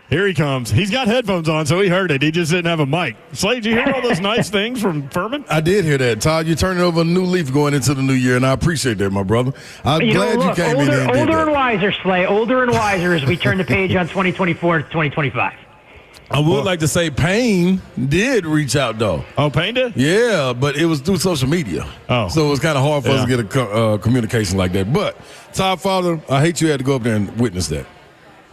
Here he comes. He's got headphones on, so he heard it. He just didn't have a mic. Slade, did you hear all those nice things from Furman? I did hear that. Todd, you're turning over a new leaf going into the new year, and I appreciate that, my brother. I'm glad you came in there and did older that. and wiser, Slay. Older and wiser as we turn the page on 2024 to 2025. I would like to say Payne did reach out, though. Oh, Payne did? Yeah, but it was through social media. Oh. So it was kind of hard for us to get a communication like that. But, Todd, Father, I hate you had to go up there and witness that.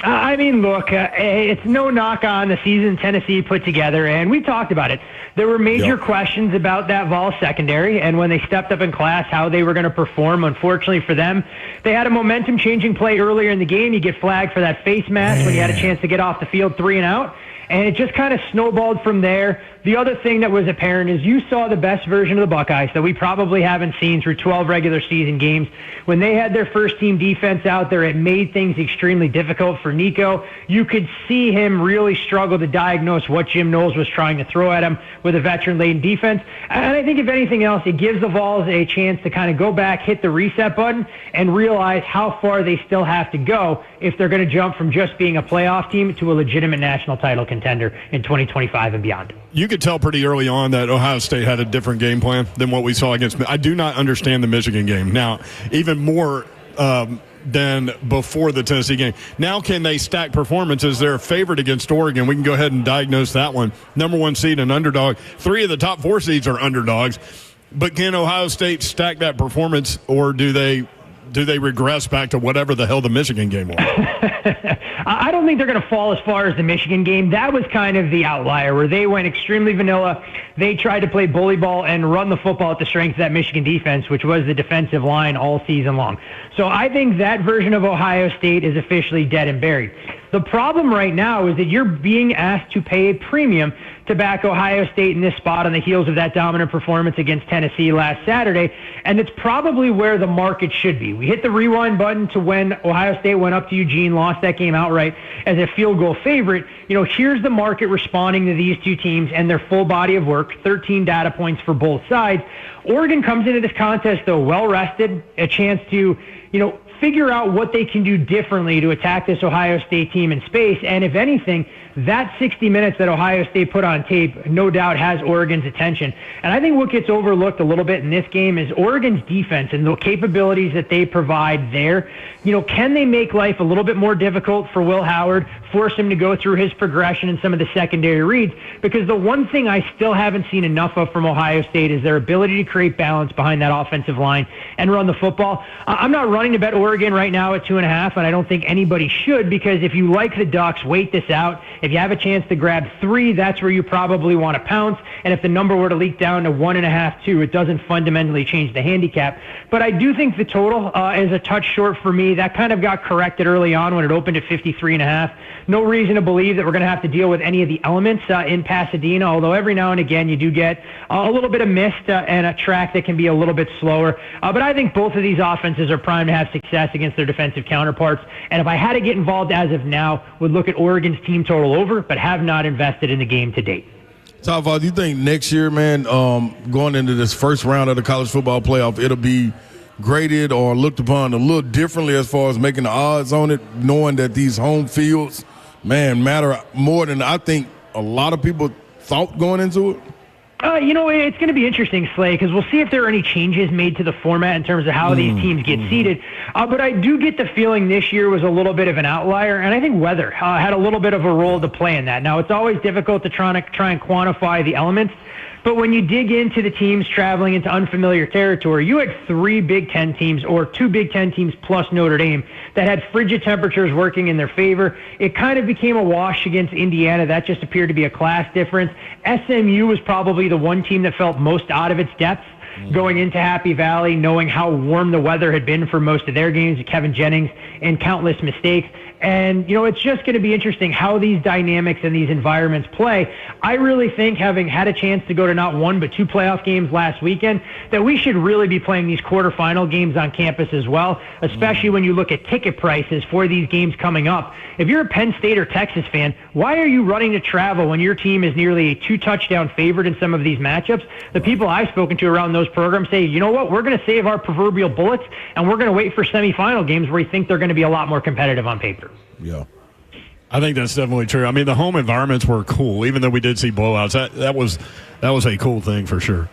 I mean, look, it's no knock on the season Tennessee put together, and we talked about it. There were major questions about that Vol secondary, and when they stepped up in class, how they were going to perform. Unfortunately for them, they had a momentum-changing play earlier in the game. You get flagged for that face mask when you had a chance to get off the field 3 and out. And it just kind of snowballed from there. The other thing that was apparent is you saw the best version of the Buckeyes that we probably haven't seen through 12 regular season games. When they had their first-team defense out there, it made things extremely difficult for Nico. You could see him really struggle to diagnose what Jim Knowles was trying to throw at him with a veteran-laden defense. And I think if anything else, it gives the Vols a chance to kind of go back, hit the reset button, and realize how far they still have to go if they're going to jump from just being a playoff team to a legitimate national title contender in 2025 and beyond. You could tell pretty early on that Ohio State had a different game plan than what we saw against. I do not understand the Michigan game. Now, even more than before the Tennessee game. Now, can they stack performances? They're a favorite against Oregon. We can go ahead and diagnose that one. Number 1 seed and underdog. 3 of the top 4 seeds are underdogs. But can Ohio State stack that performance, or do they regress back to whatever the hell the Michigan game was? I don't think they're going to fall as far as the Michigan game. That was kind of the outlier where they went extremely vanilla. They tried to play bully ball and run the football at the strength of that Michigan defense, which was the defensive line all season long. So I think that version of Ohio State is officially dead and buried. The problem right now is that you're being asked to pay a premium to back Ohio State in this spot on the heels of that dominant performance against Tennessee last Saturday, and it's probably where the market should be. We hit the rewind button to when Ohio State went up to Eugene, lost that game outright as a field goal favorite. Here's the market responding to these two teams and their full body of work, 13 data points for both sides. Oregon comes into this contest, though, well-rested, a chance to, figure out what they can do differently to attack this Ohio State team in space. And if anything, that 60 minutes that Ohio State put on tape no doubt has Oregon's attention. And I think what gets overlooked a little bit in this game is Oregon's defense and the capabilities that they provide there. Can they make life a little bit more difficult for Will Howard, force him to go through his progression and some of the secondary reads? Because the one thing I still haven't seen enough of from Ohio State is their ability to create balance behind that offensive line and run the football. I'm not running to bet Oregon right now at 2.5, and I don't think anybody should, because if you like the Ducks, wait this out. If you have a chance to grab 3, that's where you probably want to pounce. And if the number were to leak down to 1.5, 2, it doesn't fundamentally change the handicap. But I do think the total is a touch short for me. That kind of got corrected early on when it opened at 53.5. No reason to believe that we're going to have to deal with any of the elements in Pasadena, although every now and again you do get a little bit of mist and a track that can be a little bit slower. But I think both of these offenses are primed to have success against their defensive counterparts. And if I had to get involved as of now, would look at Oregon's team total over, but have not invested in the game to date. Top five, do you think next year, man, going into this first round of the college football playoff, it'll be graded or looked upon a little differently as far as making the odds on it, knowing that these home fields, man, matter more than I think a lot of people thought going into it? It's going to be interesting, Slay, because we'll see if there are any changes made to the format in terms of how these teams get seeded. But I do get the feeling this year was a little bit of an outlier, and I think weather had a little bit of a role to play in that. Now, it's always difficult to try and quantify the elements, but when you dig into the teams traveling into unfamiliar territory, you had 3 Big Ten teams or 2 Big Ten teams plus Notre Dame that had frigid temperatures working in their favor. It kind of became a wash against Indiana. That just appeared to be a class difference. SMU was probably the one team that felt most out of its depth going into Happy Valley, knowing how warm the weather had been for most of their games, Kevin Jennings, and countless mistakes. And, it's just going to be interesting how these dynamics and these environments play. I really think, having had a chance to go to not 1 but 2 playoff games last weekend, that we should really be playing these quarterfinal games on campus as well, especially when you look at ticket prices for these games coming up. If you're a Penn State or Texas fan, why are you running to travel when your team is nearly a 2-touchdown favorite in some of these matchups? The people I've spoken to around those programs say, you know what, we're going to save our proverbial bullets, and we're going to wait for semifinal games where we think they're going to be a lot more competitive on paper. Yeah. I think that's definitely true. I mean, the home environments were cool, even though we did see blowouts. That was a cool thing for sure.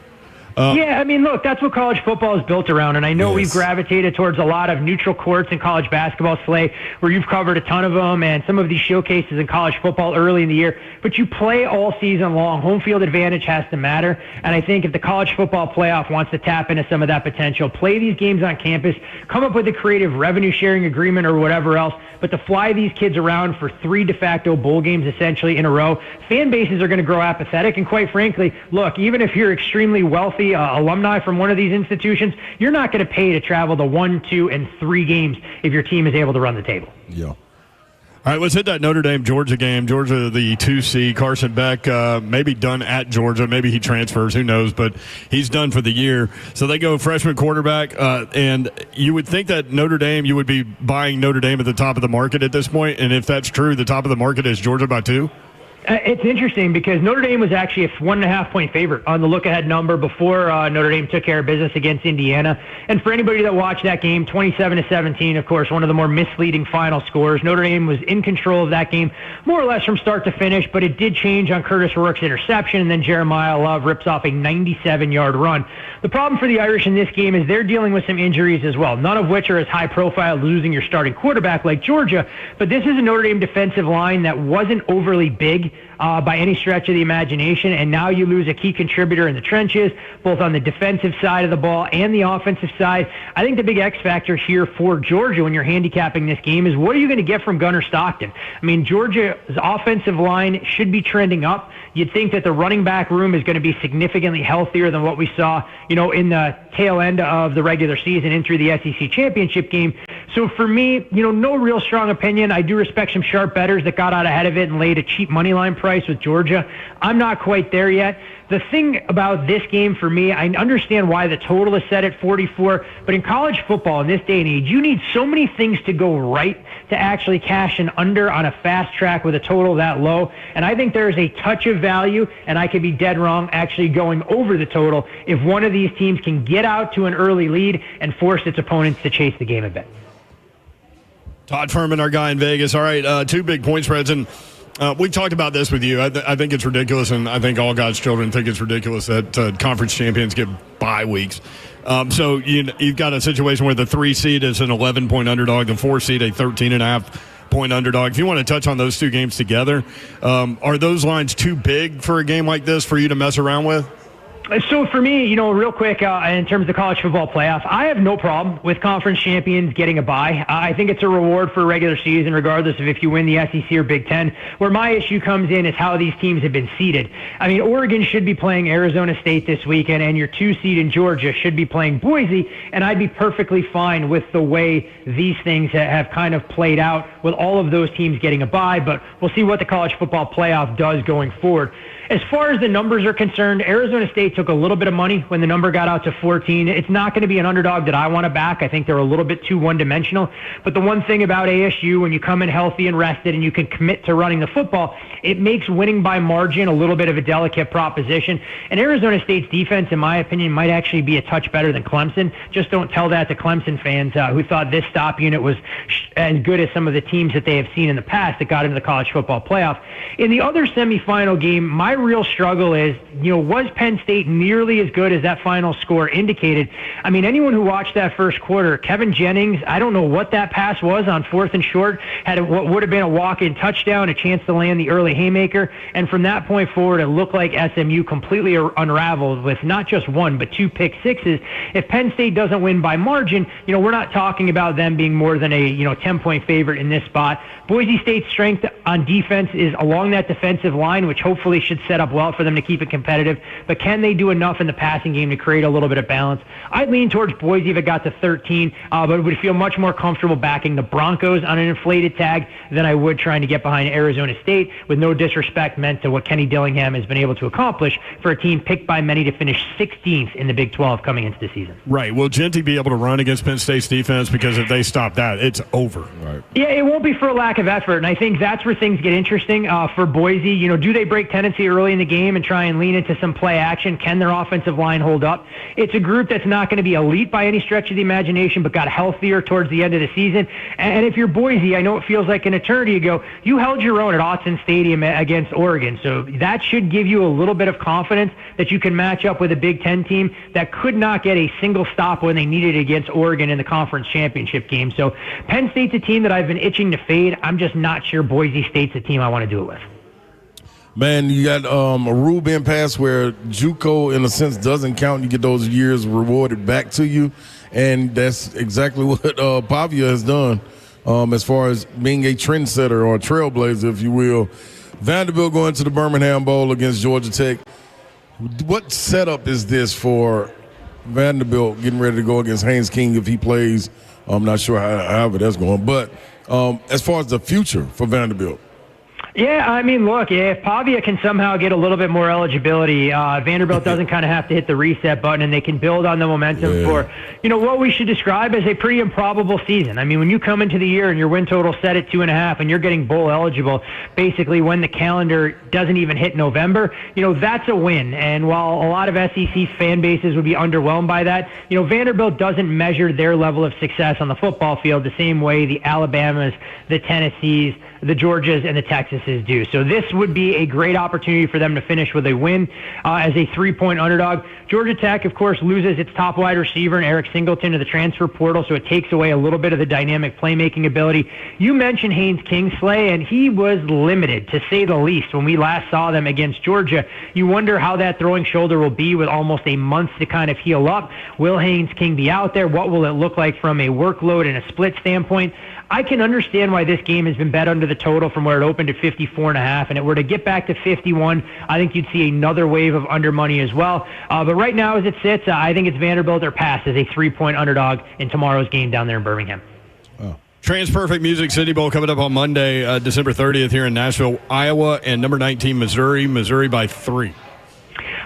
Yeah, I mean, look, that's what college football is built around, and I know we've gravitated towards a lot of neutral courts in college basketball, Slay, where you've covered a ton of them, and some of these showcases in college football early in the year, but you play all season long. Home field advantage has to matter, and I think if the college football playoff wants to tap into some of that potential, play these games on campus, come up with a creative revenue-sharing agreement or whatever else, but to fly these kids around for 3 de facto bowl games essentially in a row, fan bases are going to grow apathetic, and quite frankly, look, even if you're extremely wealthy, alumni from one of these institutions, you're not going to pay to travel to 1, 2, and 3 games if your team is able to run the table. Yeah. All right, let's hit that Notre Dame-Georgia game. Georgia, the 2 seed. Carson Beck maybe done at Georgia. Maybe he transfers. Who knows? But he's done for the year. So they go freshman quarterback. And you would think that Notre Dame, you would be buying Notre Dame at the top of the market at this point. And if that's true, the top of the market is Georgia by 2? It's interesting because Notre Dame was actually a 1.5-point favorite on the look-ahead number before Notre Dame took care of business against Indiana. And for anybody that watched that game, 27-17, of course, one of the more misleading final scores. Notre Dame was in control of that game more or less from start to finish, but it did change on Curtis Rourke's interception, and then Jeremiah Love rips off a 97-yard run. The problem for the Irish in this game is they're dealing with some injuries as well, none of which are as high-profile as losing your starting quarterback like Georgia, but this is a Notre Dame defensive line that wasn't overly big by any stretch of the imagination, and now you lose a key contributor in the trenches, both on the defensive side of the ball and the offensive side. I think the big X factor here for Georgia when you're handicapping this game is what are you going to get from Gunnar Stockton? I mean, Georgia's offensive line should be trending up. You'd think that the running back room is going to be significantly healthier than what we saw, in the tail end of the regular season and through the SEC championship game. So for me, no real strong opinion. I do respect some sharp bettors that got out ahead of it and laid a cheap money line price with Georgia. I'm not quite there yet. The thing about this game for me, I understand why the total is set at 44, but in college football in this day and age, you need so many things to go right to actually cash an under on a fast track with a total that low. And I think there's a touch of value, and I could be dead wrong, actually going over the total if one of these teams can get out to an early lead and force its opponents to chase the game a bit. Todd Furman, our guy in Vegas. All right, 2 big point spreads. And we talked about this with you. I think it's ridiculous, and I think all God's children think it's ridiculous that conference champions get bye weeks. So you've got a situation where the 3 seed is an 11-point underdog, the 4 seed a 13.5-point underdog. If you want to touch on those 2 games together, are those lines too big for a game like this for you to mess around with? So for me, real quick, in terms of the college football playoff, I have no problem with conference champions getting a bye. I think it's a reward for a regular season, regardless of if you win the SEC or Big Ten. Where my issue comes in is how these teams have been seeded. I mean, Oregon should be playing Arizona State this weekend, and your 2 seed in Georgia should be playing Boise, and I'd be perfectly fine with the way these things have kind of played out with all of those teams getting a bye, but we'll see what the college football playoff does going forward. As far as the numbers are concerned, Arizona State took a little bit of money when the number got out to 14. It's not going to be an underdog that I want to back. I think they're a little bit too one-dimensional. But the one thing about ASU, when you come in healthy and rested and you can commit to running the football, it makes winning by margin a little bit of a delicate proposition. And Arizona State's defense, in my opinion, might actually be a touch better than Clemson. Just don't tell that to Clemson fans who thought this stop unit was as good as some of the teams that they have seen in the past that got into the college football playoff. In the other semifinal game, my real struggle is, was Penn State nearly as good as that final score indicated? I mean, anyone who watched that first quarter, Kevin Jennings, I don't know what that pass was on 4th and short, had what would have been a walk-in touchdown, a chance to land the early haymaker, and from that point forward, it looked like SMU completely unraveled with not just one, but 2 pick sixes. If Penn State doesn't win by margin, we're not talking about them being more than a 10-point favorite in this spot. Boise State's strength on defense is along that defensive line, which hopefully should set up well for them to keep it competitive. But can they do enough in the passing game to create a little bit of balance? I'd lean towards Boise if it got to 13, but would feel much more comfortable backing the Broncos on an inflated tag than I would trying to get behind Arizona State, with no disrespect meant to what Kenny Dillingham has been able to accomplish for a team picked by many to finish 16th in the Big 12 coming into the season. Right. Will Genty be able to run against Penn State's defense? Because if they stop that, it's over. Right. Yeah, it won't be for a lack of effort, and I think that's where things get interesting for Boise. Do they break tendency early in the game and try and lean into some play action? Can their offensive line hold up? It's a group that's not going to be elite by any stretch of the imagination, but got healthier towards the end of the season. And if you're Boise, I know it feels like an eternity ago, you held your own at Autzen Stadium against Oregon, so that should give you a little bit of confidence that you can match up with a Big Ten team that could not get a single stop when they needed it against Oregon in the conference championship game. So Penn State's a team that I've been itching to fade. I'm just not sure Boise State's a team I want to do it with. Man, you got a rule being passed where JUCO, in a sense, doesn't count. You get those years rewarded back to you, and that's exactly what Pavia has done as far as being a trendsetter or a trailblazer, if you will. Vanderbilt going to the Birmingham Bowl against Georgia Tech. What setup is this for Vanderbilt getting ready to go against Haynes King if he plays? I'm not sure however that's going, but as far as the future for Vanderbilt. Yeah, I mean, look, if Pavia can somehow get a little bit more eligibility, Vanderbilt doesn't kind of have to hit the reset button, and they can build on the momentum for, what we should describe as a pretty improbable season. I mean, when you come into the year and your win total set at 2.5 and you're getting bowl eligible basically when the calendar doesn't even hit November, that's a win. And while a lot of SEC fan bases would be underwhelmed by that, Vanderbilt doesn't measure their level of success on the football field the same way the Alabamas, the Tennessees, the Georgias, and the Texases do. So this would be a great opportunity for them to finish with a win as a 3-point underdog. Georgia Tech, of course, loses its top wide receiver, and Eric Singleton, to the transfer portal, so it takes away a little bit of the dynamic playmaking ability. You mentioned Haynes Kingsley, and he was limited, to say the least, when we last saw them against Georgia. You wonder how that throwing shoulder will be with almost a month to kind of heal up. Will Haynes King be out there? What will it look like from a workload and a split standpoint? I can understand why this game has been bet under the total from where it opened at 54.5, and it were to get back to 51, I think you'd see another wave of under money as well. But right now, as it sits, I think it's Vanderbilt or pass as a 3-point underdog in tomorrow's game down there in Birmingham. TransPerfect Music City Bowl coming up on Monday, December 30th here in Nashville, Iowa, and number 19, Missouri by 3.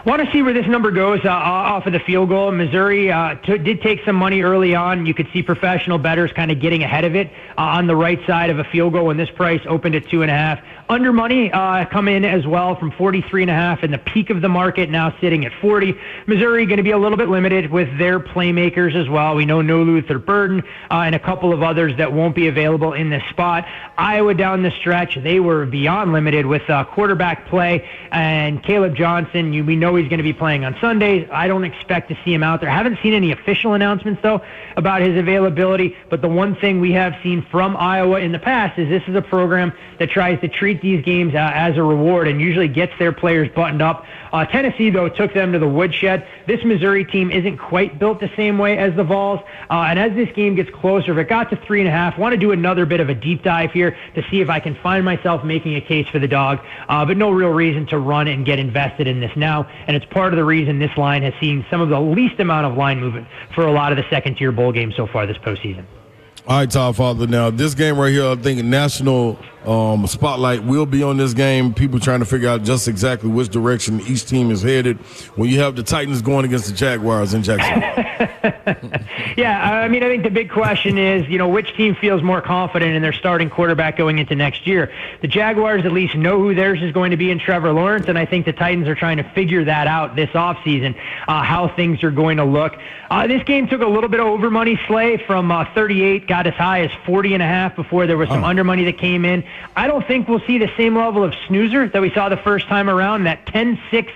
Want to see where this number goes off of the field goal. Missouri did take some money early on. You could see professional bettors kind of getting ahead of it on the right side of a field goal when this price opened at 2.5. Under money come in as well from 43.5 in the peak of the market, now sitting at 40. Missouri going to be a little bit limited with their playmakers as well. We know no Luther Burden and a couple of others that won't be available in this spot. Iowa down the stretch, they were beyond limited with quarterback play, and Caleb Johnson, we know he's going to be playing on Sundays. I don't expect to see him out there. I haven't seen any official announcements, though, about his availability, but the one thing we have seen from Iowa in the past is this is a program that tries to treat these games as a reward and usually gets their players buttoned up. Tennessee, though, took them to the woodshed. This Missouri team isn't quite built the same way as the Vols, and as this game gets closer, if it got to 3.5, want to do another bit of a deep dive here to see if I can find myself making a case for the dog, but no real reason to run and get invested in this now, and it's part of the reason this line has seen some of the least amount of line movement for a lot of the second-tier bowl games so far this postseason. All right, Todd Father. Now, this game right here, I think national Spotlight will be on this game. People trying to figure out just exactly which direction each team is headed when you have the Titans going against the Jaguars in Jacksonville. Yeah, I mean, I think the big question is, which team feels more confident in their starting quarterback going into next year? The Jaguars at least know who theirs is going to be in Trevor Lawrence, and I think the Titans are trying to figure that out this offseason, how things are going to look. This game took a little bit of over money, Slay, from 38, got as high as 40.5 before there was some under money that came in. I don't think we'll see the same level of snoozer that we saw the first time around, that 10-6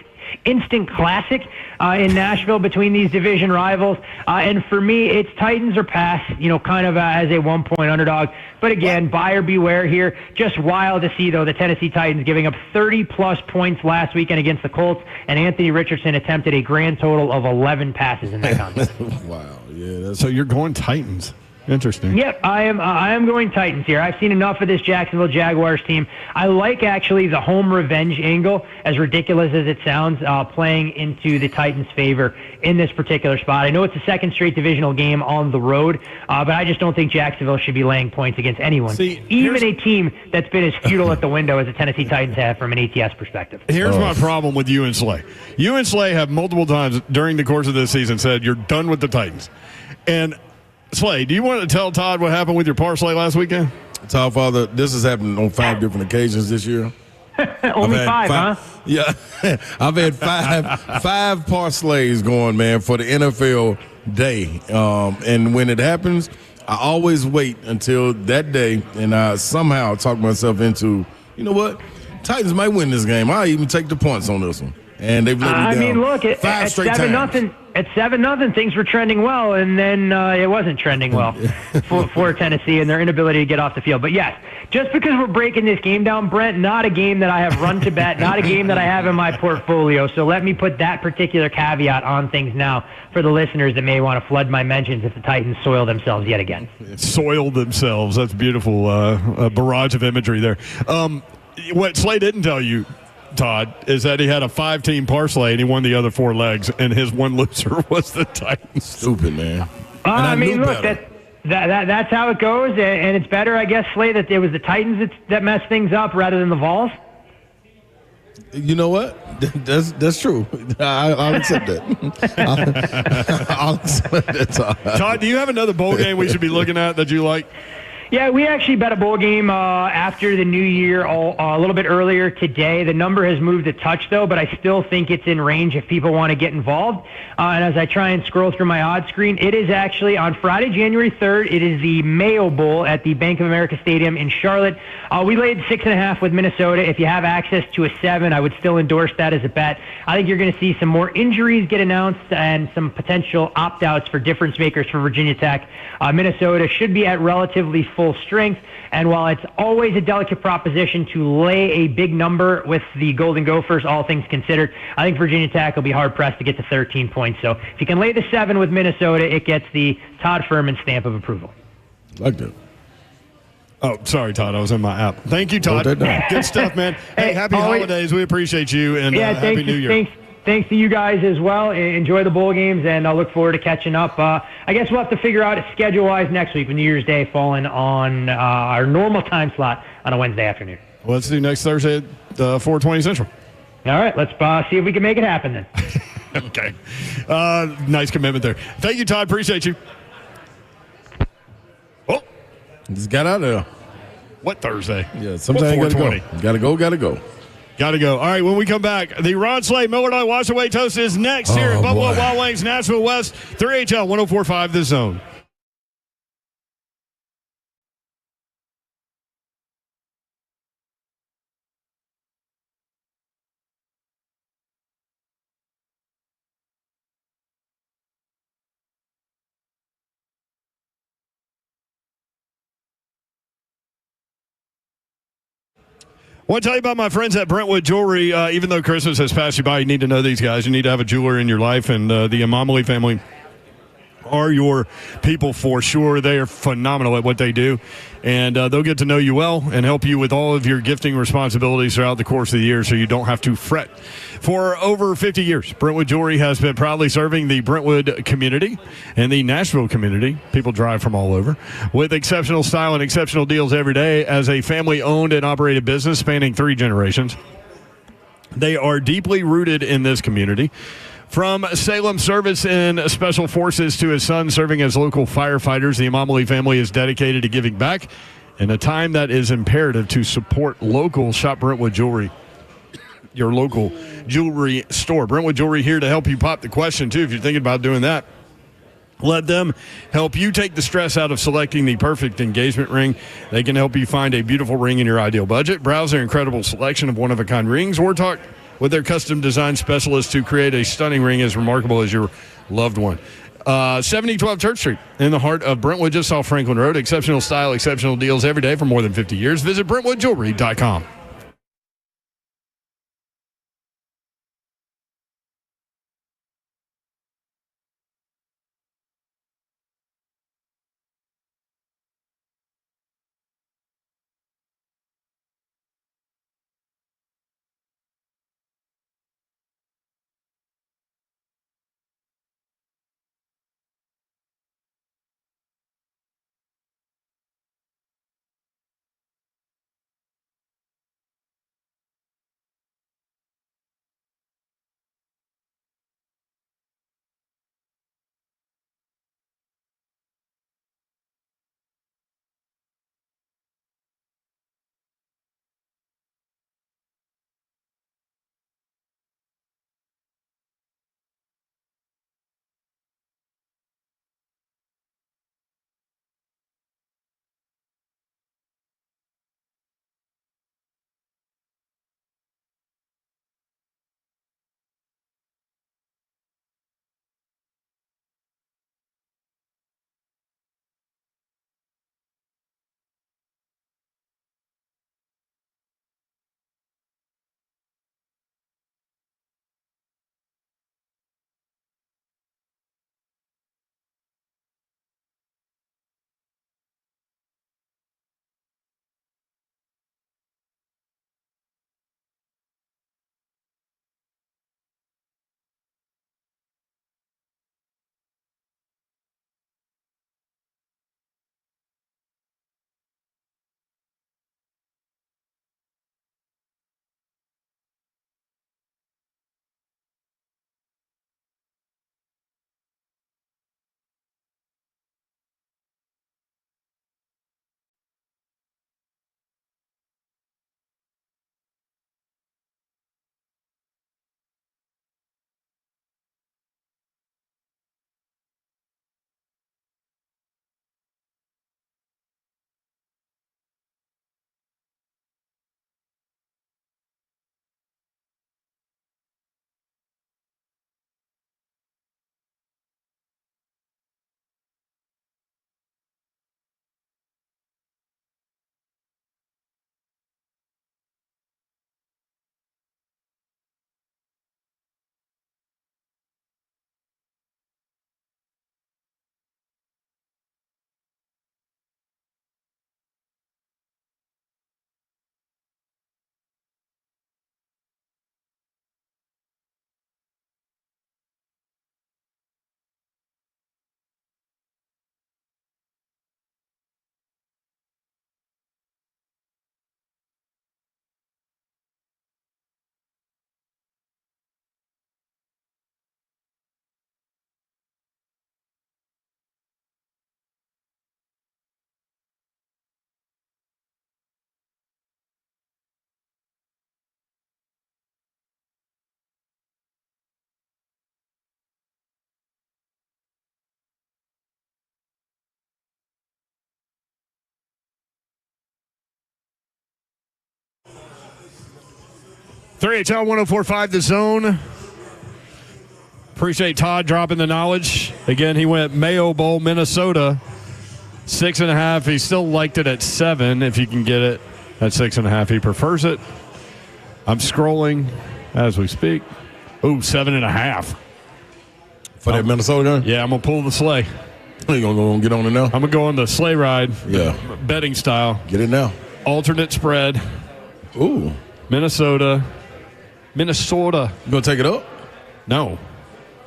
instant classic in Nashville between these division rivals. And for me, it's Titans or pass, kind of as a 1-point underdog. But again, buyer beware here. Just wild to see, though, the Tennessee Titans giving up 30-plus points last weekend against the Colts, and Anthony Richardson attempted a grand total of 11 passes in that contest. Wow. Yeah. So you're going Titans. Interesting. Yep, I am going Titans here. I've seen enough of this Jacksonville Jaguars team. I like actually the home revenge angle, as ridiculous as it sounds, playing into the Titans' favor in this particular spot. I know it's a second straight divisional game on the road, but I just don't think Jacksonville should be laying points against anyone, even a team that's been as futile at the window as the Tennessee Titans have from an ATS perspective. Here's my problem with you and Slay. You and Slay have multiple times during the course of this season said you're done with the Titans. And Slay, do you want to tell Todd what happened with your parlay last weekend? Todd, Father, this has happened on 5 different occasions this year. Only five, huh? Yeah. I've had five parlays going, man, for the NFL day. And when it happens, I always wait until that day, and I somehow talk myself into, you know what? Titans might win this game. I'll even take the points on this one. And they've let me down. I mean, look, at 7-0, at 7-0, things were trending well, and then it wasn't trending well for Tennessee and their inability to get off the field. But yes, just because we're breaking this game down, Brent, not a game that I have run to bet, not a game that I have in my portfolio. So let me put that particular caveat on things now for the listeners that may want to flood my mentions if the Titans soil themselves yet again. Soil themselves. That's beautiful. A barrage of imagery there. What Slay didn't tell you, Todd, is that he had a 5-team parlay and he won the other 4 legs, and his one loser was the Titans. Stupid, man. I mean, look, that's how it goes, and it's better, I guess, Slay, that it was the Titans that messed things up rather than the Vols. You know what? That's true. I'll accept that. I'll accept that, Todd. Todd, do you have another bowl game we should be looking at that you like? Yeah, we actually bet a bowl game after the new year a little bit earlier today. The number has moved a touch, though, but I still think it's in range if people want to get involved. And as I try and scroll through my odds screen, it is actually on Friday, January 3rd. It is the Mayo Bowl at the Bank of America Stadium in Charlotte. We laid 6.5 with Minnesota. If you have access to a 7, I would still endorse that as a bet. I think you're going to see some more injuries get announced and some potential opt-outs for difference makers for Virginia Tech. Minnesota should be at relatively full strength, and while it's always a delicate proposition to lay a big number with the Golden Gophers, all things considered, I think Virginia Tech will be hard-pressed to get to 13 points. So if you can lay the 7 with Minnesota, it gets the Todd Furman stamp of approval. Like that. Oh, sorry, Todd. I was in my app. Thank you, Todd. Good stuff, man. Hey, happy holidays. We appreciate you, and Happy New Year. Thanks to you guys as well. Enjoy the bowl games, and I'll look forward to catching up. I guess we'll have to figure out schedule-wise next week with New Year's Day falling on our normal time slot on a Wednesday afternoon. Well, let's do next Thursday at 4:20 Central. All right, let's see if we can make it happen then. Okay. Nice commitment there. Thank you, Todd. Appreciate you. Oh. Just got out of there. What Thursday? Yeah, sometimes you gotta go. Gotta go. All right, when we come back, the Ron Slay Miller Lite Wash Away Toast is next here at Buffalo Wild Wings, Nashville West, 3HL 104.5 The Zone. I want to tell you about my friends at Brentwood Jewelry. Even though Christmas has passed you by, you need to know these guys. You need to have a jeweler in your life, and the Imamali family are your people for sure. They are phenomenal at what they do, and they'll get to know you well and help you with all of your gifting responsibilities throughout the course of the year so you don't have to fret. For over 50 years, Brentwood Jewelry has been proudly serving the Brentwood community and the Nashville community. People drive from all over with exceptional style and exceptional deals every day. As a family-owned and operated business spanning 3 generations, they are deeply rooted in this community. From Salem service in Special Forces to his son serving as local firefighters, the Imamali family is dedicated to giving back in a time that is imperative to support local. Shop Brentwood Jewelry, your local jewelry store. Brentwood Jewelry here to help you pop the question, too, if you're thinking about doing that. Let them help you take the stress out of selecting the perfect engagement ring. They can help you find a beautiful ring in your ideal budget. Browse their incredible selection of one-of-a-kind rings or talk with their custom design specialists to create a stunning ring as remarkable as your loved one. 7012 Church Street in the heart of Brentwood, just off Franklin Road. Exceptional style, exceptional deals every day for more than 50 years. Visit BrentwoodJewelry.com. HL 104.5 The Zone. Appreciate Todd dropping the knowledge. Again, he went Mayo Bowl, Minnesota, 6.5. He still liked it at 7 if you can get it at 6.5. He prefers it. I'm scrolling as we speak. Ooh, 7.5. For that Minnesota game? Yeah, I'm going to pull the sleigh. You going to get on it now? I'm going to go on the sleigh ride. Yeah. Betting style. Get it now. Alternate spread. Ooh. Minnesota. You going to take it up? No.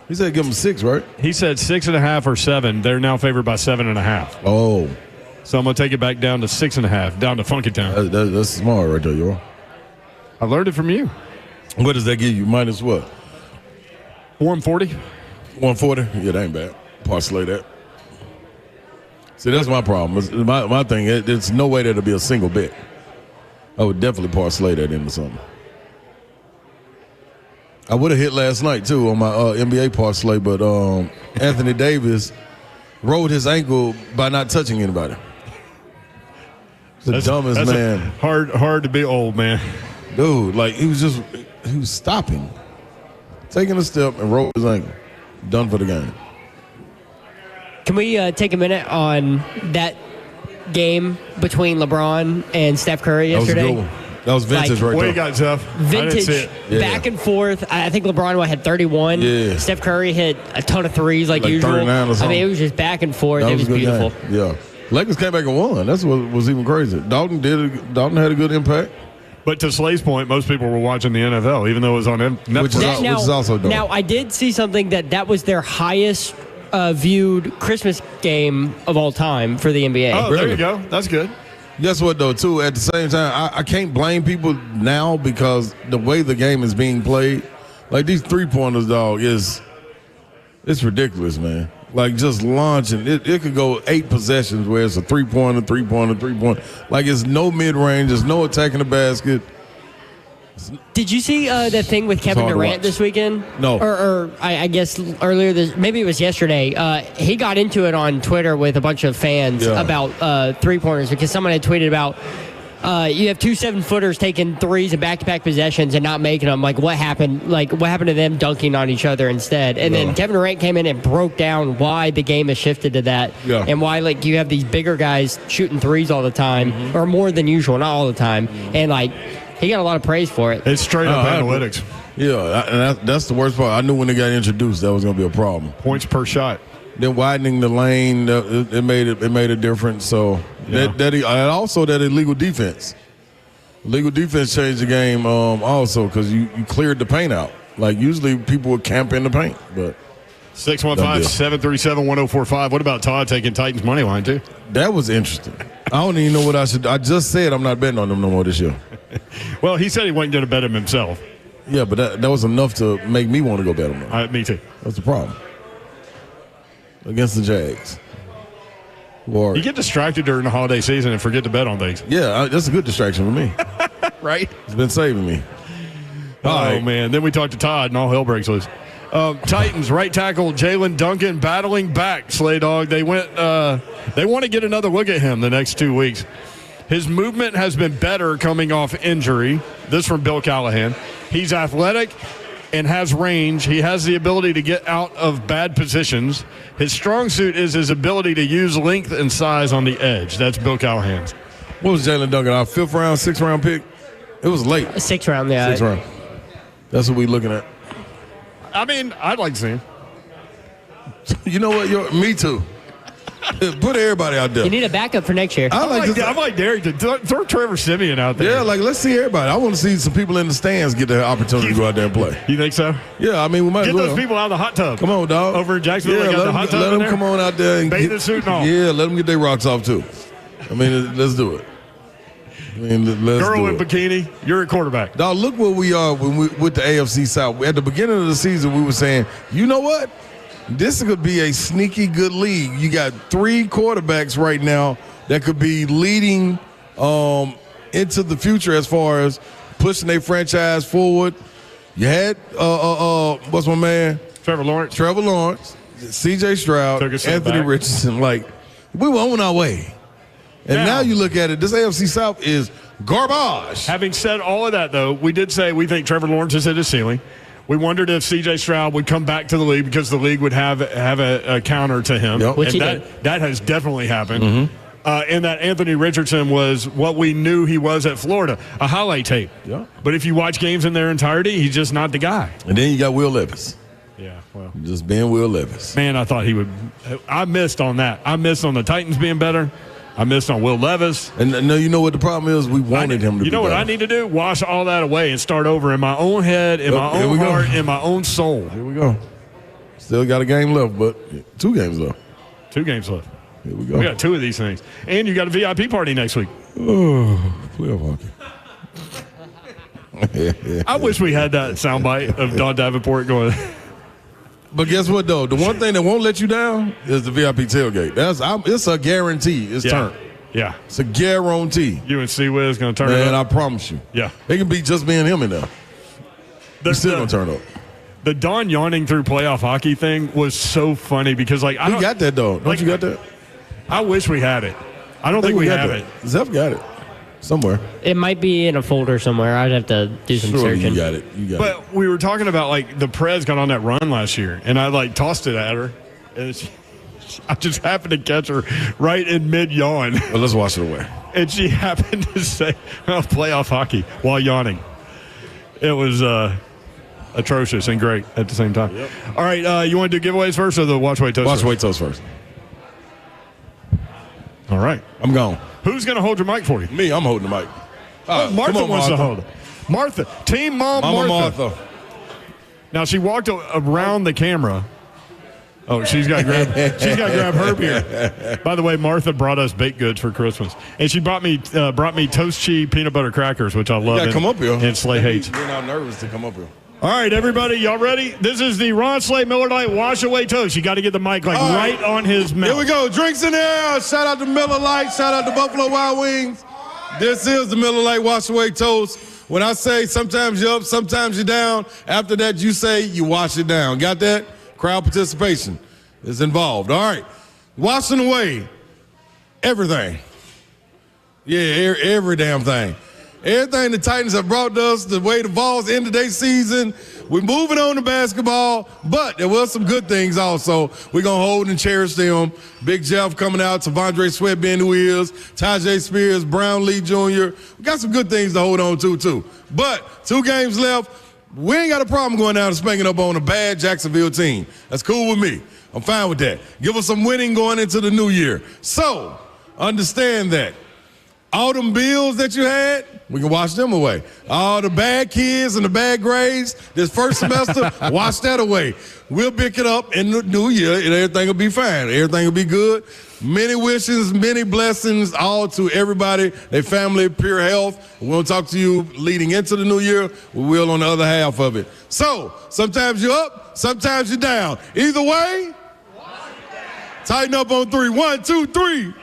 He said give them 6, right? He said 6.5 or 7. They're now favored by 7.5. Oh. So I'm going to take it back down to 6.5, down to Funky Town. That's smart right there, y'all. I learned it from you. What does that give you? Minus what? 140. 140? Yeah, that ain't bad. Parlay that. See, that's my problem. My thing, there's no way that'll be a single bet. I would definitely parlay that into something. I would have hit last night, too, on my NBA parlay, but Anthony Davis rolled his ankle by not touching anybody. The dumbest man. Hard to be old, man. Dude, like, he was stopping. Taking a step and rolled his ankle. Done for the game. Can we take a minute on that game between LeBron and Steph Curry yesterday? That was a good one. That was vintage right there. What you got, Jeff? Vintage, back and forth. I think LeBron had 31. Yeah. Steph Curry hit a ton of threes like usual. 39 or something. I mean, it was just back and forth. It was beautiful. Game. Yeah. Lakers came back and won. That's what was even crazy. Dalton had a good impact. But to Slay's point, most people were watching the NFL, even though it was on Netflix. Which is also dope. Now, I did see something that was their highest viewed Christmas game of all time for the NBA. Oh, really? There you go. That's good. Guess what, though, too? At the same time, I can't blame people now because the way the game is being played, like these three-pointers, dog, it's ridiculous, man. Like, just launching. It could go 8 possessions where it's a three-pointer, three-pointer, three-pointer. Like, it's no mid-range. There's no attacking the basket. Did you see the thing with Kevin Durant this weekend? No. Or I guess earlier, maybe it was yesterday. He got into it on Twitter with a bunch of fans about three-pointers because someone had tweeted about you have 2 7-footers taking threes in back-to-back possessions and not making them. Like, what happened? Like, what happened to them dunking on each other instead? And then Kevin Durant came in and broke down why the game has shifted to that and why, like, you have these bigger guys shooting threes all the time or more than usual, not all the time. And, like, he got a lot of praise for it. It's straight up analytics. Yeah, and that's the worst part. I knew when they got introduced that was going to be a problem. Points per shot. Then widening the lane, it made a difference. So and also that illegal defense. Legal defense changed the game also because you cleared the paint out. Like usually people would camp in the paint, but 615-737-1045. What about Todd taking Titans money line too? That was interesting. I don't even know what I should. I just said I'm not betting on them no more this year. Well, he said he wasn't going to bet him himself. Yeah, but that was enough to make me want to go bet on them. Me too. That's the problem. Against the Jags. You get distracted during the holiday season and forget to bet on things. Yeah, that's a good distraction for me. Right? It's been saving me. Man. Then we talked to Todd and all hell breaks loose. Titans right tackle Jalen Duncan battling back. Slay Dog. They want to get another look at him the next 2 weeks. His movement has been better coming off injury. This from Bill Callahan. He's athletic and has range. He has the ability to get out of bad positions. His strong suit is his ability to use length and size on the edge. That's Bill Callahan. What was Jalen Duncan? Our 5th round, 6th round pick? It was late. 6th round, yeah. 6th round. That's what we're looking at. I mean, I'd like to see him. You know what? Me too. Put everybody out there. You need a backup for next year. I like Derek to throw Trevor Siemian out there. Yeah, like let's see everybody. I want to see some people in the stands get the opportunity to go out there and play. You think so? Yeah, I mean we might get those people out of the hot tub. Come on, dog. Over in Jacksonville, they got the hot tub. Let them come on out there and bathing suit and all. Yeah, let them get their rocks off too. I mean, let's do it. Girl in bikini, you're a quarterback. Dog, look where we are with the AFC South. At the beginning of the season, we were saying, you know what? This could be a sneaky good league. You got 3 quarterbacks right now that could be leading into the future as far as pushing their franchise forward. You had what's my man? Trevor Lawrence, C.J. Stroud, Anthony Richardson. Like we were on our way, and now you look at it. This AFC South is garbage. Having said all of that, though, we did say we think Trevor Lawrence has hit his ceiling. We wondered if C.J. Stroud would come back to the league because the league would have a counter to him. Yep. Which and that has definitely happened. Mm-hmm. And that Anthony Richardson was what we knew he was at Florida, a highlight tape. Yeah. But if you watch games in their entirety, he's just not the guy. And then you got Will Levis. Yeah, well. Just being Will Levis. Man, I thought he would. I missed on that. I missed on the Titans being better. I missed on Will Levis. And no, you know what the problem is? We wanted him to be You know what better. I need to do? Wash all that away and start over in my own head, in my own heart, in my own soul. Here we go. Still got a game left, but 2 games left. 2 games left. Here we go. We got 2 of these things. And you got a VIP party next week. Oh, playoff hockey. I wish we had that soundbite of Don Davenport going. But guess what, though? The one thing that won't let you down is the VIP tailgate. It's a guarantee. It's turned. Yeah. It's a guarantee. UNC Wiz going to turn it Man, I up. promise you. Yeah. It can be just me and him in there. He's still going to turn up. The Don yawning through playoff hockey thing was so funny because, like, I We got that, though. Don't you got that? I wish we had it. I don't think we have it. Zeph got it somewhere. It might be in a folder somewhere. I'd have to do some Surely searching. you got it. You got it. But we were talking about, like, the Prez got on that run last year, and I, like, tossed it at her. And I just happened to catch her right in mid-yawn. Well, let's wash it away. And she happened to say, playoff hockey while yawning. It was atrocious and great at the same time. Yep. All right, you want to do giveaways first or the Watch Wait Toast Watch first? Wait Toast first. All right. I'm gone. Who's going to hold your mic for you? Me, I'm holding the mic. Martha come on, wants to Martha. hold it. Martha. Team Mom Mama Martha. Martha. Now, she walked around the camera. Oh, she's got to grab her beer. By the way, Martha brought us baked goods for Christmas, and she brought me toast cheese peanut butter crackers, which I love. Yeah, come up here. And Slay hates. You're not nervous to come up here. All right, everybody, y'all ready? This is the Ron Slay Miller Lite Wash Away Toast. You got to get the mic right on his mouth. Here we go. Drinks in there. Shout out to Miller Lite. Shout out to Buffalo Wild Wings. This is the Miller Lite Wash Away Toast. When I say sometimes you're up, sometimes you're down, after that you say you wash it down. Got that? Crowd participation is involved. All right. Washing away everything. Yeah, every damn thing. Everything the Titans have brought to us, the way the Vols ended their season. We're moving on to basketball, but there was some good things also. We're going to hold and cherish them. Big Jeff coming out, Tavondre Sweat being who he is, Tajay Spears, Brownlee Jr. We got some good things to hold on to, too. But 2 games left. We ain't got a problem going down and spanking up on a bad Jacksonville team. That's cool with me. I'm fine with that. Give us some winning going into the new year. So, understand that. All them bills that you had, we can wash them away. All the bad kids and the bad grades this first semester, wash that away. We'll pick it up in the new year and everything will be fine. Everything will be good. Many wishes, many blessings, all to everybody, their family, pure health. We'll talk to you leading into the new year. We will on the other half of it. So, sometimes you're up, sometimes you're down. Either way, tighten up on 3. 1, 2, 3.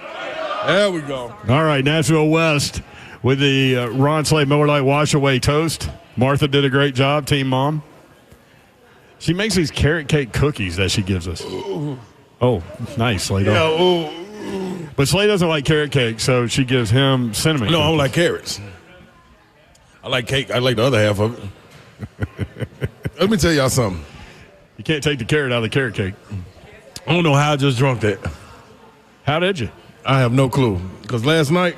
There we go. All right, Nashville West with the Ron Slay Miller Lite Wash Away Toast. Martha did a great job, Team Mom. She makes these carrot cake cookies that she gives us. Ooh. Oh, nice, Slay. Yeah, ooh. But Slay doesn't like carrot cake, so she gives him cinnamon No, I cookies. don't like carrots. I like cake. I like the other half of it. Let me tell y'all something. You can't take the carrot out of the carrot cake. I don't know how I just drunk that. How did you? I have no clue. Because last night,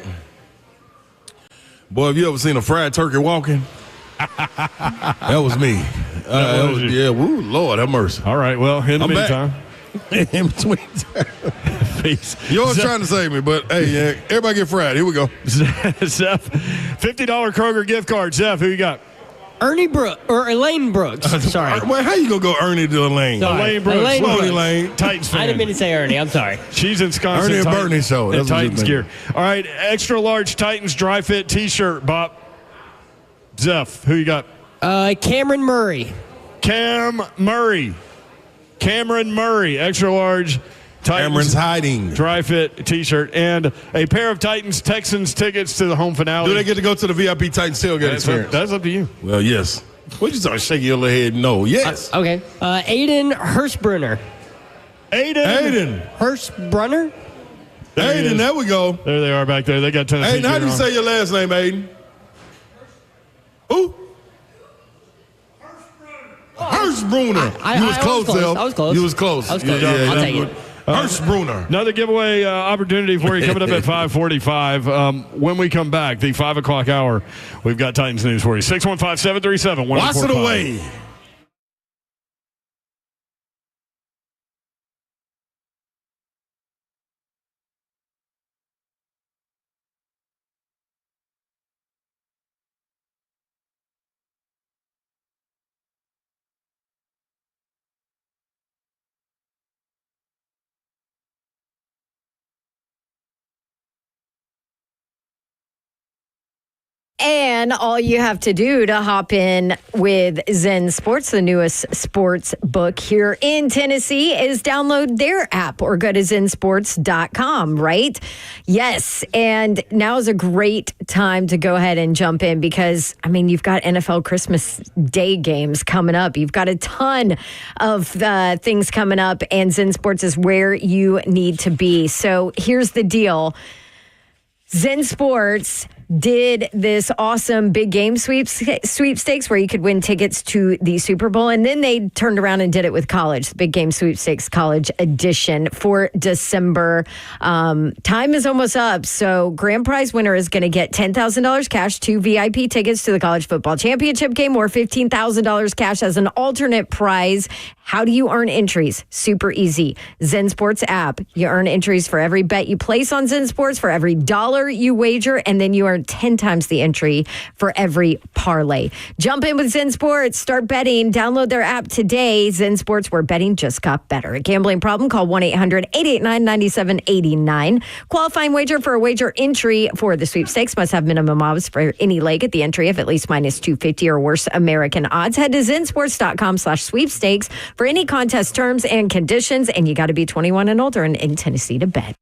boy, have you ever seen a fried turkey walking? That was me. That was you. Yeah, woo, Lord have mercy. All right, well, in the I'm meantime. In between Peace. You always trying to save me, but hey, yeah, everybody get fried. Here we go. Zeph, $50 Kroger gift card. Zeph, who you got? Elaine Brooks. Sorry. Well, how you gonna go Ernie to Elaine? Sorry. Elaine Brooks. Elaine Slowly, Brooks. Elaine. Titans fan. I didn't mean to say Ernie. I'm sorry. She's ensconced Ernie in and Titan- Bernie show. in That's what Titans you gear. All right, extra large Titans dry fit T-shirt, Bob. Zeph, who you got? Cameron Murray. Cameron Murray, extra large Titans Cameron's hiding. dry fit T-shirt, and a pair of Titans-Texans tickets to the home finale. Do they get to go to the VIP Titans tailgate experience? That's up to you. Well, yes. What you talking? Shaking your little head? No. Yes. Okay. Aiden Hurstbrunner. Aiden. Hurstbrunner? There he Aiden, is. there we go. There they are back there. They got Tennessee. Aiden, how do you gear on. say your last name, Aiden? Who? Hurstbrunner. You was close, Zell. I was close. You was close. I was close. Yeah, I'll that's take good. it. Hurstbrunner. Another giveaway opportunity for you coming up at 5:45. When we come back, the 5 o'clock hour, we've got Titans news for you. 615-737-1445. Wash it away. And all you have to do to hop in with Zen Sports, the newest sports book here in Tennessee, is download their app or go to zensports.com, right? Yes. And now is a great time to go ahead and jump in because, I mean, you've got NFL Christmas Day games coming up. You've got a ton of things coming up, and Zen Sports is where you need to be. So here's the deal. Zen Sports did this awesome big game sweepstakes where you could win tickets to the Super Bowl. And then they turned around and did it with college, the big game sweepstakes college edition for December. Time is almost up. So grand prize winner is going to get $10,000 cash, 2 VIP tickets to the college football championship game, or $15,000 cash as an alternate prize. How do you earn entries? Super easy. Zen Sports app. You earn entries for every bet you place on Zen Sports, for every dollar you wager, and then you earn 10 times the entry for every parlay. Jump in with Zen Sports. Start betting. Download their app today. Zen Sports, where betting just got better. A gambling problem? Call 1-800-889-9789. Qualifying wager for a wager entry for the sweepstakes must have minimum odds for any leg at the entry of at least minus 250 or worse American odds. Head to zensports.com/sweepstakes for any contest terms and conditions, and you got to be 21 and older and in Tennessee to bet.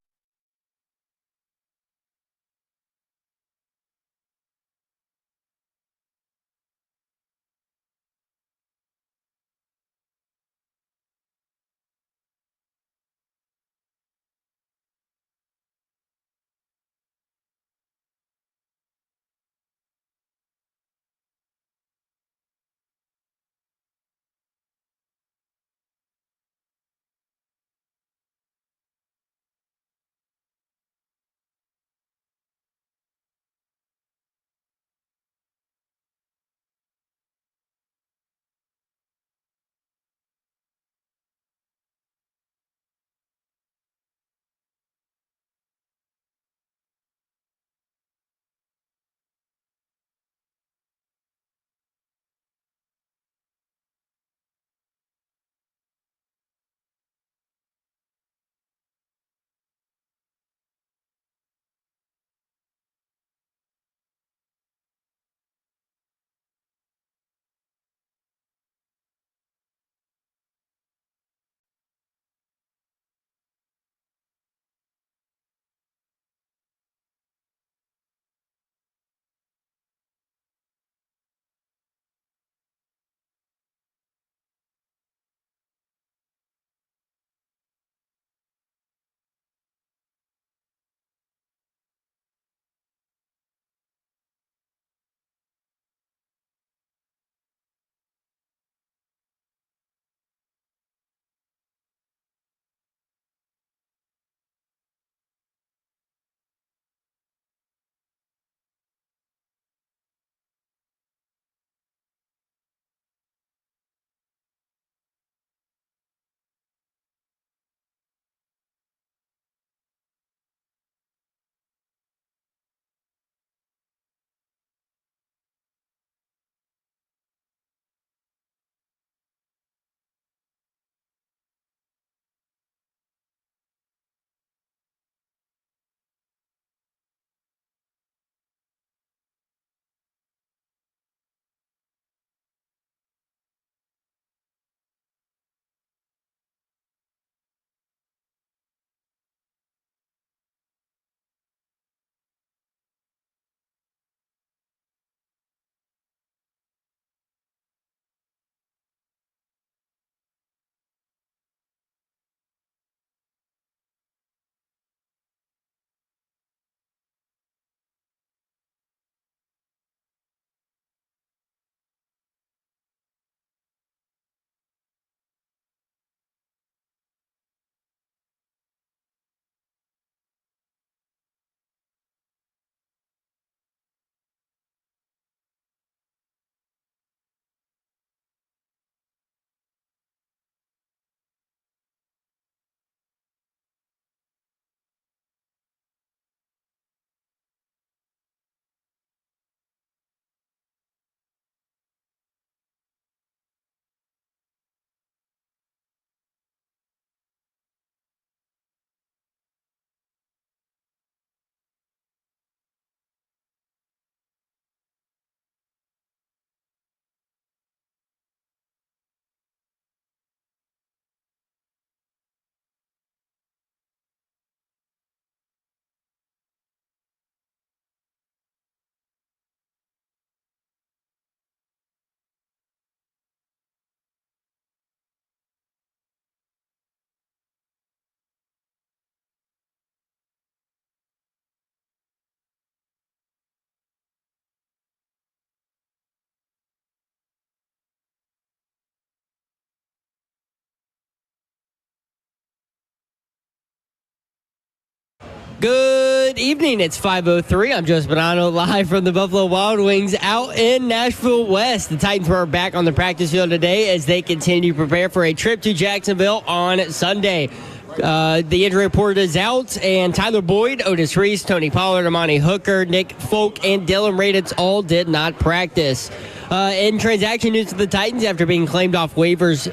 Good evening. It's 5:03. I'm Joe Spadano, live from the Buffalo Wild Wings out in Nashville West. The Titans were back on the practice field today as they continue to prepare for a trip to Jacksonville on Sunday. The injury report is out, and Tyler Boyd, Otis Reese, Tony Pollard, Amani Hooker, Nick Folk, and Dylan Raditz all did not practice. In transaction news to the Titans, after being claimed off waivers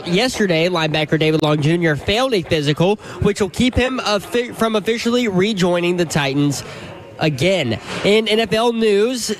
yesterday, linebacker David Long Jr. failed a physical, which will keep him from officially rejoining the Titans again. In NFL news,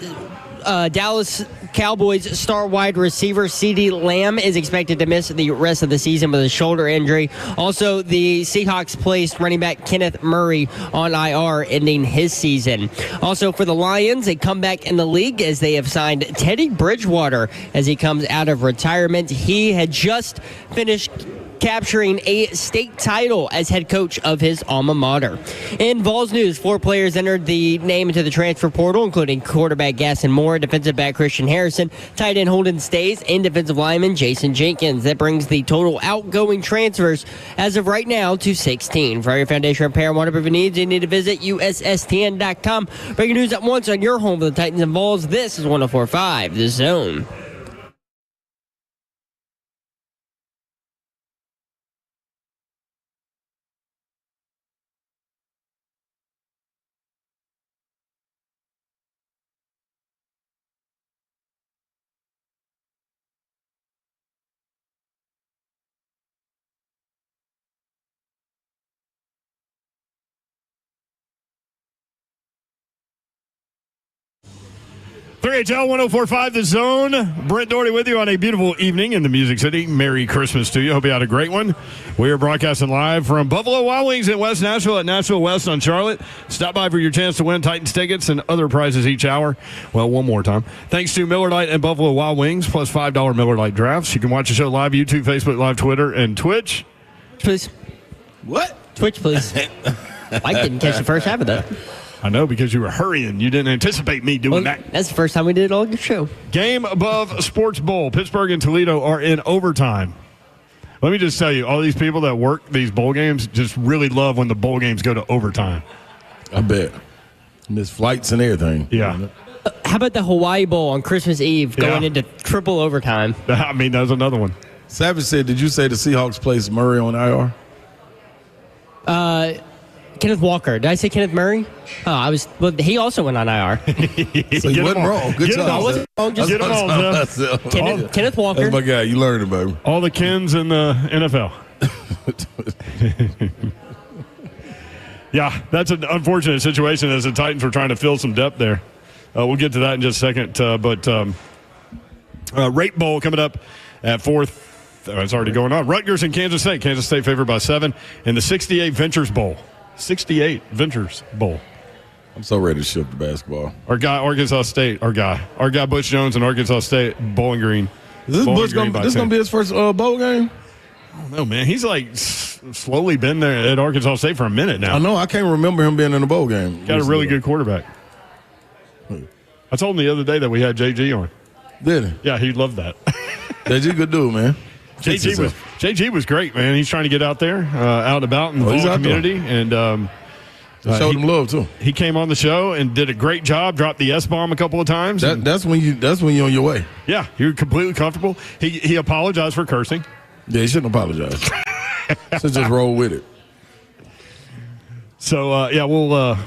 Dallas Cowboys star wide receiver CeeDee Lamb is expected to miss the rest of the season with a shoulder injury. Also, the Seahawks placed running back Kenneth Murray on IR, ending his season. Also, for the Lions, a comeback in the league as they have signed Teddy Bridgewater as he comes out of retirement. He had just finished capturing a state title as head coach of his alma mater. In Vols news, 4 players entered the name into the transfer portal, including quarterback Gaston Moore, defensive back Christian Harrison, tight end Holden Stays, and defensive lineman Jason Jenkins. That brings the total outgoing transfers as of right now to 16. For your foundation repair and waterproofing needs, you need to visit USSTN.com. Breaking news at once on your home for the Titans and Vols. This is 104.5 The Zone. HL 104.5 The Zone. Brent Doherty with you on a beautiful evening in the Music City. Merry Christmas to you. Hope you had a great one. We are broadcasting live from Buffalo Wild Wings in West Nashville at Nashville West on Charlotte. Stop by for your chance to win Titans tickets and other prizes each hour. Well, one more time. Thanks to Miller Lite and Buffalo Wild Wings, plus $5 Miller Lite drafts. You can watch the show live, YouTube, Facebook Live, Twitter, and Twitch. Please. What? Twitch, please. Mike didn't catch the first half of that. I know, because you were hurrying. You didn't anticipate me doing that. That's the first time we did it all your show. Game above Sports Bowl. Pittsburgh and Toledo are in overtime. Let me just tell you, all these people that work these bowl games just really love when the bowl games go to overtime. I bet. Miss flights and everything. Yeah. How about the Hawaii Bowl on Christmas Eve going into triple overtime? I mean, that's another one. Savage said, did you say the Seahawks placed Murray on IR? Kenneth Walker. Did I say Kenneth Murray? Oh, well, he also went on IR. So you wasn't wrong. Good job. I wasn't wrong. Just Get them all, Jeff. Kenneth Walker. That's my guy. You learned about him. All the Kens in the NFL. Yeah, that's an unfortunate situation as the Titans were trying to fill some depth there. We'll get to that in just a second. But Rate Bowl coming up at 4th. It's already going on. Rutgers and Kansas State. Kansas State favored by 7. And the 68 Ventures Bowl. 68 Ventures Bowl. I'm so ready to ship the basketball. Our guy, Arkansas State. Our guy, Butch Jones and Arkansas State, Bowling Green. Is this Butch going to be his first bowl game? I don't know, man. He's like slowly been there at Arkansas State for a minute now. I know. I can't remember him being in a bowl game. Got a really good quarterback. I told him the other day that we had JG on. Did he? Yeah, he loved that. JG good dude, man. JG was great, man. He's trying to get out there, out and about in the Bowling community, and showed him love too. He came on the show and did a great job. Dropped the S-bomb a couple of times. That's when you're on your way. Yeah, you're completely comfortable. He apologized for cursing. Yeah, he shouldn't apologize. Should just roll with it. So,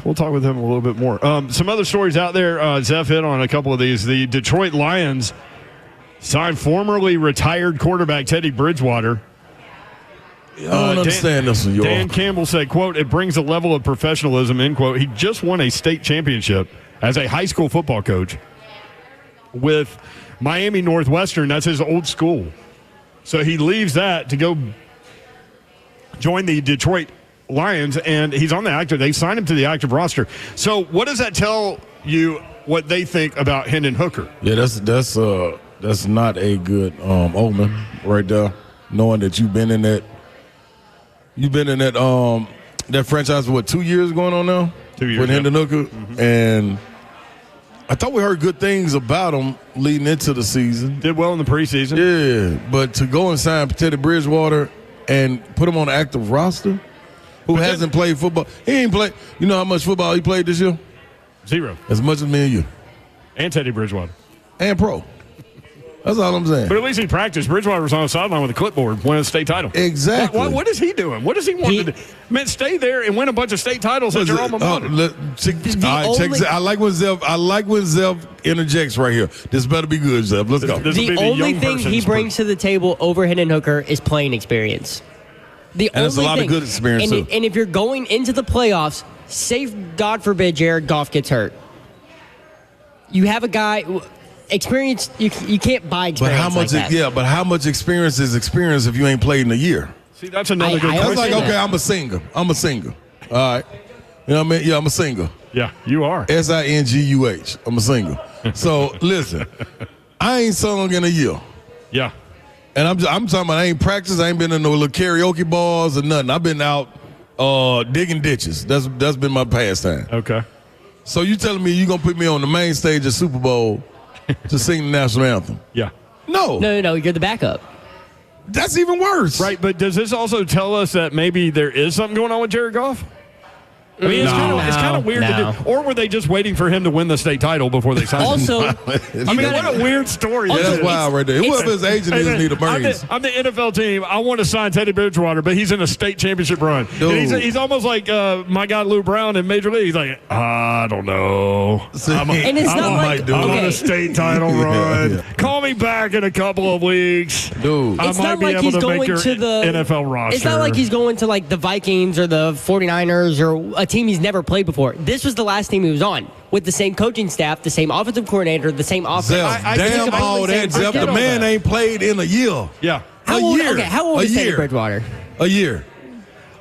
we'll talk with him a little bit more. Some other stories out there. Zeph hit on a couple of these. The Detroit Lions signed formerly retired quarterback Teddy Bridgewater. I don't understand this one, y'all. Dan Campbell said, quote, "It brings a level of professionalism," end quote. He just won a state championship as a high school football coach with Miami Northwestern. That's his old school. So he leaves that to go join the Detroit Lions, and he's on the active. They signed him to the active roster. So what does that tell you what they think about Hendon Hooker? Yeah, that's not a good omen right there. Knowing that you've been in that that franchise for 2 years going on now? 2 years with Hendon Hooker. Mm-hmm. And I thought we heard good things about him leading into the season. Did well in the preseason. Yeah, but to go and sign Teddy Bridgewater and put him on the active roster, who hasn't played football. He ain't played. You know how much football he played this year? 0. As much as me and you. And Teddy Bridgewater. And pro. That's all I'm saying. But at least he practiced. Bridgewater was on the sideline with a clipboard, winning a state title. Exactly. What is he doing? What does he want to do? Man, stay there and win a bunch of state titles at your alma mater. I like when Zev interjects right here. This better be good, Zev. Let's go. The only thing he brings to the table over Hendon Hooker is playing experience. And there's a lot of good experience, too. And if you're going into the playoffs, say, God forbid, Jared Goff gets hurt. You have a guy... Experience, you can't buy experience. But how much? Like that. But how much experience is experience if you ain't played in a year? See, that's another good question. That's like, okay, I'm a singer. All right. You know what I mean? Yeah, I'm a singer. Yeah, you are. SINGUH. I'm a singer. So listen, I ain't sung in a year. Yeah. And I'm talking about I ain't practiced. I ain't been in no little karaoke bars or nothing. I've been out digging ditches. That's been my pastime. Okay. So you telling me you gonna put me on the main stage of Super Bowl to sing the national anthem? Yeah. No. No, you're the backup. That's even worse. Right, but does this also tell us that maybe there is something going on with Jared Goff? I mean, it's kind of weird to do. Or were they just waiting for him to win the state title before they signed him? What a weird story. That's wild right there. Whoever his agent is need a brains. I'm the NFL team. I want to sign Teddy Bridgewater, but he's in a state championship run. He's almost like my guy Lou Brown in Major League. He's like, I don't know. I'm on a state title run. Yeah. Call me back in a couple of weeks. Dude. I might be able to make your NFL roster. It's not like he's going to like the Vikings or the 49ers or a team he's never played before. This was the last team he was on with the same coaching staff, the same offensive coordinator, the same offense. Damn all that, Zev. The man ain't played in a year. Yeah. How old is Teddy Bridgewater? A year.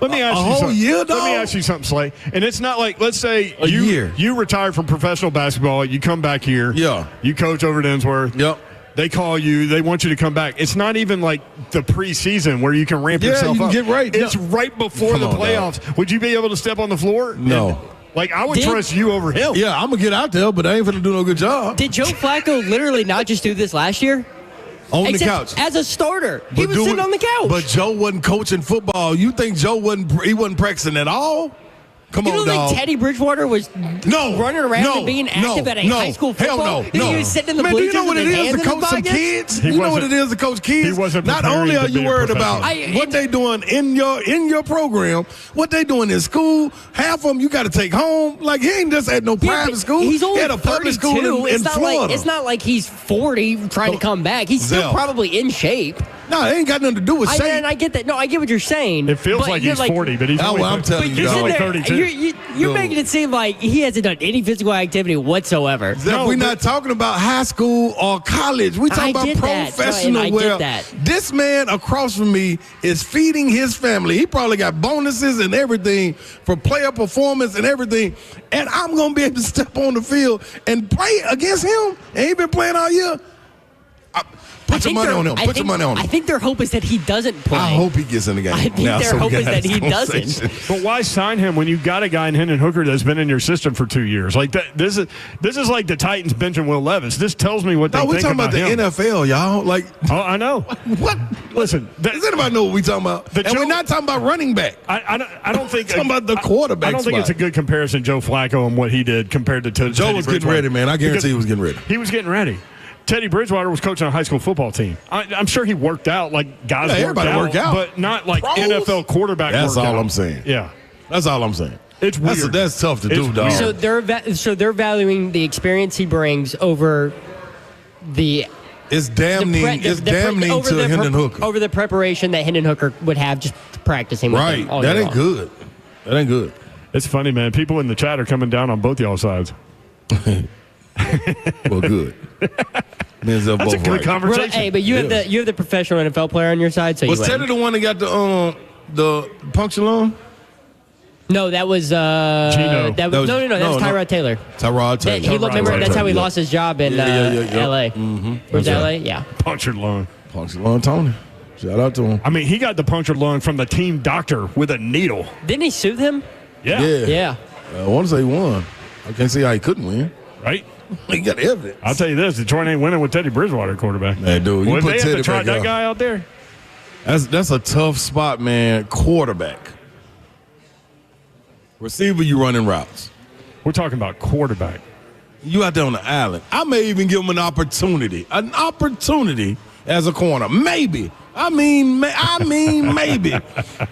Let me ask you something. Let me ask you something, Slay. And it's not like, let's say you retired from professional basketball, you come back here. Yeah. You coach over at Innsworth. Yep. They call you. They want you to come back. It's not even like the preseason where you can ramp yourself you up. Get right. It's right before the playoffs. Dog. Would you be able to step on the floor? No. I would trust you over him. Yeah, I'm going to get out there, but I ain't going to do no good job. Did Joe Flacco literally not just do this last year? On the couch. As a starter. He was sitting on the couch. But Joe wasn't coaching football. You think Joe wasn't practicing at all? Come on, dog. You don't think Teddy Bridgewater was running around and being active at a high school football? Hell no. He was sitting in the bleachers. Do you know what it is to coach some kids? You know what it is to coach kids? He wasn't. Not only are you worried about what they doing in your program, what they doing in school, half of them you got to take home. Like, he ain't just at no private school. He's only at a public school in Florida. It's not like he's 40 trying to come back. He's still probably in shape. No, it ain't got nothing to do with shape. And I get that. No, I get what you're saying. It feels like he's 40, but he's only I'm telling you, only 32. You're making it seem like he hasn't done any physical activity whatsoever. We're not talking about high school or college. We're talking about professional. This man across from me is feeding his family. He probably got bonuses and everything for player performance and everything. And I'm going to be able to step on the field and play against him. And he been playing all year. Put your money on him. Put your money on him. I think their hope is that he doesn't play. I hope he gets in the game. I think their hope is that he doesn't. But why sign him when you got a guy in Hendon Hooker that's been in your system for 2 years? Like that. This is like the Titans benching Will Levis. This tells me what they think about him. We're talking about the NFL, y'all. Like, I know. What? Listen, does anybody know what we're talking about? And we're not talking about running back. I don't think we're talking about the quarterback. I don't think it's a good comparison, Joe Flacco and what he did compared to Teddy Joe was getting ready, man. I guarantee he was getting ready. He was getting ready. Teddy Bridgewater was coaching a high school football team. I'm sure he worked out like guys work out, but not like pros. NFL quarterback. That's all I'm saying. Yeah, that's all I'm saying. It's weird. That's tough to do, dog. So they're valuing the experience he brings over the. It's damning to Hendon Hooker over the preparation that Hendon Hooker would have just practicing. With him all that year ain't long. good. That ain't good. It's funny, man. People in the chat are coming down on both y'all sides. Well, good. That's a good conversation. Hey, but you have the professional NFL player on your side, so was Teddy the one that got the puncture lung? No, that was Gino. That was Tyrod Taylor. Tyrod Taylor. Remember, that's how he lost his job in L.A. Mm-hmm. Where's L.A.? Yeah. Punctured lung. Punctured lung, Tony. Shout out to him. I mean, he got the punctured lung from the team doctor with a needle. Didn't he sue them? Yeah. I want to say he won. I can't see how he couldn't win. Right? He got evidence. I'll tell you this: Detroit ain't winning with Teddy Bridgewater quarterback. Man, dude, you put they Teddy have to try back that out. guy out there. That's a tough spot, man. Quarterback. Receiver, you running routes. We're talking about quarterback. You out there on the island. I may even give him an opportunity as a corner. Maybe. I mean, maybe.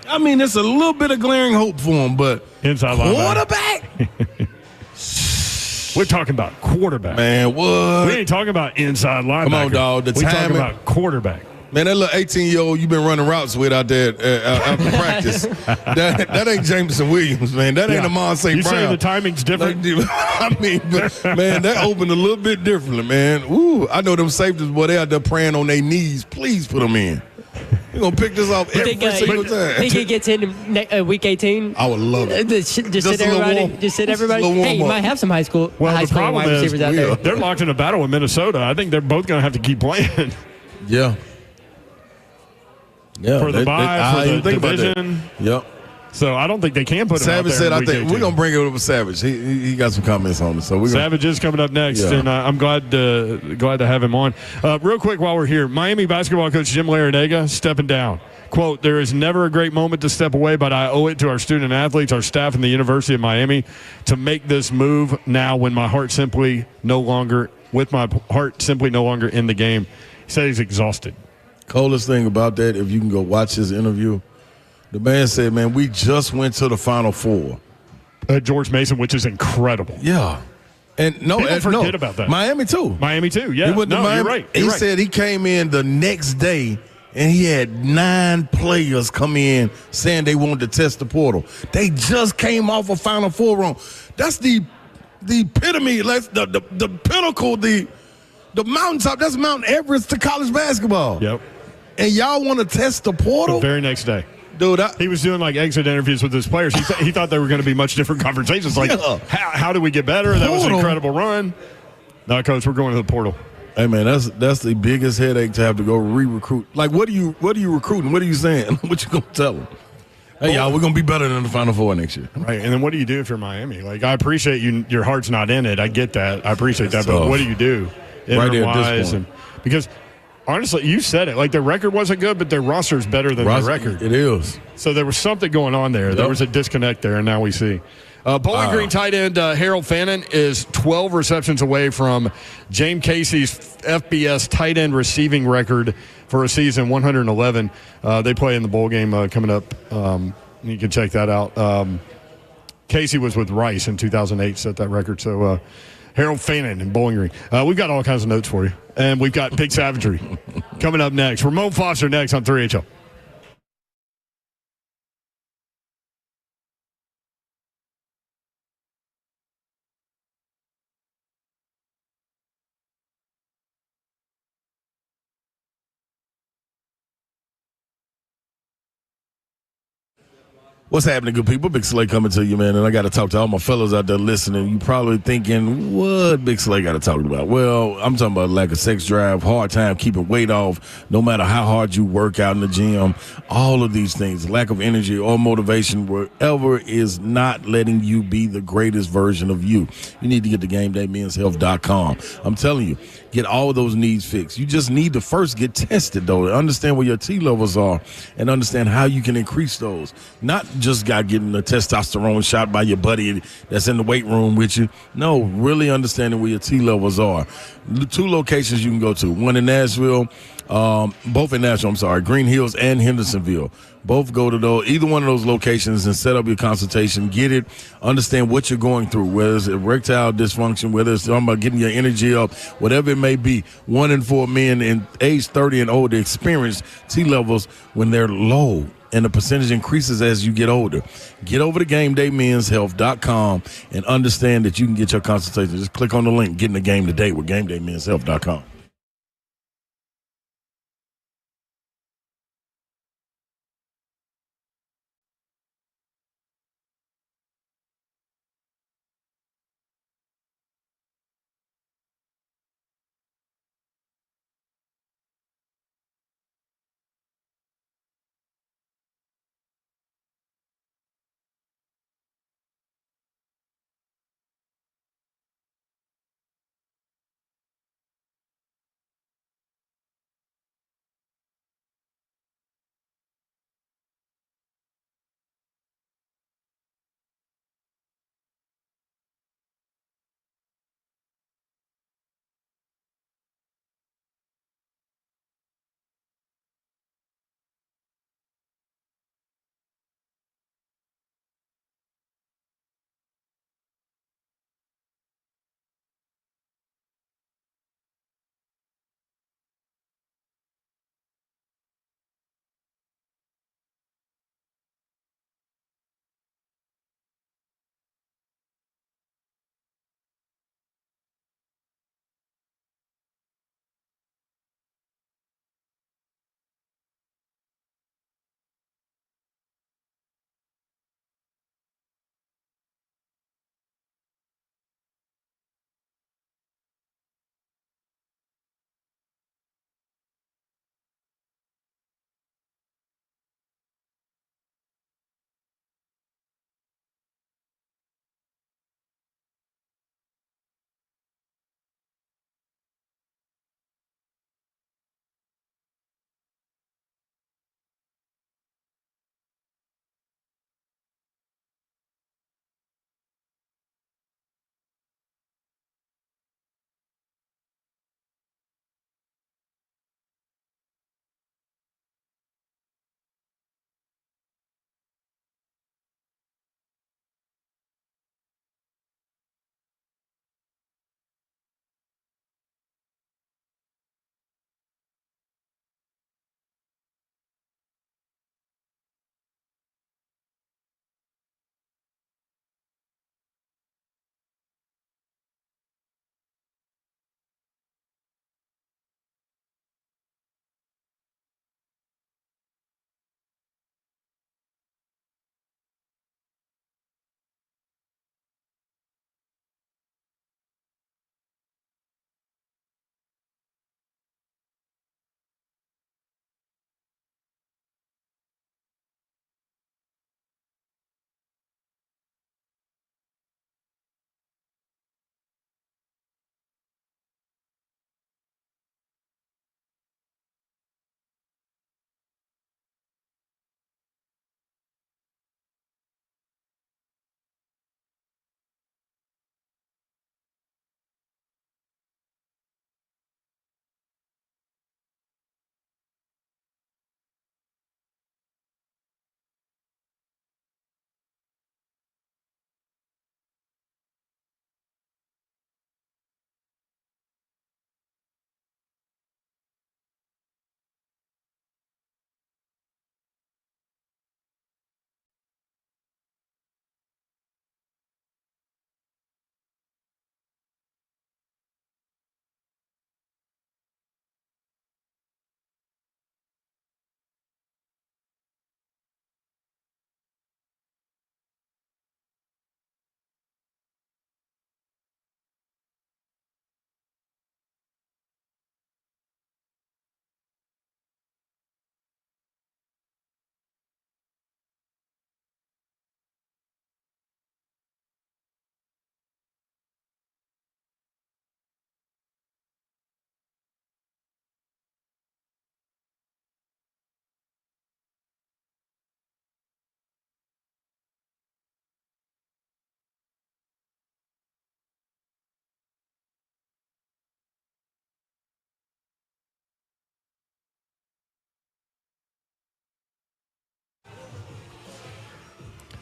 I mean, it's a little bit of glaring hope for him, but inside quarterback? We're talking about quarterback. Man, what? We ain't talking about inside linebacker. Come on, dog. We're talking about quarterback. Man, that little 18-year-old you've been running routes with out there after practice, that ain't Jameson Williams, man. That ain't Amon St. Brown. You say the timing's different? I mean, man, that opened a little bit differently, man. Ooh, I know them safeties, boy, they out there praying on their knees. Please put them in. We're going to pick this off every single time. Think he gets in week 18? I would love it. Just sit everybody. Just sit everybody. Hey, you might have some high school wide receivers out there. They're locked in a battle with Minnesota. I think they're both going to have to keep playing. Yeah. Yeah, for the bye, for the division. Yep. So I don't think they can put him out there. Savage said, I think we're going to bring it over Savage. He got some comments on it. So Savage is coming up next, and I'm glad to have him on. Real quick while we're here, Miami basketball coach Jim Larrañaga stepping down. Quote, there is never a great moment to step away, but I owe it to our student athletes, our staff, and the University of Miami to make this move now when my heart simply no longer in the game. He said he's exhausted. Coolest thing about that, if you can go watch his interview, the man said, man, we just went to the Final Four. George Mason, which is incredible. Yeah. And forget about that. Miami, too. Yeah. He went to Miami. You're right. He said he came in the next day, and he had 9 players come in saying they wanted to test the portal. They just came off a Final Four run. That's the epitome, the pinnacle, the mountaintop. That's Mount Everest to college basketball. Yep. And y'all want to test the portal? The very next day. Dude, he was doing like exit interviews with his players. He thought they were going to be much different conversations. Like, how do we get better? That was an incredible run. No, Coach, we're going to the portal. Hey, man, that's the biggest headache to have to go re-recruit. Like, what are you recruiting? What are you saying? What you going to tell them? Hey, y'all, we're going to be better than the Final Four next year. Right, and then what do you do if you're Miami? Like, I appreciate your heart's not in it. I get that. I appreciate that. But what do you do? Right there at this point. Because honestly, you said it. Like, their record wasn't good, but their roster is better than their record. It is. So there was something going on there. Yep. There was a disconnect there, and now we see. Bowling Green tight end Harold Fannin is 12 receptions away from James Casey's FBS tight end receiving record for a season, 111. They play in the bowl game coming up. You can check that out. Casey was with Rice in 2008, set that record. So Harold Fannin in Bowling Green. We've got all kinds of notes for you. And we've got Big Savagery coming up next. Ramon Foster next on 3HL. What's happening, good people? Big Slay coming to you, man, and I got to talk to all my fellows out there listening. You probably thinking, what Big Slay got to talk about? Well, I'm talking about lack of sex drive, hard time keeping weight off, no matter how hard you work out in the gym, all of these things, lack of energy or motivation, wherever is not letting you be the greatest version of you. You need to get to GameDayMen'sHealth.com. I'm telling you, get all of those needs fixed. You just need to first get tested, though, to understand where your T levels are and understand how you can increase those. Not just got getting a testosterone shot by your buddy that's in the weight room with you. No, really understanding where your T levels are. 2 locations you can go to. One in Nashville, both in Nashville, I'm sorry, Green Hills and Hendersonville. Both go to either one of those locations and set up your consultation. Get it. Understand what you're going through, whether it's erectile dysfunction, whether it's talking about getting your energy up, whatever it may be. 1 in 4 men in age 30 and older experience T levels when they're low, and the percentage increases as you get older. Get over to GameDayMen'sHealth.com and understand that you can get your consultation. Just click on the link, get in the game today with GameDayMen'sHealth.com.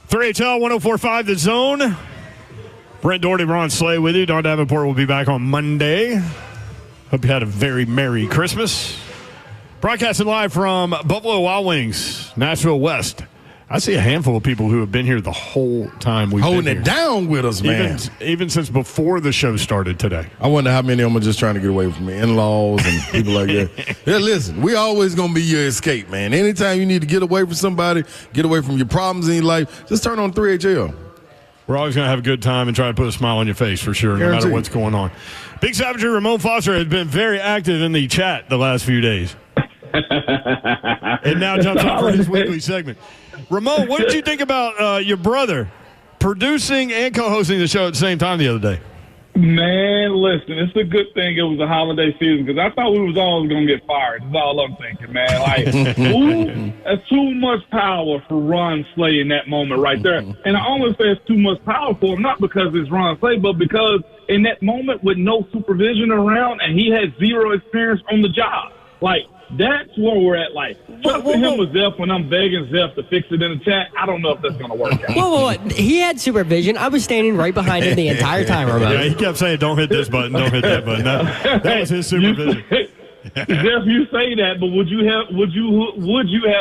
3HL 104.5 The Zone. Brent Doherty, Ron Slay with you. Don Davenport will be back on Monday. Hope you had a very Merry Christmas. Broadcasting live from Buffalo Wild Wings, Nashville West. I see a handful of people who have been here the whole time we've holding been it down with us, man. Even since before the show started today. I wonder how many of them are just trying to get away from me, in-laws and people like that. Yeah, listen, we always going to be your escape, man. Anytime you need to get away from somebody, get away from your problems in your life, just turn on 3HL. We're always going to have a good time and try to put a smile on your face for sure, no matter what's going on. Big Savagery, Ramon Foster has been very active in the chat the last few days. And now jumps on for his weekly segment. Ramon, what did you think about your brother producing and co-hosting the show at the same time the other day? Man, listen, it's a good thing it was a holiday season because I thought we was always going to get fired. That's all I'm thinking, man. Like, that's too much power for Ron Slay in that moment right there. And I only say it's too much power for him, not because it's Ron Slay, but because in that moment with no supervision around and he had zero experience on the job. Like, that's where we're at. Like, trusting him with Zeph when I'm begging Zeph to fix it in the chat, I don't know if that's going to work out. Whoa. He had supervision. I was standing right behind him the entire time, Ramon. Yeah, he kept saying, don't hit this button, don't hit that button. That was his supervision. Zeph, you say that, but would you have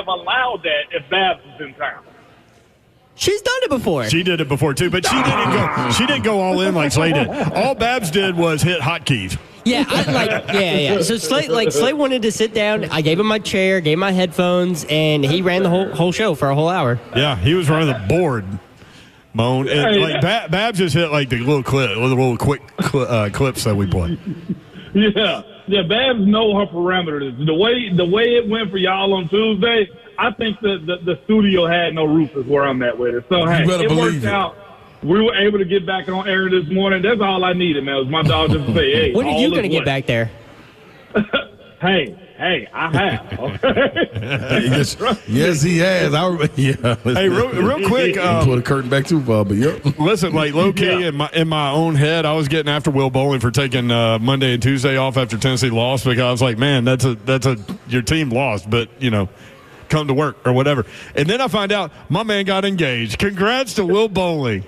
allowed that if Babs was in town? She's done it before. She did it before, too, but she didn't go all in like Slay did. All Babs did was hit hotkeys. Yeah. So Slay wanted to sit down. I gave him my chair, gave him my headphones, and he ran the whole show for a whole hour. Yeah, he was running the board, Moan. And like Babs just hit like the little quick clips that we play. Yeah, Babs know her parameters. The way it went for y'all on Tuesday, I think the studio had no roof is where I'm at with it. So hey, it worked out. We were able to get back on air this morning. That's all I needed, man. Was my dog just to say, hey. When are you going to get back there? Hey, I have. Yes, he has. Hey, real quick. Pull the curtain back too far, but yep. Listen, like low key in my own head, I was getting after Will Bowling for taking Monday and Tuesday off after Tennessee lost because I was like, man, that's your team lost, but come to work or whatever. And then I find out my man got engaged. Congrats to Will Bowling.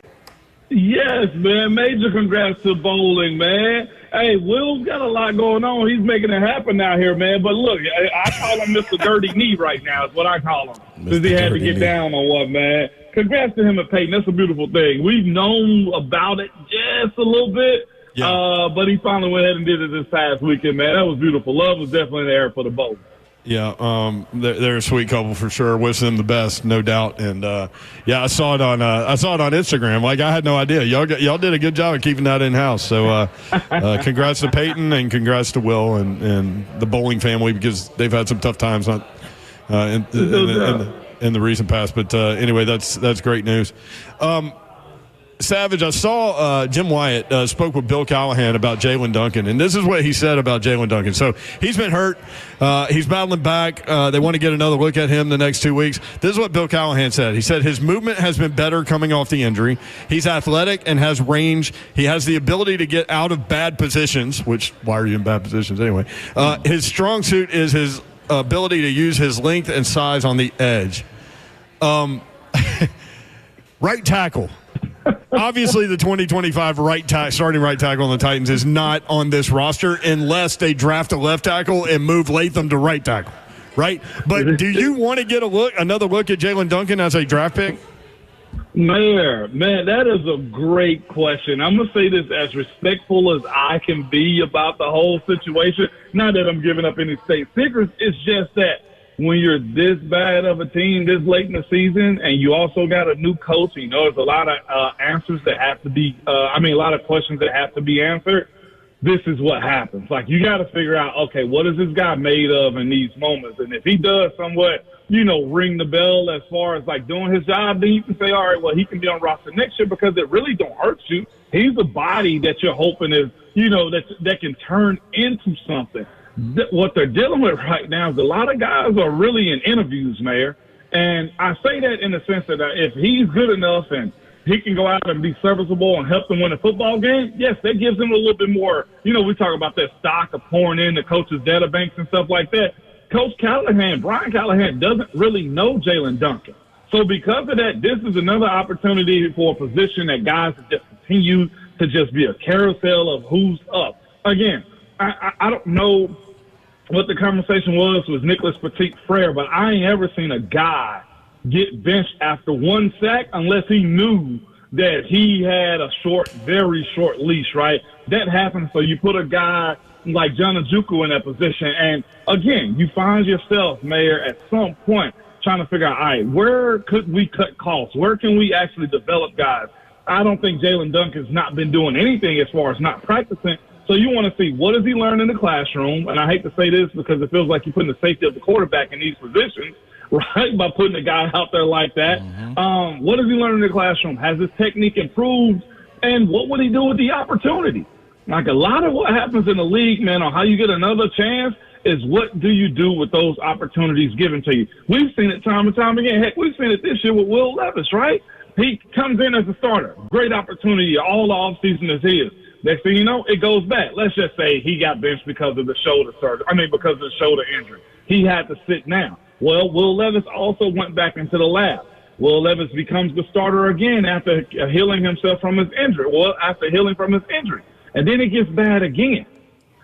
Yes, man. Major congrats to Bowling, man. Hey, Will's got a lot going on. He's making it happen out here, man. But look, I call him Mr. Dirty Knee right now is what I call him. Because he had to get down on one, man. Congrats to him and Peyton. That's a beautiful thing. We've known about it just a little bit. Yeah. But he finally went ahead and did it this past weekend, man. That was beautiful. Love was definitely there for the Bowling. Yeah, they're a sweet couple for sure. Wish them the best, no doubt. And I saw it on Instagram. Like I had no idea. Y'all did a good job of keeping that in house. So congrats to Peyton and congrats to Will and the Bowling family because they've had some tough times in the recent past. But anyway, that's great news. Savage, I saw Jim Wyatt spoke with Bill Callahan about Jalen Duncan, and this is what he said about Jalen Duncan. So he's been hurt. He's battling back. They want to get another look at him the next 2 weeks. This is what Bill Callahan said. He said his movement has been better coming off the injury. He's athletic and has range. He has the ability to get out of bad positions, which why are you in bad positions anyway? His strong suit is his ability to use his length and size on the edge. Right tackle. Obviously, the 2025 starting right tackle on the Titans is not on this roster unless they draft a left tackle and move Latham to right tackle, right? But do you want to get another look at Jalen Duncan as a draft pick? Man, that is a great question. I'm going to say this as respectful as I can be about the whole situation. Not that I'm giving up any state secrets. It's just that when you're this bad of a team this late in the season and you also got a new coach, there's a lot of answers that have to be a lot of questions that have to be answered. This is what happens. Like, you got to figure out, okay, what is this guy made of in these moments? And if he does somewhat, ring the bell as far as, like, doing his job, then you can say, all right, well, he can be on roster next year because it really don't hurt you. He's a body that you're hoping is, that can turn into something. What they're dealing with right now is a lot of guys are really in interviews, Mayor. And I say that in the sense that if he's good enough and he can go out and be serviceable and help them win a football game, yes, that gives him a little bit more. We talk about that stock of pouring in the coaches' data banks and stuff like that. Brian Callahan doesn't really know Jalen Duncan. So because of that, this is another opportunity for a position that guys just continue to just be a carousel of who's up. Again, I don't know what the conversation was with Nicholas Petit-Frere, but I ain't ever seen a guy get benched after one sack unless he knew that he had a very short leash, right? That happens, so you put a guy like John Njoku in that position, and again, you find yourself, Mayor, at some point trying to figure out, all right, where could we cut costs? Where can we actually develop guys? I don't think Jalen Duncan's not been doing anything as far as not practicing. So you want to see, what does he learn in the classroom? And I hate to say this because it feels like you're putting the safety of the quarterback in these positions, right, by putting a guy out there like that. What does he learn in the classroom? Has his technique improved? And what would he do with the opportunity? Like a lot of what happens in the league, man, on how you get another chance is what do you do with those opportunities given to you? We've seen it time and time again. Heck, we've seen it this year with Will Levis, right? He comes in as a starter. Great opportunity. All the offseason is his. Next thing you know, it goes back. Let's just say he got benched because of the shoulder surgery. because of the shoulder injury. He had to sit down. Well, Will Levis also went back into the lab. Will Levis becomes the starter again after healing himself from his injury. And then it gets bad again.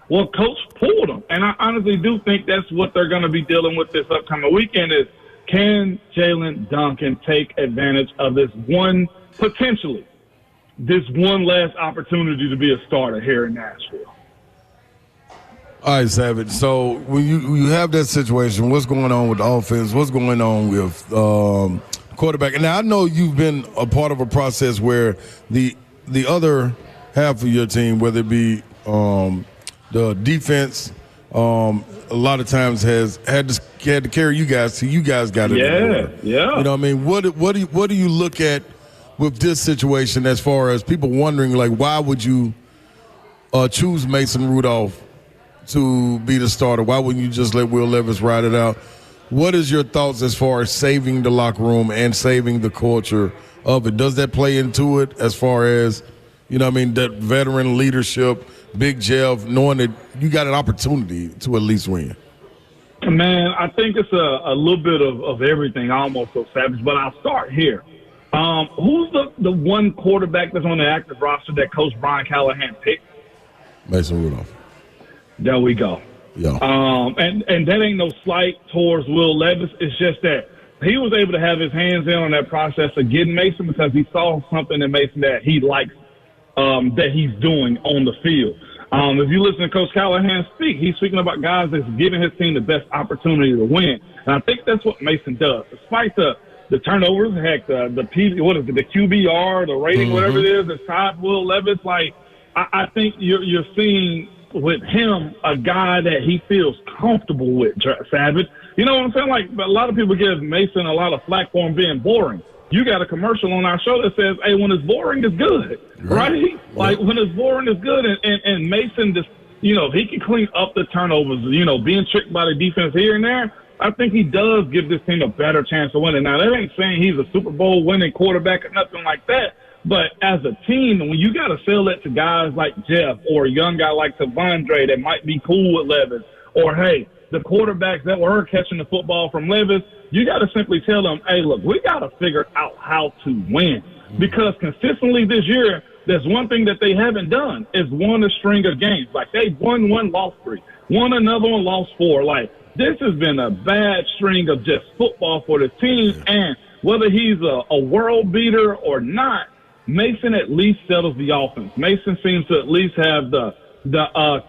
Well, Coach pulled him. And I honestly do think that's what they're going to be dealing with this upcoming weekend is, can Jalen Duncan take advantage of this one last opportunity to be a starter here in Nashville? All right, Savage. So when you have that situation, what's going on with the offense? What's going on with quarterback? And now I know you've been a part of a process where the other half of your team, whether it be the defense, a lot of times had to carry you guys till you guys got it. Yeah. You know what I mean? What do you look at with this situation as far as people wondering, like, why would you choose Mason Rudolph to be the starter? Why wouldn't you just let Will Levis ride it out? What is your thoughts as far as saving the locker room and saving the culture of it? Does that play into it as far as, you know what I mean, that veteran leadership, Big Jeff, knowing that you got an opportunity to at least win? Man, I think it's a little bit of everything, almost so Savage, but I'll start here. Who's the one quarterback that's on the active roster that Coach Brian Callahan picked? Mason Rudolph. There we go. Yeah. And that ain't no slight towards Will Levis. It's just that he was able to have his hands in on that process of getting Mason because he saw something in Mason that he likes, that he's doing on the field. If you listen to Coach Callahan speak, he's speaking about guys that's giving his team the best opportunity to win. And I think that's what Mason does. Despite the turnovers, heck, the QBR, the rating, whatever it is, that's tied Will Levis, like, I think you're seeing with him a guy that he feels comfortable with, Savage. You know what I'm saying? Like, a lot of people give Mason a lot of flack for him being boring. You got a commercial on our show that says, hey, when it's boring, it's good, right? Like, when it's boring, it's good. And Mason just, he can clean up the turnovers, being tricked by the defense here and there. I think he does give this team a better chance of winning. Now, that ain't saying he's a Super Bowl winning quarterback or nothing like that. But as a team, when you got to sell it to guys like Jeff or a young guy like Savondre that might be cool with Levis, or, hey, the quarterbacks that were catching the football from Levis, you got to simply tell them, hey, look, we got to figure out how to win. Because consistently this year, there's one thing that they haven't done is won a string of games. Like, they won one, lost three, won another one, lost four. Like, this has been a bad string of just football for the team. And whether he's a world beater or not, Mason at least settles the offense. Mason seems to at least have the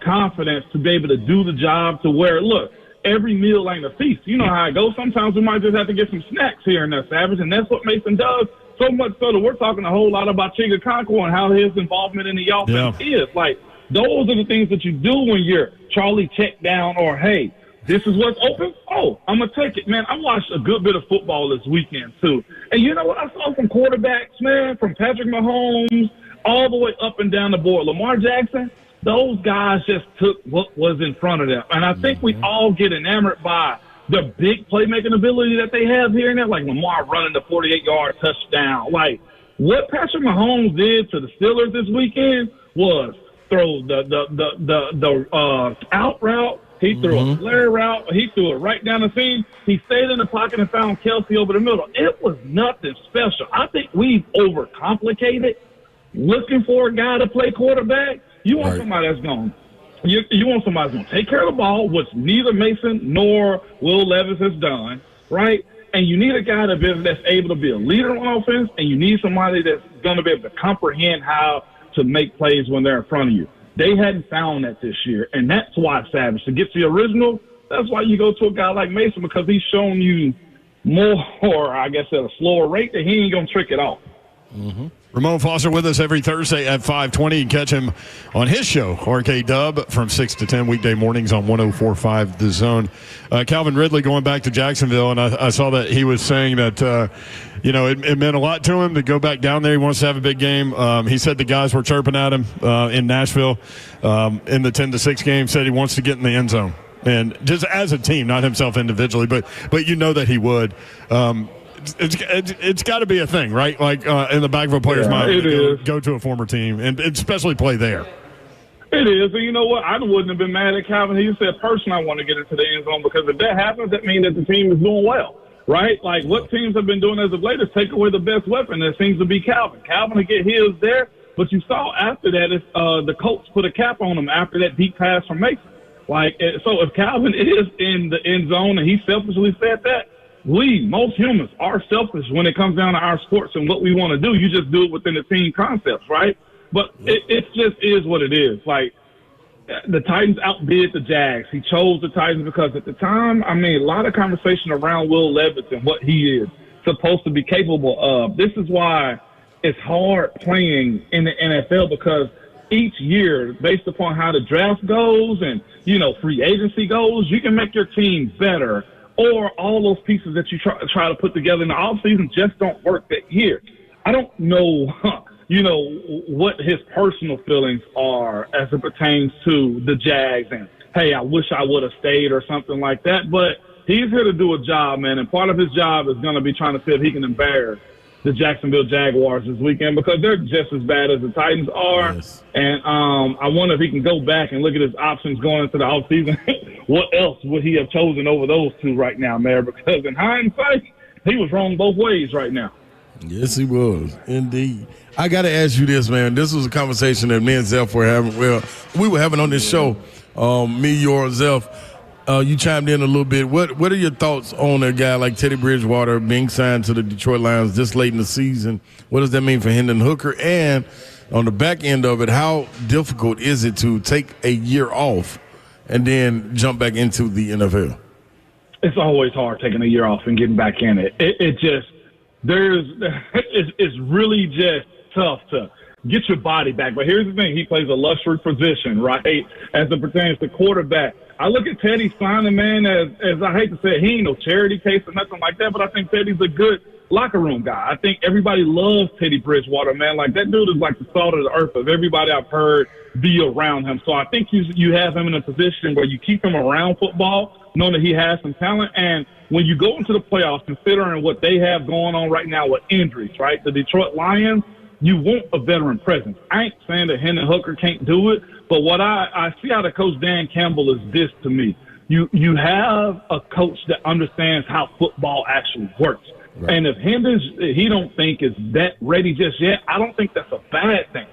confidence to be able to do the job to where, look, every meal ain't a feast. You know how it goes. Sometimes we might just have to get some snacks here and there, Savage, and that's what Mason does. So much so that we're talking a whole lot about Chiga Conquo and how his involvement in the offense is. Like, those are the things that you do when you're Charlie check down or, hey, this is what's open. Oh, I'm going to take it. Man, I watched a good bit of football this weekend, too. And you know what I saw from quarterbacks, man, from Patrick Mahomes all the way up and down the board. Lamar Jackson, those guys just took what was in front of them. And I think we all get enamored by the big playmaking ability that they have here and there, like Lamar running the 48-yard touchdown. Like, what Patrick Mahomes did to the Steelers this weekend was throw the out route He threw a flare route. He threw it right down the seam. He stayed in the pocket and found Kelsey over the middle. It was nothing special. I think we've overcomplicated looking for a guy to play quarterback. You want somebody that's going you want somebody that's going to take care of the ball, which neither Mason nor Will Levis has done, right? And you need a guy that's able to be a leader on offense, and you need somebody that's going to be able to comprehend how to make plays when they're in front of you. They hadn't found that this year, and that's why Savage, to get to the original, that's why you go to a guy like Mason, because he's shown you more, I guess, at a slower rate that he ain't going to trick it off. Ramon Foster with us every Thursday at 5:20. You can catch him on his show, RK Dub, from 6 to 10 weekday mornings on 104.5 The Zone. Calvin Ridley going back to Jacksonville, and I saw that he was saying that, it meant a lot to him to go back down there. He wants to have a big game. He said the guys were chirping at him in Nashville in the 10-6 game, said he wants to get in the end zone. And just as a team, not himself individually, but you know that he would. It's got to be a thing, right? Like in the back of a player's mind, go to a former team and especially play there. It is, and you know what? I wouldn't have been mad at Calvin. He said, personally, I want to get into the end zone, because if that happens, that means that the team is doing well, right? Like what teams have been doing as of late is take away the best weapon. That seems to be Calvin. Calvin to get his there, but you saw after that, the Colts put a cap on him after that deep pass from Mason. Like, so if Calvin is in the end zone, and he selfishly said that, most humans are selfish when it comes down to our sports and what we want to do. You just do it within the team concepts, right? But it just is what it is. Like, the Titans outbid the Jags. He chose the Titans because at the time, I mean, a lot of conversation around Will Levis and what he is supposed to be capable of. This is why it's hard playing in the NFL, because each year, based upon how the draft goes and, free agency goes, you can make your team better, or all those pieces that you try to put together in the offseason just don't work that year. I don't know, what his personal feelings are as it pertains to the Jags and, hey, I wish I would have stayed or something like that. But he's here to do a job, man, and part of his job is going to be trying to see if he can embarrass the Jacksonville Jaguars this weekend, because they're just as bad as the Titans are. Yes. And I wonder if he can go back and look at his options going into the offseason. What else would he have chosen over those two right now, Mayor? Because in hindsight, he was wrong both ways right now. Yes, he was. Indeed. I got to ask you this, man. This was a conversation that me and Zeph were having. Well, we were having on this show, me, your, Zeph. You chimed in a little bit. What are your thoughts on a guy like Teddy Bridgewater being signed to the Detroit Lions this late in the season? What does that mean for Hendon Hooker? And on the back end of it, how difficult is it to take a year off and then jump back into the NFL? It's always hard taking a year off and getting back in it. It's really just tough to get your body back. But here's the thing. He plays a luxury position, right, as it pertains to quarterback. I look at Teddy signing, man, as I hate to say it, he ain't no charity case or nothing like that, but I think Teddy's a good locker room guy. I think everybody loves Teddy Bridgewater, man. Like, that dude is like the salt of the earth of everybody I've heard be around him. So I think you have him in a position where you keep him around football, knowing that he has some talent. And when you go into the playoffs, considering what they have going on right now with injuries, right, the Detroit Lions, you want a veteran presence. I ain't saying that Hendon Hooker can't do it, but what I see out of Coach Dan Campbell is this to me. You have a coach that understands how football actually works. Right. And if he don't think is that ready just yet, I don't think that's a bad thing.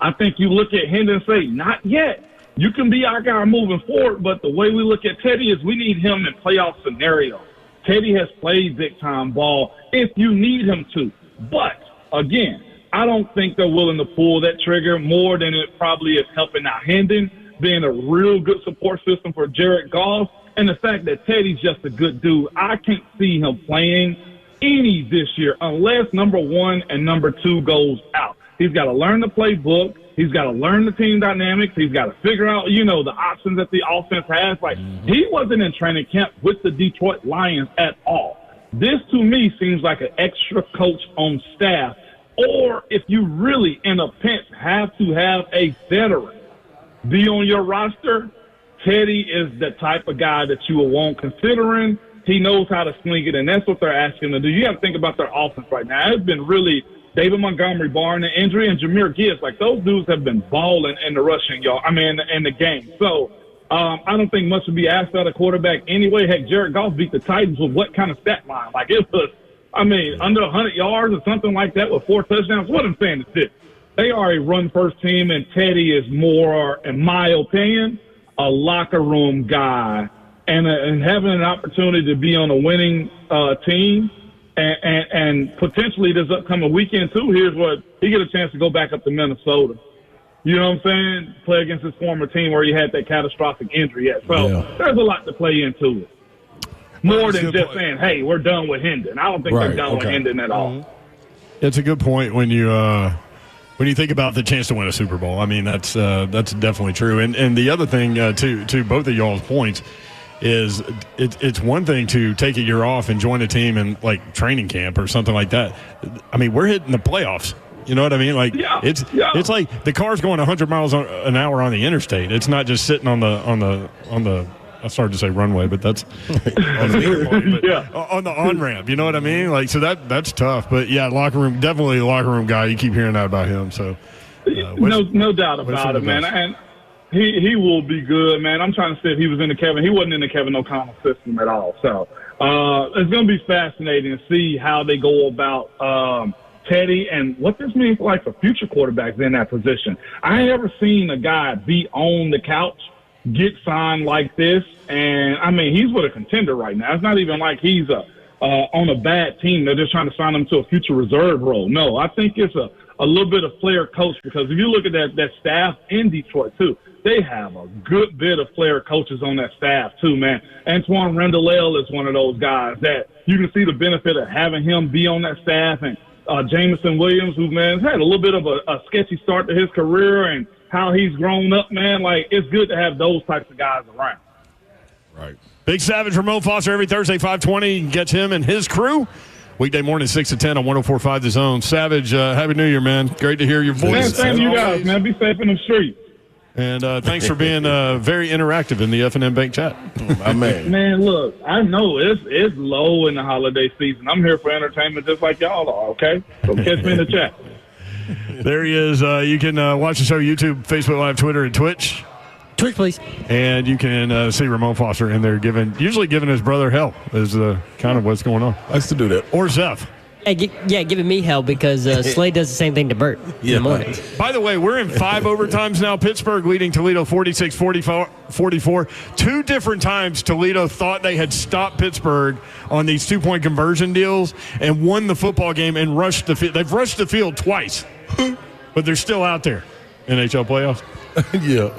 I think you look at Hendon and say, not yet. You can be our guy moving forward, but the way we look at Teddy is we need him in playoff scenarios. Teddy has played big-time ball if you need him to. But, again, I don't think they're willing to pull that trigger more than it probably is helping out Hendon, being a real good support system for Jared Goff, and the fact that Teddy's just a good dude. I can't see him playing any this year unless number one and number two goes out. He's got to learn the playbook. He's got to learn the team dynamics. He's got to figure out, the options that the offense has. Like, he wasn't in training camp with the Detroit Lions at all. This, to me, seems like an extra coach on staff. Or if you really, in a pinch, have to have a veteran be on your roster, Teddy is the type of guy that you will want, considering he knows how to sling it, and that's what they're asking to do. You got to think about their offense right now. It's been really David Montgomery, barring the injury, and Jahmyr Gibbs. Like, those dudes have been balling in the rushing, y'all. I mean, in the game. So I don't think much would be asked out of quarterback anyway. Heck, Jared Goff beat the Titans with what kind of stat line? Like, it was, under 100 yards or something like that with 4 touchdowns. What I'm saying is this. They are a run-first team, and Teddy is more, in my opinion, a locker room guy. And having an opportunity to be on a winning team and potentially this upcoming weekend, too, here's what he get a chance to go back up to Minnesota. You know what I'm saying? Play against his former team where he had that catastrophic injury at. So there's a lot to play into it. More than just saying, hey, we're done with Hendon. I don't think they're done with Hendon at all. It's a good point when you think about the chance to win a Super Bowl. I mean, that's definitely true. And the other thing, to both of y'all's points, is it's one thing to take a year off and join a team in, like, training camp or something like that. I mean, we're hitting the playoffs. You know what I mean? Like, it's like the car's going 100 miles an hour on the interstate. It's not just sitting on the I started to say runway, but that's on the on-ramp. You know what I mean? Like, so that's tough. But yeah, definitely a locker room guy. You keep hearing that about him. So no doubt about it, man. And he will be good, man. I'm trying to say if he was in the Kevin, he wasn't in the Kevin O'Connell system at all. So it's going to be fascinating to see how they go about Teddy and what this means for future quarterbacks in that position. I ain't ever seen a guy be on the couch, get signed like this, and he's with a contender right now. It's not even like he's on a bad team. They're just trying to sign him to a future reserve role. No, I think it's a little bit of player coach, because if you look at that staff in Detroit too, they have a good bit of player coaches on that staff too, man. Antoine Randall is one of those guys that you can see the benefit of having him be on that staff, and Jameson Williams, who, man, has had a little bit of a sketchy start to his career and how he's grown up, man. Like, it's good to have those types of guys around. Right. Big Savage, Ramon Foster, every Thursday, 5:20. Gets him and his crew. Weekday morning, 6 to 10 on 104.5 The Zone. Savage, Happy New Year, man. Great to hear your voice. Man, thank you guys, man. Be safe in the streets. And thanks for being very interactive in the F&M Bank chat. Man, look, I know it's low in the holiday season. I'm here for entertainment just like y'all are, okay? So catch me in the chat. There he is. You can watch the show YouTube, Facebook Live, Twitter, and Twitch. Twitch, please. And you can see Ramon Foster in there usually giving his brother hell is kind of what's going on. I used to do that. Or Zeph. Giving me hell because Slade does the same thing to Bert in the morning. By the way, we're in 5 overtimes now. Pittsburgh leading Toledo 46-44. 2 different times Toledo thought they had stopped Pittsburgh on these 2-point conversion deals and won the football game and rushed the field. They've rushed the field twice, but they're still out there. NHL playoffs. Yeah.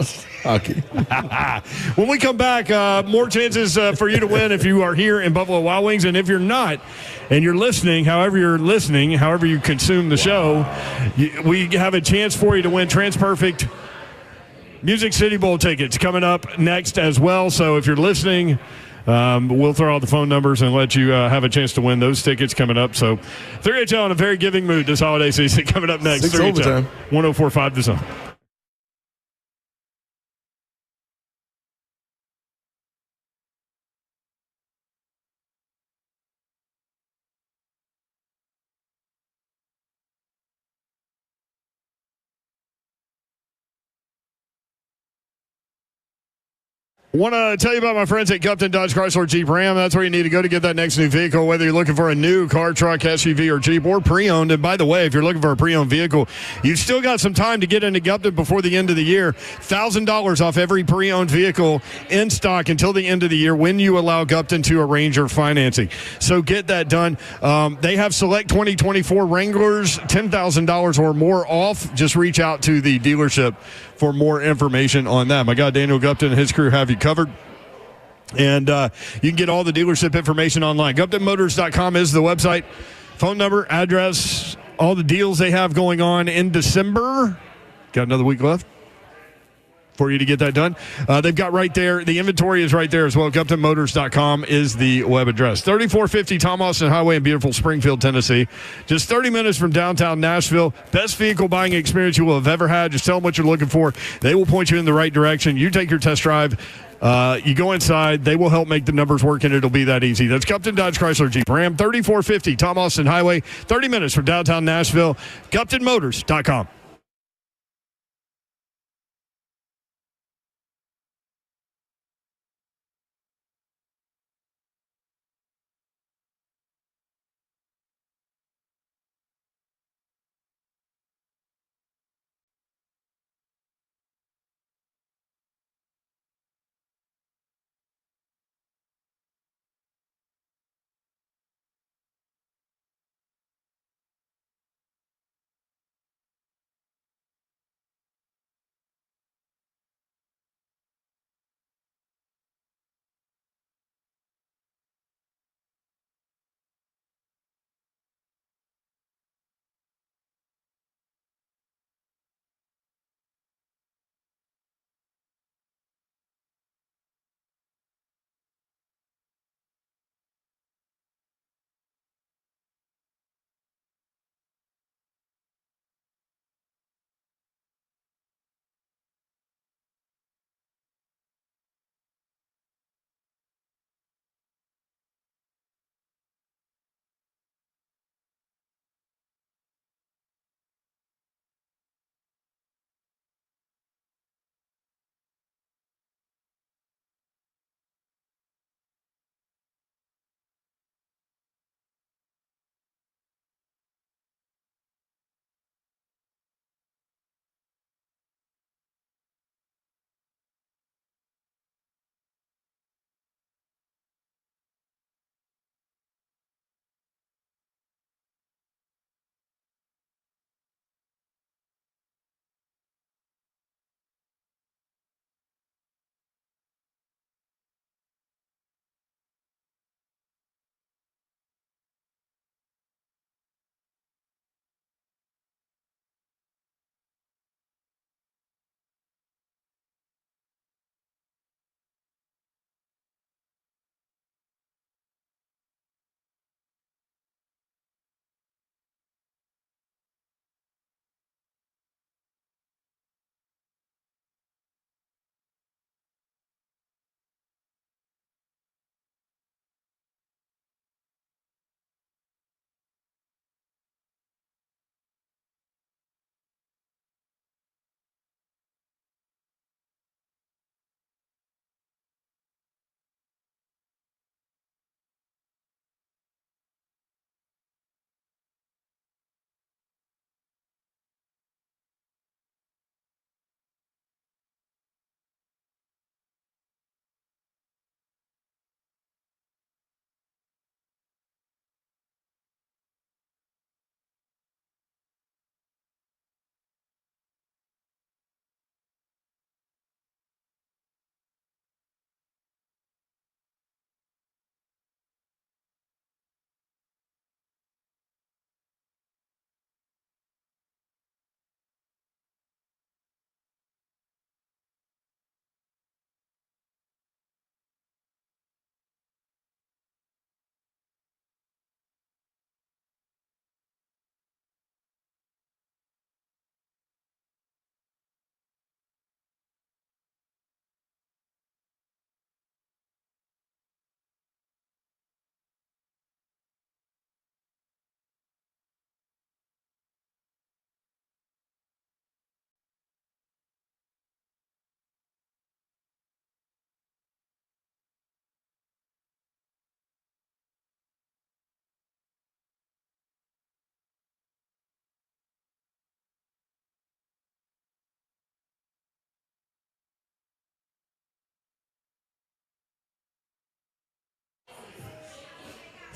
Hockey. When we come back, more chances for you to win if you are here in Buffalo Wild Wings. And if you're not, and you're listening, however you consume the show, we have a chance for you to win TransPerfect Music City Bowl tickets coming up next as well. So if you're listening, we'll throw out the phone numbers and let you have a chance to win those tickets coming up. So 3HL in a very giving mood this holiday season coming up next. 6 overtime. 104.5 The Zone. Want to tell you about my friends at Gupton Dodge Chrysler Jeep Ram. That's where you need to go to get that next new vehicle, whether you're looking for a new car, truck, SUV, or Jeep, or pre-owned. And by the way, if you're looking for a pre-owned vehicle, you've still got some time to get into Gupton before the end of the year. $1,000 off every pre-owned vehicle in stock until the end of the year when you allow Gupton to arrange your financing. So get that done. They have select 2024 Wranglers, $10,000 or more off. Just reach out to the dealership for more information on that. My guy Daniel Gupton and his crew have you covered. And you can get all the dealership information online. GuptonMotors.com is the website. Phone number, address, all the deals they have going on in December. Got another week left for you to get that done. They've got right there, the inventory is right there as well. GuptonMotors.com is the web address. 3450 Tom Austin Highway in beautiful Springfield, Tennessee. Just 30 minutes from downtown Nashville. Best vehicle buying experience you will have ever had. Just tell them what you're looking for. They will point you in the right direction. You take your test drive. You go inside. They will help make the numbers work, and it'll be that easy. That's Gupton Dodge Chrysler Jeep Ram, 3450 Tom Austin Highway, 30 minutes from downtown Nashville. GuptonMotors.com.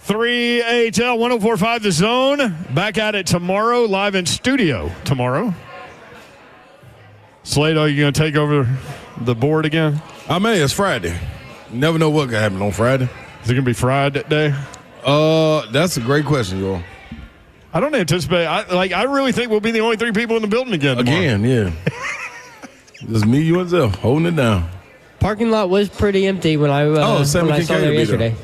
3HL 104.5 The Zone. Back at it tomorrow, live in studio tomorrow. Slade, are you going to take over the board again? I may. It's Friday. You never know what can happen on Friday. Is it going to be Friday? That's a great question, y'all. I don't anticipate. I really think we'll be the only 3 people in the building again tomorrow. Again, yeah. Just me, you, and Zell holding it down. Parking lot was pretty empty when I saw there yesterday.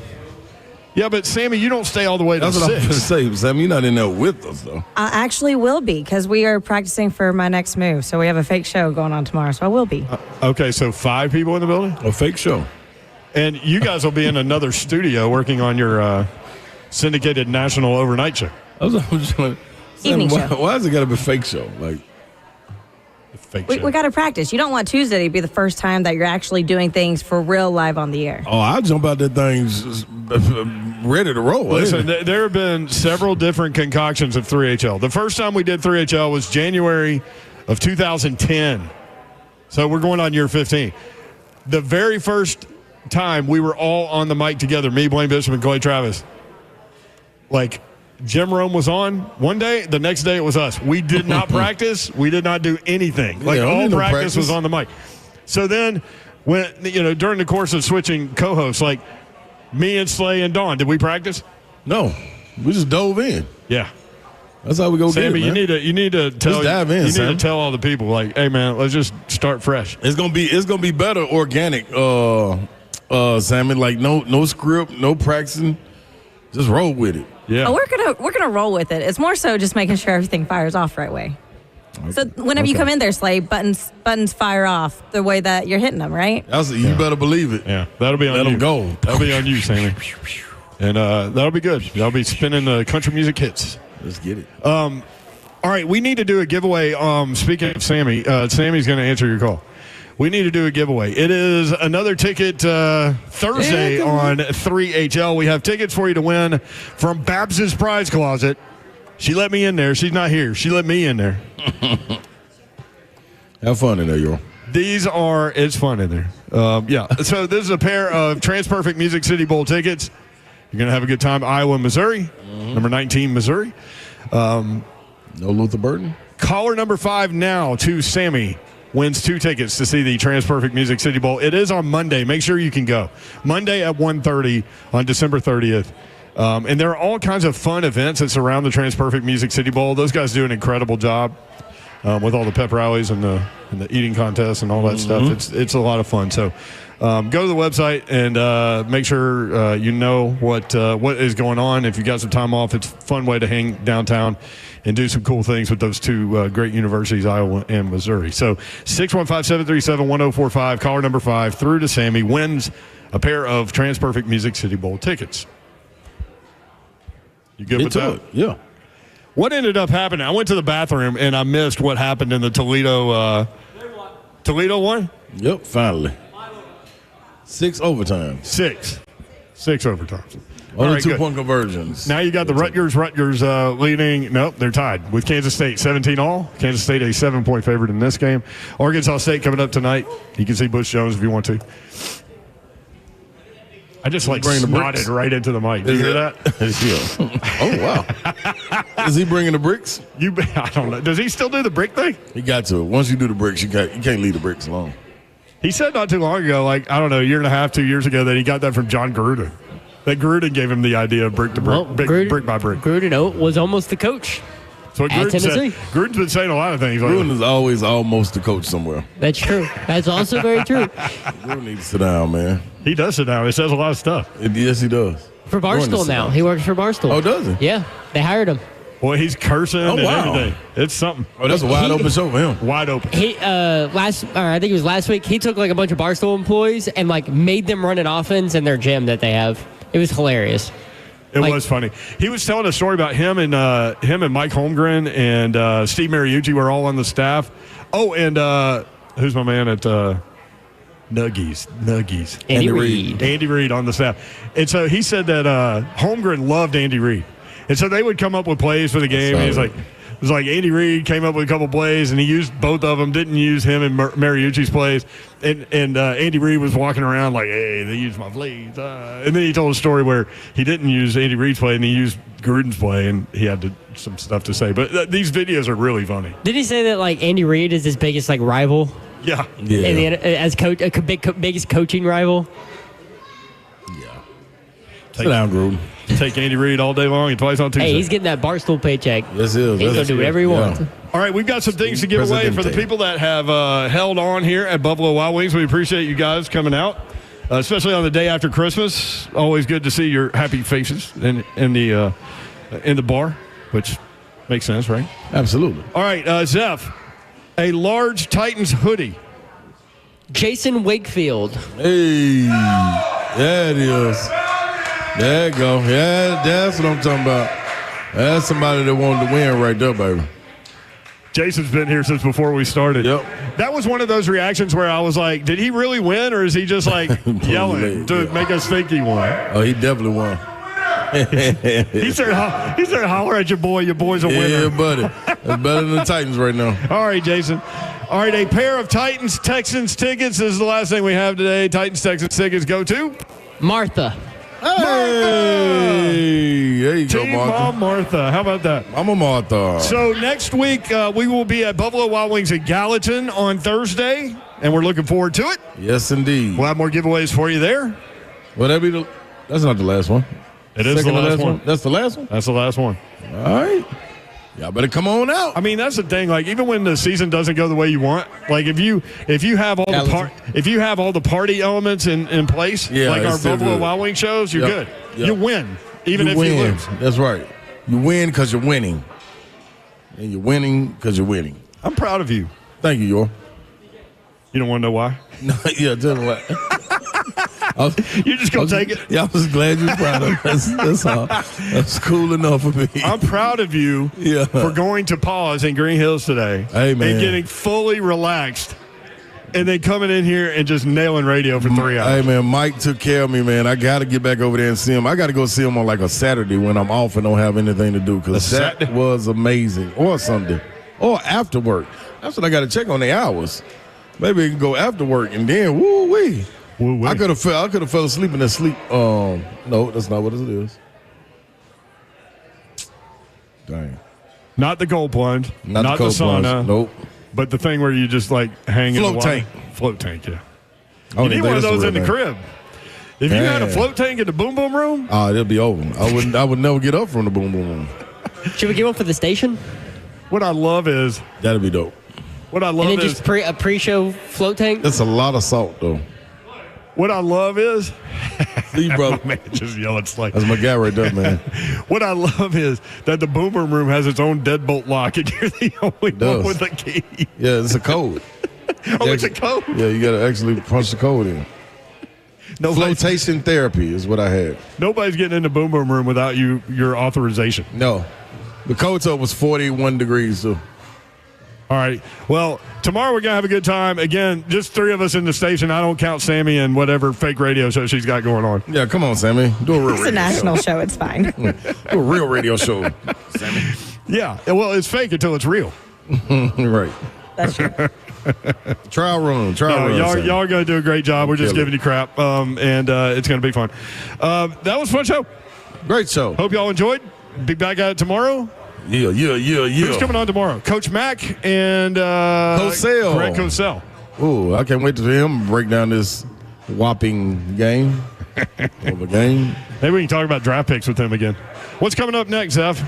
Yeah, but Sammy, you don't stay all the way to That's 6. what I'm going to say. Sammy, you're not in there with us, though. I actually will be because we are practicing for my next move. So we have a fake show going on tomorrow. So I will be. Okay, so 5 people in the building? A fake show. And you guys will be in another studio working on your syndicated national overnight show. Evening show. Why has it got to be a fake show? Like, we got to practice. You don't want Tuesday to be the first time that you're actually doing things for real live on the air. Oh, I'll jump out that thing ready to roll. Listen, there have been several different concoctions of 3HL. The first time we did 3HL was January of 2010. So we're going on year 15. The very first time we were all on the mic together, me, Blaine Bishop, and Clay Travis. Like, Jim Rome was on one day. The next day it was us. We did not practice. We did not do anything. Like, all practice was on the mic. So then, when during the course of switching co-hosts, like me and Slay and Dawn, did we practice? No, we just dove in. Yeah, that's how we go. Sammy, get it, man. you need to tell just dive in. You need to tell all the people, like, hey man, let's just start fresh. It's gonna be better organic, Sammy. Like no script, no practicing. Just roll with it. Yeah. Oh, we're gonna roll with it. It's more so just making sure everything fires off right way. Okay. So whenever you come in there, Slay, buttons fire off the way that you're hitting them, right? You better believe it. Yeah, that'll be on you. Let them go. That'll be on you, Sammy. And that'll be good. That'll be spinning the country music hits. Let's get it. All right, we need to do a giveaway. Speaking of Sammy, Sammy's going to answer your call. We need to do a giveaway. It is another ticket Thursday on 3HL. We have tickets for you to win from Babs's Prize Closet. She let me in there. She's not here. She let me in there. Have fun in there, y'all. It's fun in there. Yeah. So this is a pair of TransPerfect Music City Bowl tickets. You're going to have a good time. Iowa, Missouri. Number 19, Missouri. No Luther Burton. Caller number 5 now to Sammy wins 2 tickets to see the TransPerfect Music City Bowl. It is on Monday. Make sure you can go. Monday at 1:30 on December 30th. And there are all kinds of fun events that surround the TransPerfect Music City Bowl. Those guys do an incredible job with all the pep rallies and the eating contests and all that stuff. It's a lot of fun. So go to the website and make sure you know what is going on. If you got some time off, it's a fun way to hang downtown and do some cool things with those 2 great universities, Iowa and Missouri. So 615-737-1045, caller number 5 through to Sammy wins a pair of TransPerfect Music City Bowl tickets. You good with that? Yeah. What ended up happening? I went to the bathroom and I missed what happened in the Toledo. Toledo won? Yep, finally. 6 overtimes. 6 overtimes. Only 2-point conversions. Now you got the Rutgers leading. Nope, they're tied with Kansas State 17-all. Kansas State a 7-point favorite in this game. Arkansas State coming up tonight. You can see Bush Jones if you want to. I just snotted right into the mic. Did you hear that? Oh, wow. Is he bringing the bricks? I don't know. Does he still do the brick thing? He got to. Once you do the bricks, you can't leave the bricks alone. He said not too long ago, a year and a half, 2 years ago, that he got that from John Gruden. That Gruden gave him the idea of brick to brick, brick by brick. Gruden was almost the coach. So at Tennessee. Gruden's been saying a lot of things. Gruden is always almost the coach somewhere. That's true. That's also very true. Gruden needs to sit down, man. He does sit down. He says a lot of stuff. Yes, he does. For Barstool now. He works for Barstool. Oh, does he? Yeah. They hired him. Boy, he's cursing and everything. It's something. Oh, that's a wide open show for him. Wide open. He I think it was last week, he took a bunch of Barstool employees and made them run an offense in their gym that they have. It was hilarious. It was funny. He was telling a story about him and Mike Holmgren and Steve Mariucci were all on the staff. Oh, and who's my man at Nuggies? Andy Reid. Andy Reid on the staff. And so he said that Holmgren loved Andy Reid. And so they would come up with plays for the game. And he's like, was like Andy Reid came up with a couple plays, and he used both of them. Didn't use him and Mariucci's plays, and Andy Reid was walking around like, "Hey, they used my plays." And then he told a story where he didn't use Andy Reid's play, and he used Gruden's play, and he had some stuff to say. But these videos are really funny. Did he say that like Andy Reid is his biggest like rival? Yeah. As coach, biggest coaching rival. Sit down, Gruden. Take Andy Reid all day long and twice on Tuesday. Hey, he's getting that Barstool paycheck. Yes, he is. He's going to do whatever he wants. All right, we've got some things to give away for the people that have held on here at Buffalo Wild Wings. We appreciate you guys coming out, especially on the day after Christmas. Always good to see your happy faces in the bar, which makes sense, right? Absolutely. All right, Zeph, a large Titans hoodie. Jason Wakefield. Hey, there it is. There you go. Yeah, that's what I'm talking about. That's somebody that wanted to win right there, baby. Jason's been here since before we started. Yep. That was one of those reactions where I was like, did he really win, or is he just like yelling to make us think he won? Oh, he definitely won. He started holler at your boy. Your boy's a winner. Yeah, buddy. That's better than the Titans right now. All right, Jason. All right, a pair of Titans-Texans tickets. This is the last thing we have today. Titans-Texans tickets go to Martha. Hey, there you Team go, Martha. Mom Martha. How about that? I'm a Martha. So next week, we will be at Buffalo Wild Wings at Gallatin on Thursday, and we're looking forward to it. Yes, indeed. We'll have more giveaways for you there. Will that be that's not the last one. It is the last one. That's the last one? That's the last one. All right. Y'all better come on out. I mean, that's the thing. Like, even when the season doesn't go the way you want, like if you have all the party elements in place, like our Buffalo Wild Wings shows, you're good. Yep. You win, even if you lose. That's right. You win because you're winning, and you're winning because you're winning. I'm proud of you. Thank you, Yor. You don't want to know why? No, yeah, tell me why. You're just going to take it? Yeah, I was glad you're proud of me. That's all. That's cool enough for me. I'm proud of you for going to pause in Green Hills today. Hey, man. And getting fully relaxed and then coming in here and just nailing radio for 3 hours. Hey, man, Mike took care of me, man. I got to get back over there and see him. I got to go see him on like a Saturday when I'm off and don't have anything to do because that was amazing. Or Sunday. Or after work. That's what I got to check on the hours. Maybe we can go after work and then, woo-wee. I could have fell asleep in that sleep. No, that's not what it is. Dang. Not the cold plunge. Not the sauna. Plunge. Nope. But the thing where you just like hang in the water. Float tank, yeah. You need one of those in the crib. If you had a float tank in the boom boom room, it'll be over. I would never get up from the boom boom room. Should we get one for the station? What I love is that'd be dope. What I love is just a pre-show float tank. That's a lot of salt though. What I love is, see, brother, man, just yelling like that's my guy right there, man. What I love is that the boomer room has its own deadbolt lock, and you're the only one with the key. Yeah, it's a code. It's a code. Yeah, you got to actually punch the code in. Flotation therapy is what I had. Nobody's getting in the boom boom room without your authorization. No, the cold tub was 41 degrees. So. All right. Well, tomorrow we're going to have a good time. Again, just 3 of us in the station. I don't count Sammy and whatever fake radio show she's got going on. Yeah, come on, Sammy. Do a real radio show. It's a national show. It's fine. Do a real radio show, Sammy. Yeah. Well, it's fake until it's real. Right. That's true. Trial run. Y'all are going to do a great job. We're just giving you crap, and it's going to be fun. That was a fun show. Great show. Hope y'all enjoyed. Be back at it tomorrow. Yeah. Who's coming on tomorrow? Coach Mack and Cosell. Greg Cosell. Ooh, I can't wait to hear him break down this whopping game. Of a game. Maybe we can talk about draft picks with him again. What's coming up next, Zeph?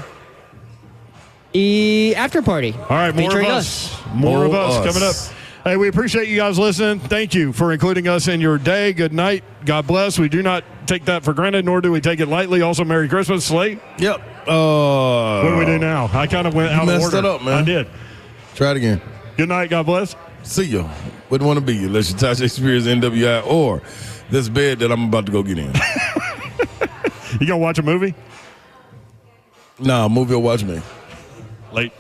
After party. All right, more of us. More of us coming up. Hey, we appreciate you guys listening. Thank you for including us in your day. Good night. God bless. We do not take that for granted, nor do we take it lightly. Also, Merry Christmas, Slate. Yep. What do we do now? I kind of went out of order. Messed it up, man. I did. Try it again. Good night. God bless. See you. Wouldn't want to be you unless you touch experience NWI or this bed that I'm about to go get in. You gonna watch a movie? Nah, movie will watch me. Late.